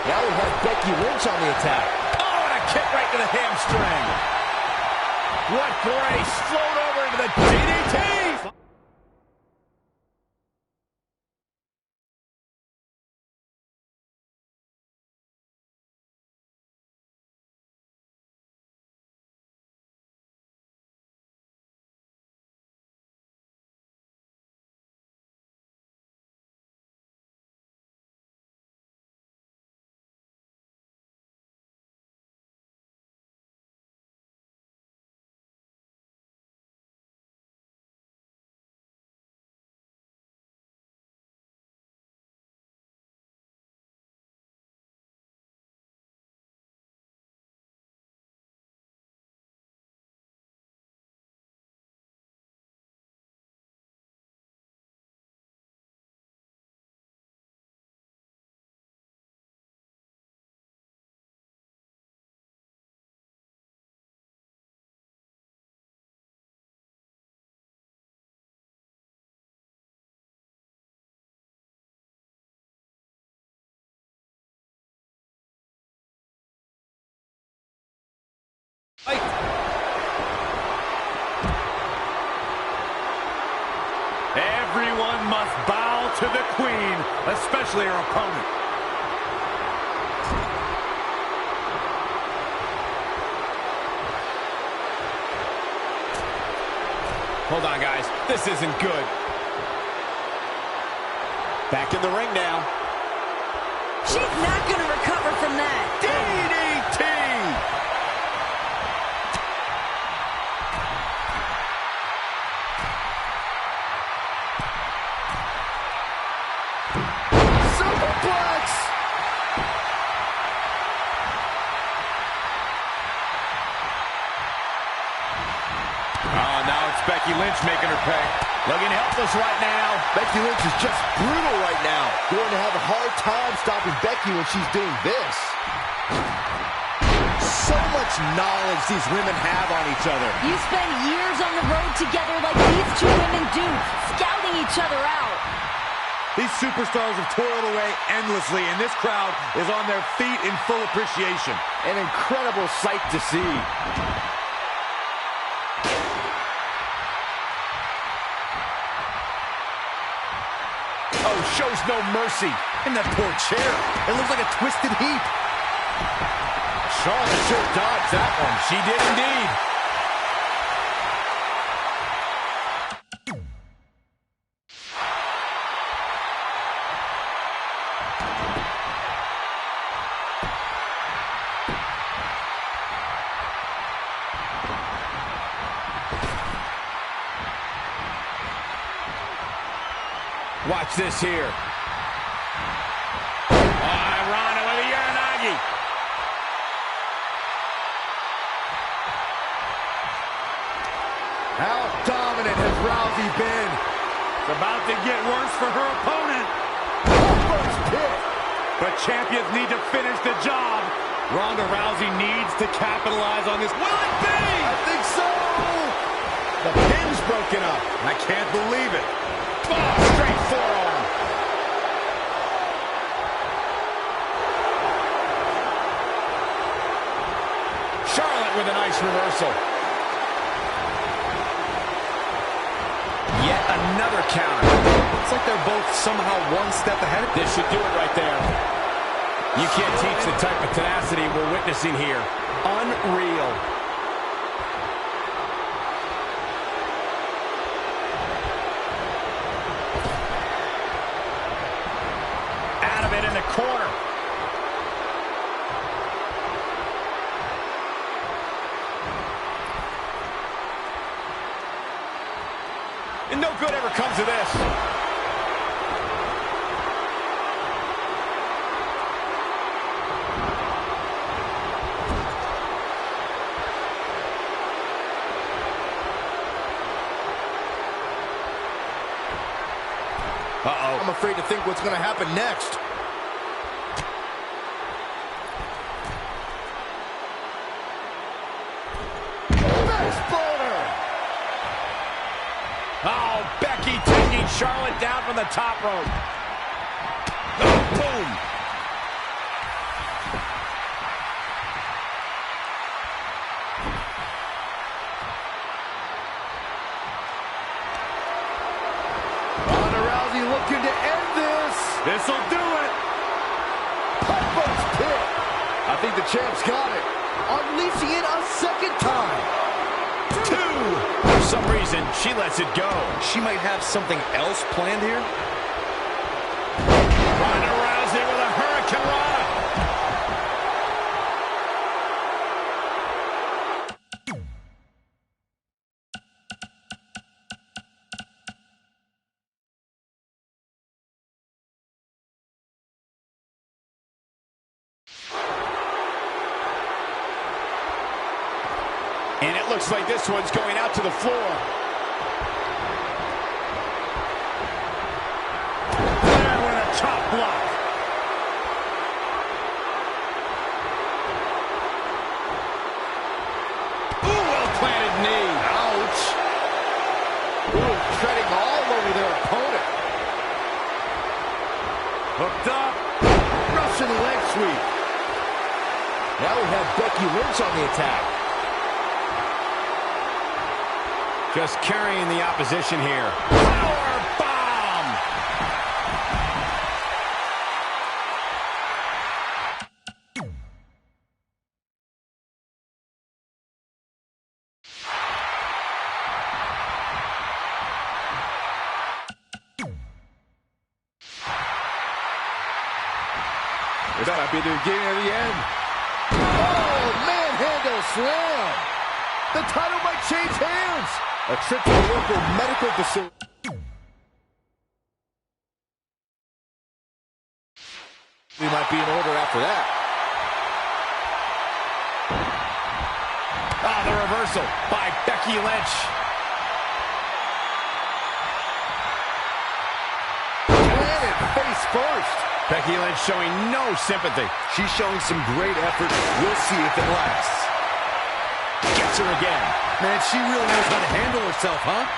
Now we have Becky Lynch on the attack. Oh, and a kick right to the hamstring. What grace. Float over into the DDT. Everyone must bow to the queen, especially her opponent. Hold on, guys. This isn't good. Back in the ring now. She's not going to recover from that. DDT. Superplex. Oh, now it's Becky Lynch making her pay. Looking helpless right now. Becky Lynch is just brutal right now. Going to have a hard time stopping Becky when she's doing this. So much knowledge these women have on each other. You spend years on the road together like these two women do, scouting each other out. These superstars have toiled away endlessly, and this crowd is on their feet in full appreciation. An incredible sight to see. Oh, shows no mercy. And that poor chair. It looks like a twisted heap. Charlotte sure dodged that one. She did indeed. Watch this here. Ronda with a Uranagi. How dominant has Rousey been? It's about to get worse for her opponent. First hit. But champions need to finish the job. Ronda Rousey needs to capitalize on this. Will it be? I think so. The pin's broken up. I can't believe it. Oh, straight forearm. Charlotte with a nice reversal. Yet another counter. It's like they're both somehow one step ahead. This should do it right there. You can't teach the type of tenacity we're witnessing here. Unreal. Out of it in the corner. And no good ever comes of this. Uh-oh. I'm afraid to think what's going to happen next. Oh, Becky taking Charlotte down from the top rope. Oh, boom. Ronda Rousey looking to end this. This'll do it. First hit. I think the champ's got it. Unleashing it a second time. For some reason, she lets it go. She might have something else planned here. Ronda Rousey with a Hurricane Rana. And it looks like this one's going out to the floor. There with a top block. Ooh, well-planted knee. Ouch. Ooh, treading all over their opponent. Hooked up. Russian leg sweep. Now we have Becky Lynch on the attack. Just carrying the opposition here. Power bomb! This might be the beginning of the end. Oh, manhandle slam. The title might change hands. A trip to the local medical facility. We might be in order after that. Ah, the reversal by Becky Lynch. Planted face first. Becky Lynch showing no sympathy. She's showing some great effort. We'll see if it lasts. Gets her again. Man, she really knows how to handle herself, huh?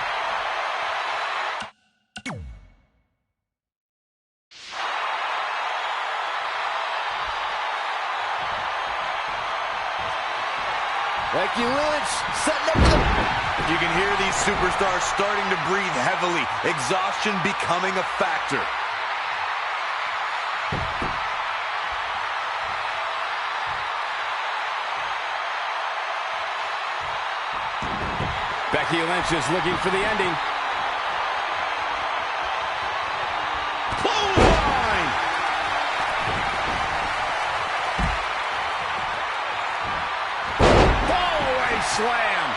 Becky Lynch setting up the... You can hear these superstars starting to breathe heavily. Exhaustion becoming a factor. Becky Lynch is looking for the ending. Clothesline! Fallaway slam!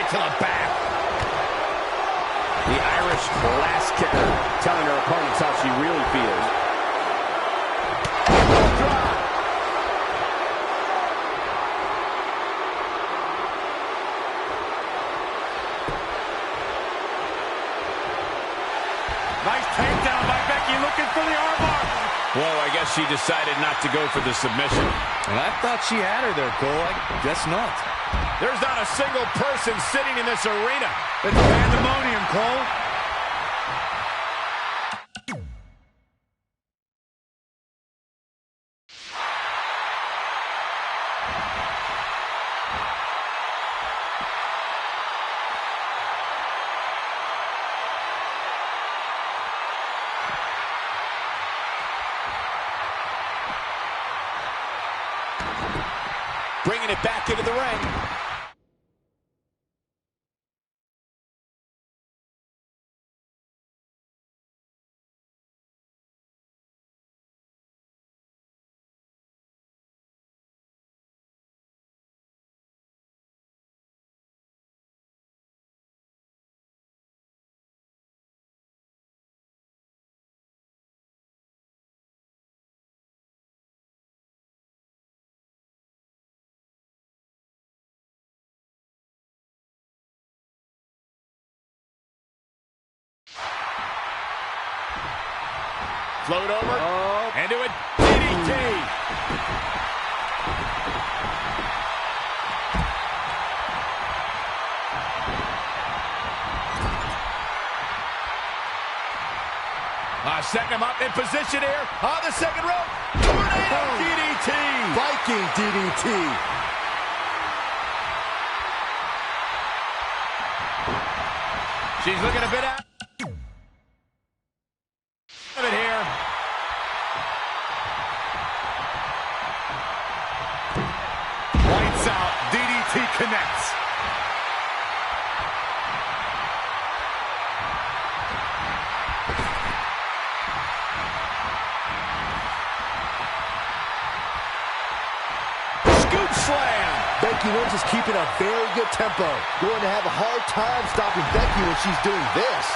to the back. The Irish last kicker telling her opponents how she really feels. Nice takedown by Becky, looking for the armbar. Whoa, I guess she decided not to go for the submission. And I thought she had her there, Cole. I guess not. There's not a single person sitting in this arena. It's pandemonium, Cole. Bringing it back into the ring. Float over, and do a DDT. Setting him up in position here on the second rope. Tornado DDT. Viking DDT. She's looking a bit out. It here. Lights out. DDT connects. Scoop slam. Becky Lynch is keeping a very good tempo. Going to have a hard time stopping Becky when she's doing this.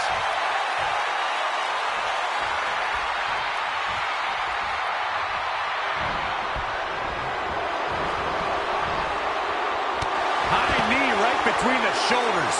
High knee right between the shoulders.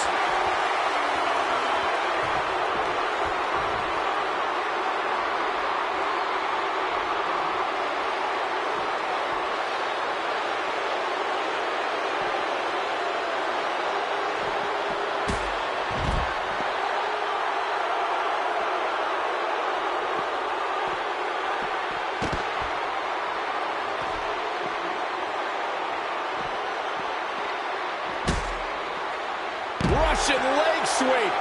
Russian leg sweep.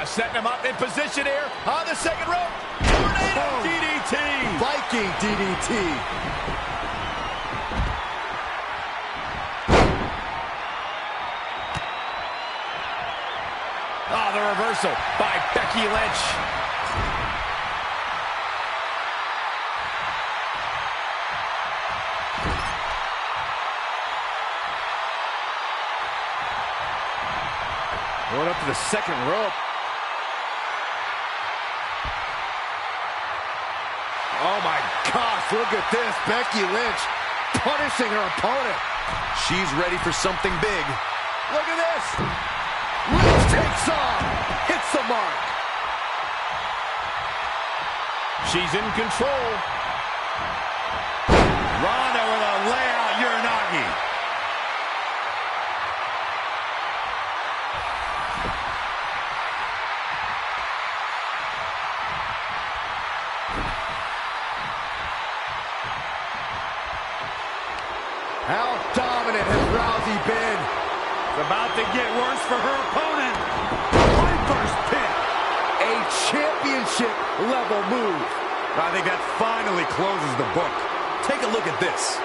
Setting him up in position here on the second rope. Tornado DDT. Viking DDT. Oh, the reversal by Becky Lynch. Going up to the second rope. Oh my gosh, look at this. Becky Lynch punishing her opponent. She's ready for something big. Look at this. Lynch takes off. Hits the mark. She's in control. Ronda with a layout Uranagi. How dominant has Rousey been? It's about to get worse for her opponent. Viper's pin. A championship level move. I think that finally closes the book. Take a look at this.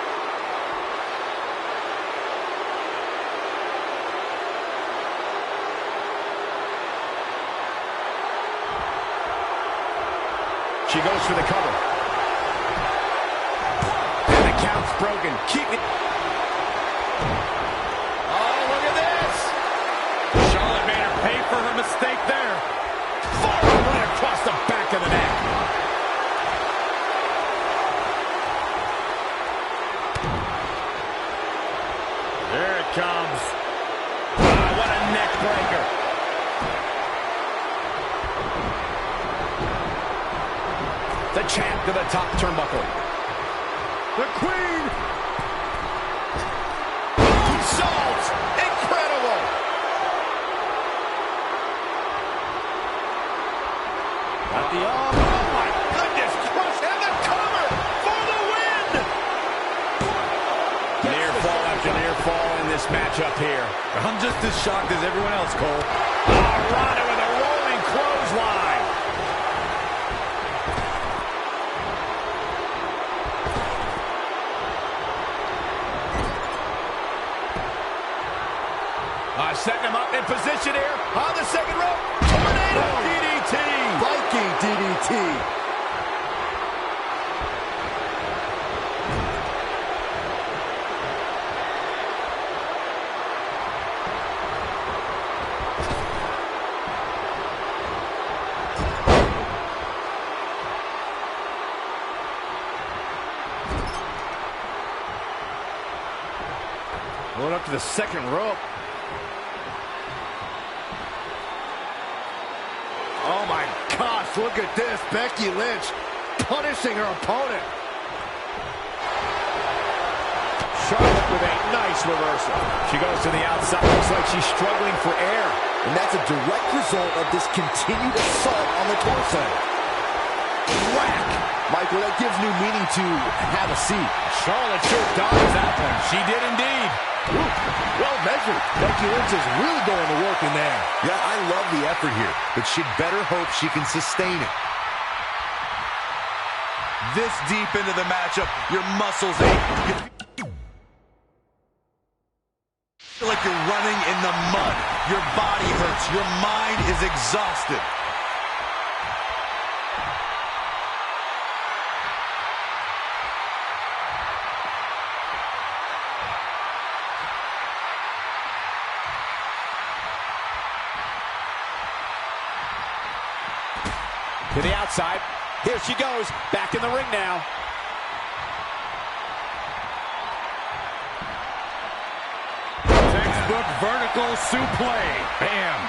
She goes for the cover. And the count's broken. Keep it. Oh, look at this. Charlotte made her pay for her mistake there. Forward right across the back of the neck. There it comes. Oh, what a neck breaker. The champ to the top turnbuckle. The Queen! Moonsault! Incredible! At the arm. Oh my goodness! Crush and the cover for the win! Near fall after near fall in this matchup here. I'm just as shocked as everyone else, Cole. Oh, Ronda with a rolling clothesline. Setting him up in position here on the second rope. Tornado DDT. Viking DDT. Going up to the second rope. Oh my gosh, look at this. Becky Lynch punishing her opponent. Charlotte with a nice reversal. She goes to the outside. Looks like she's struggling for air. And that's a direct result of this continued assault on the torso. Whack! Michael, that gives new meaning to have a seat. Charlotte sure dodged that one. She did indeed. Ooh, well measured. Becky Lynch is really going to work in there. Yeah, I love the effort here, but she'd better hope she can sustain it. This deep into the matchup, your muscles ache. You feel like you're running in the mud. Your body hurts. Your mind is exhausted. To the outside. Here she goes. Back in the ring now. Textbook vertical suplex. Bam.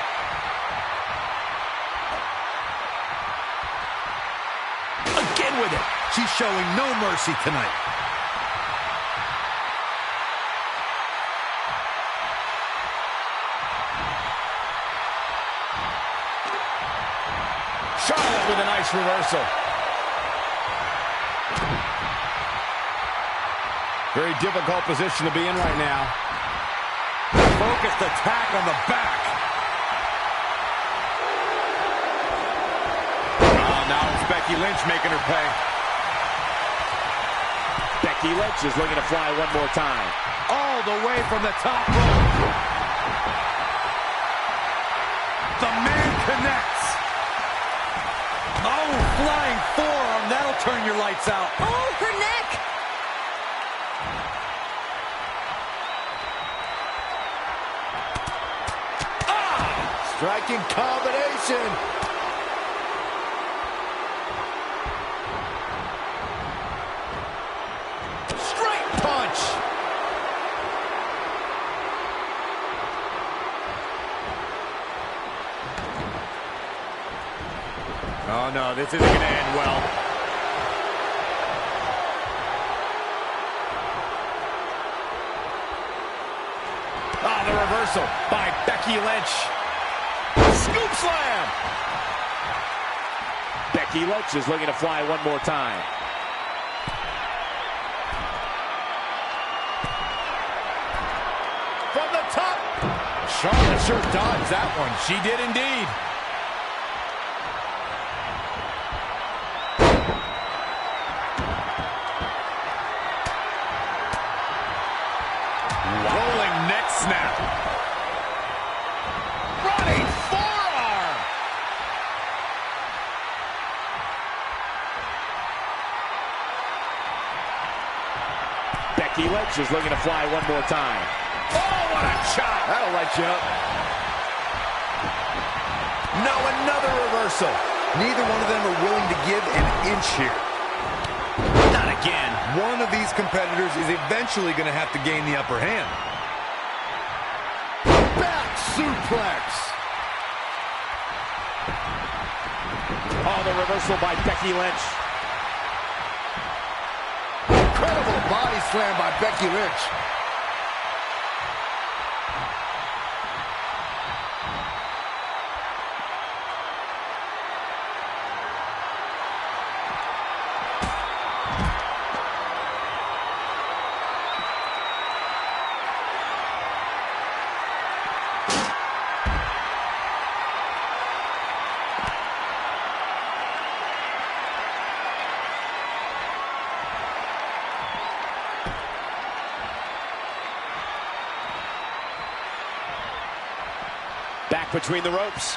Again with it. She's showing no mercy tonight. Charlotte with a nice reversal. Very difficult position to be in right now. Focused attack on the back. Oh, now it's Becky Lynch making her pay. Becky Lynch is looking to fly one more time. All the way from the top rope. The man connects. Oh, flying forearm. That'll turn your lights out. Oh, her neck. Striking combination. Straight punch. Oh, no, this isn't going to end well. Oh, the reversal by Becky Lynch. Scoop slam! Becky Lynch is looking to fly one more time. From the top! Charlotte sure dodged that one. She did indeed. Becky Lynch is looking to fly one more time. Oh, what a shot! That'll light you up. No, another reversal. Neither one of them are willing to give an inch here. Not again. One of these competitors is eventually going to have to gain the upper hand. Back suplex. Oh, the reversal by Becky Lynch. Incredible body slam by Becky Lynch. Back between the ropes.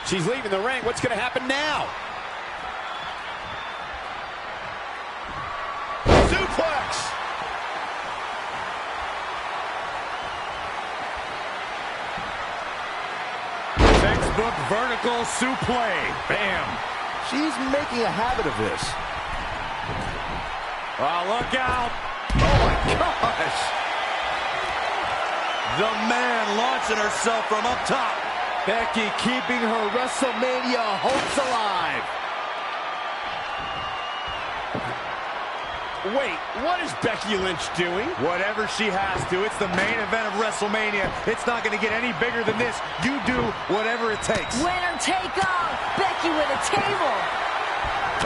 She's leaving the ring. What's going to happen now? Suplex. Textbook vertical suplex. Bam. She's making a habit of this. Oh, look out. Oh, my gosh. The man launching herself from up top. Becky keeping her WrestleMania hopes alive. Wait, what is Becky Lynch doing? Whatever she has to. It's the main event of WrestleMania. It's not going to get any bigger than this. You do whatever it takes. Winner take all. Becky with a table.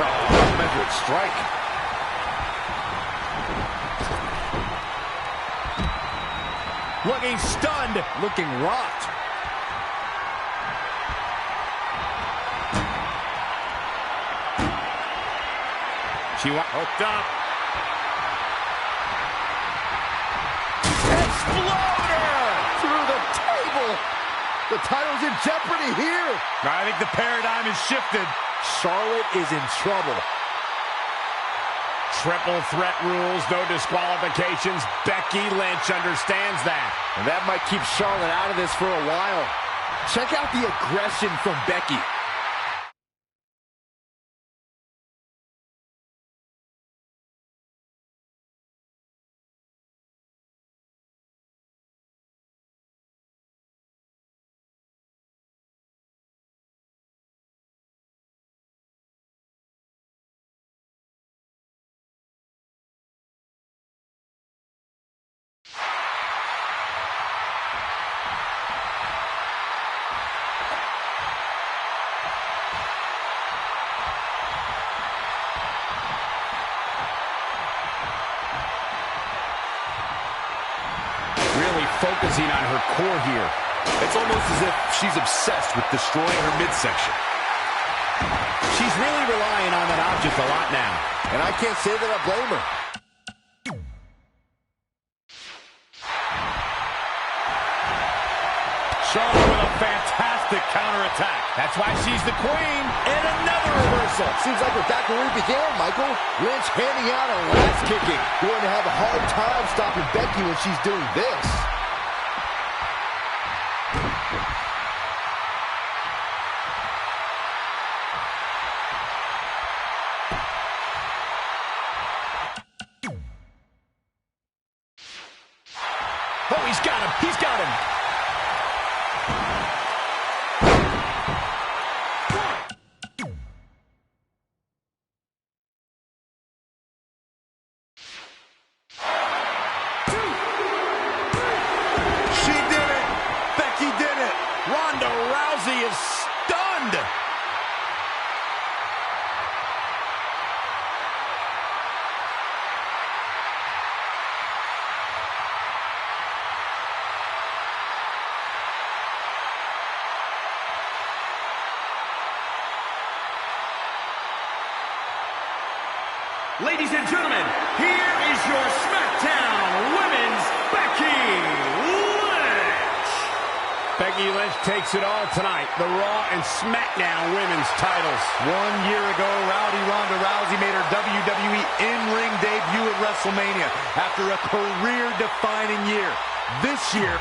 Oh, measured strike. Looking stunned. Looking rocked. She hooked up. Exploder! Through the table. The title's in jeopardy here. I think the paradigm has shifted. Charlotte is in trouble. Triple threat rules, no disqualifications. Becky Lynch understands that. And that might keep Charlotte out of this for a while. Check out the aggression from Becky. Focusing on her core here. It's almost as if she's obsessed with destroying her midsection. She's really relying on that object a lot now. And I can't say that I blame her. Charlotte with a fantastic counterattack. That's why she's the queen. And another reversal. Seems like we're back where we began, Michael. Lynch handing out a last kicking. Going to have a hard time stopping Becky when she's doing this. Oh, he's got him. He's got him. She did it. Becky did it. Ronda Rousey is stunned. Ladies and gentlemen, here is your SmackDown Women's Becky Lynch. Becky Lynch takes it all tonight. The Raw and SmackDown Women's titles. 1 year ago, Rowdy Ronda Rousey made her WWE in-ring debut at WrestleMania after a career-defining year. This year,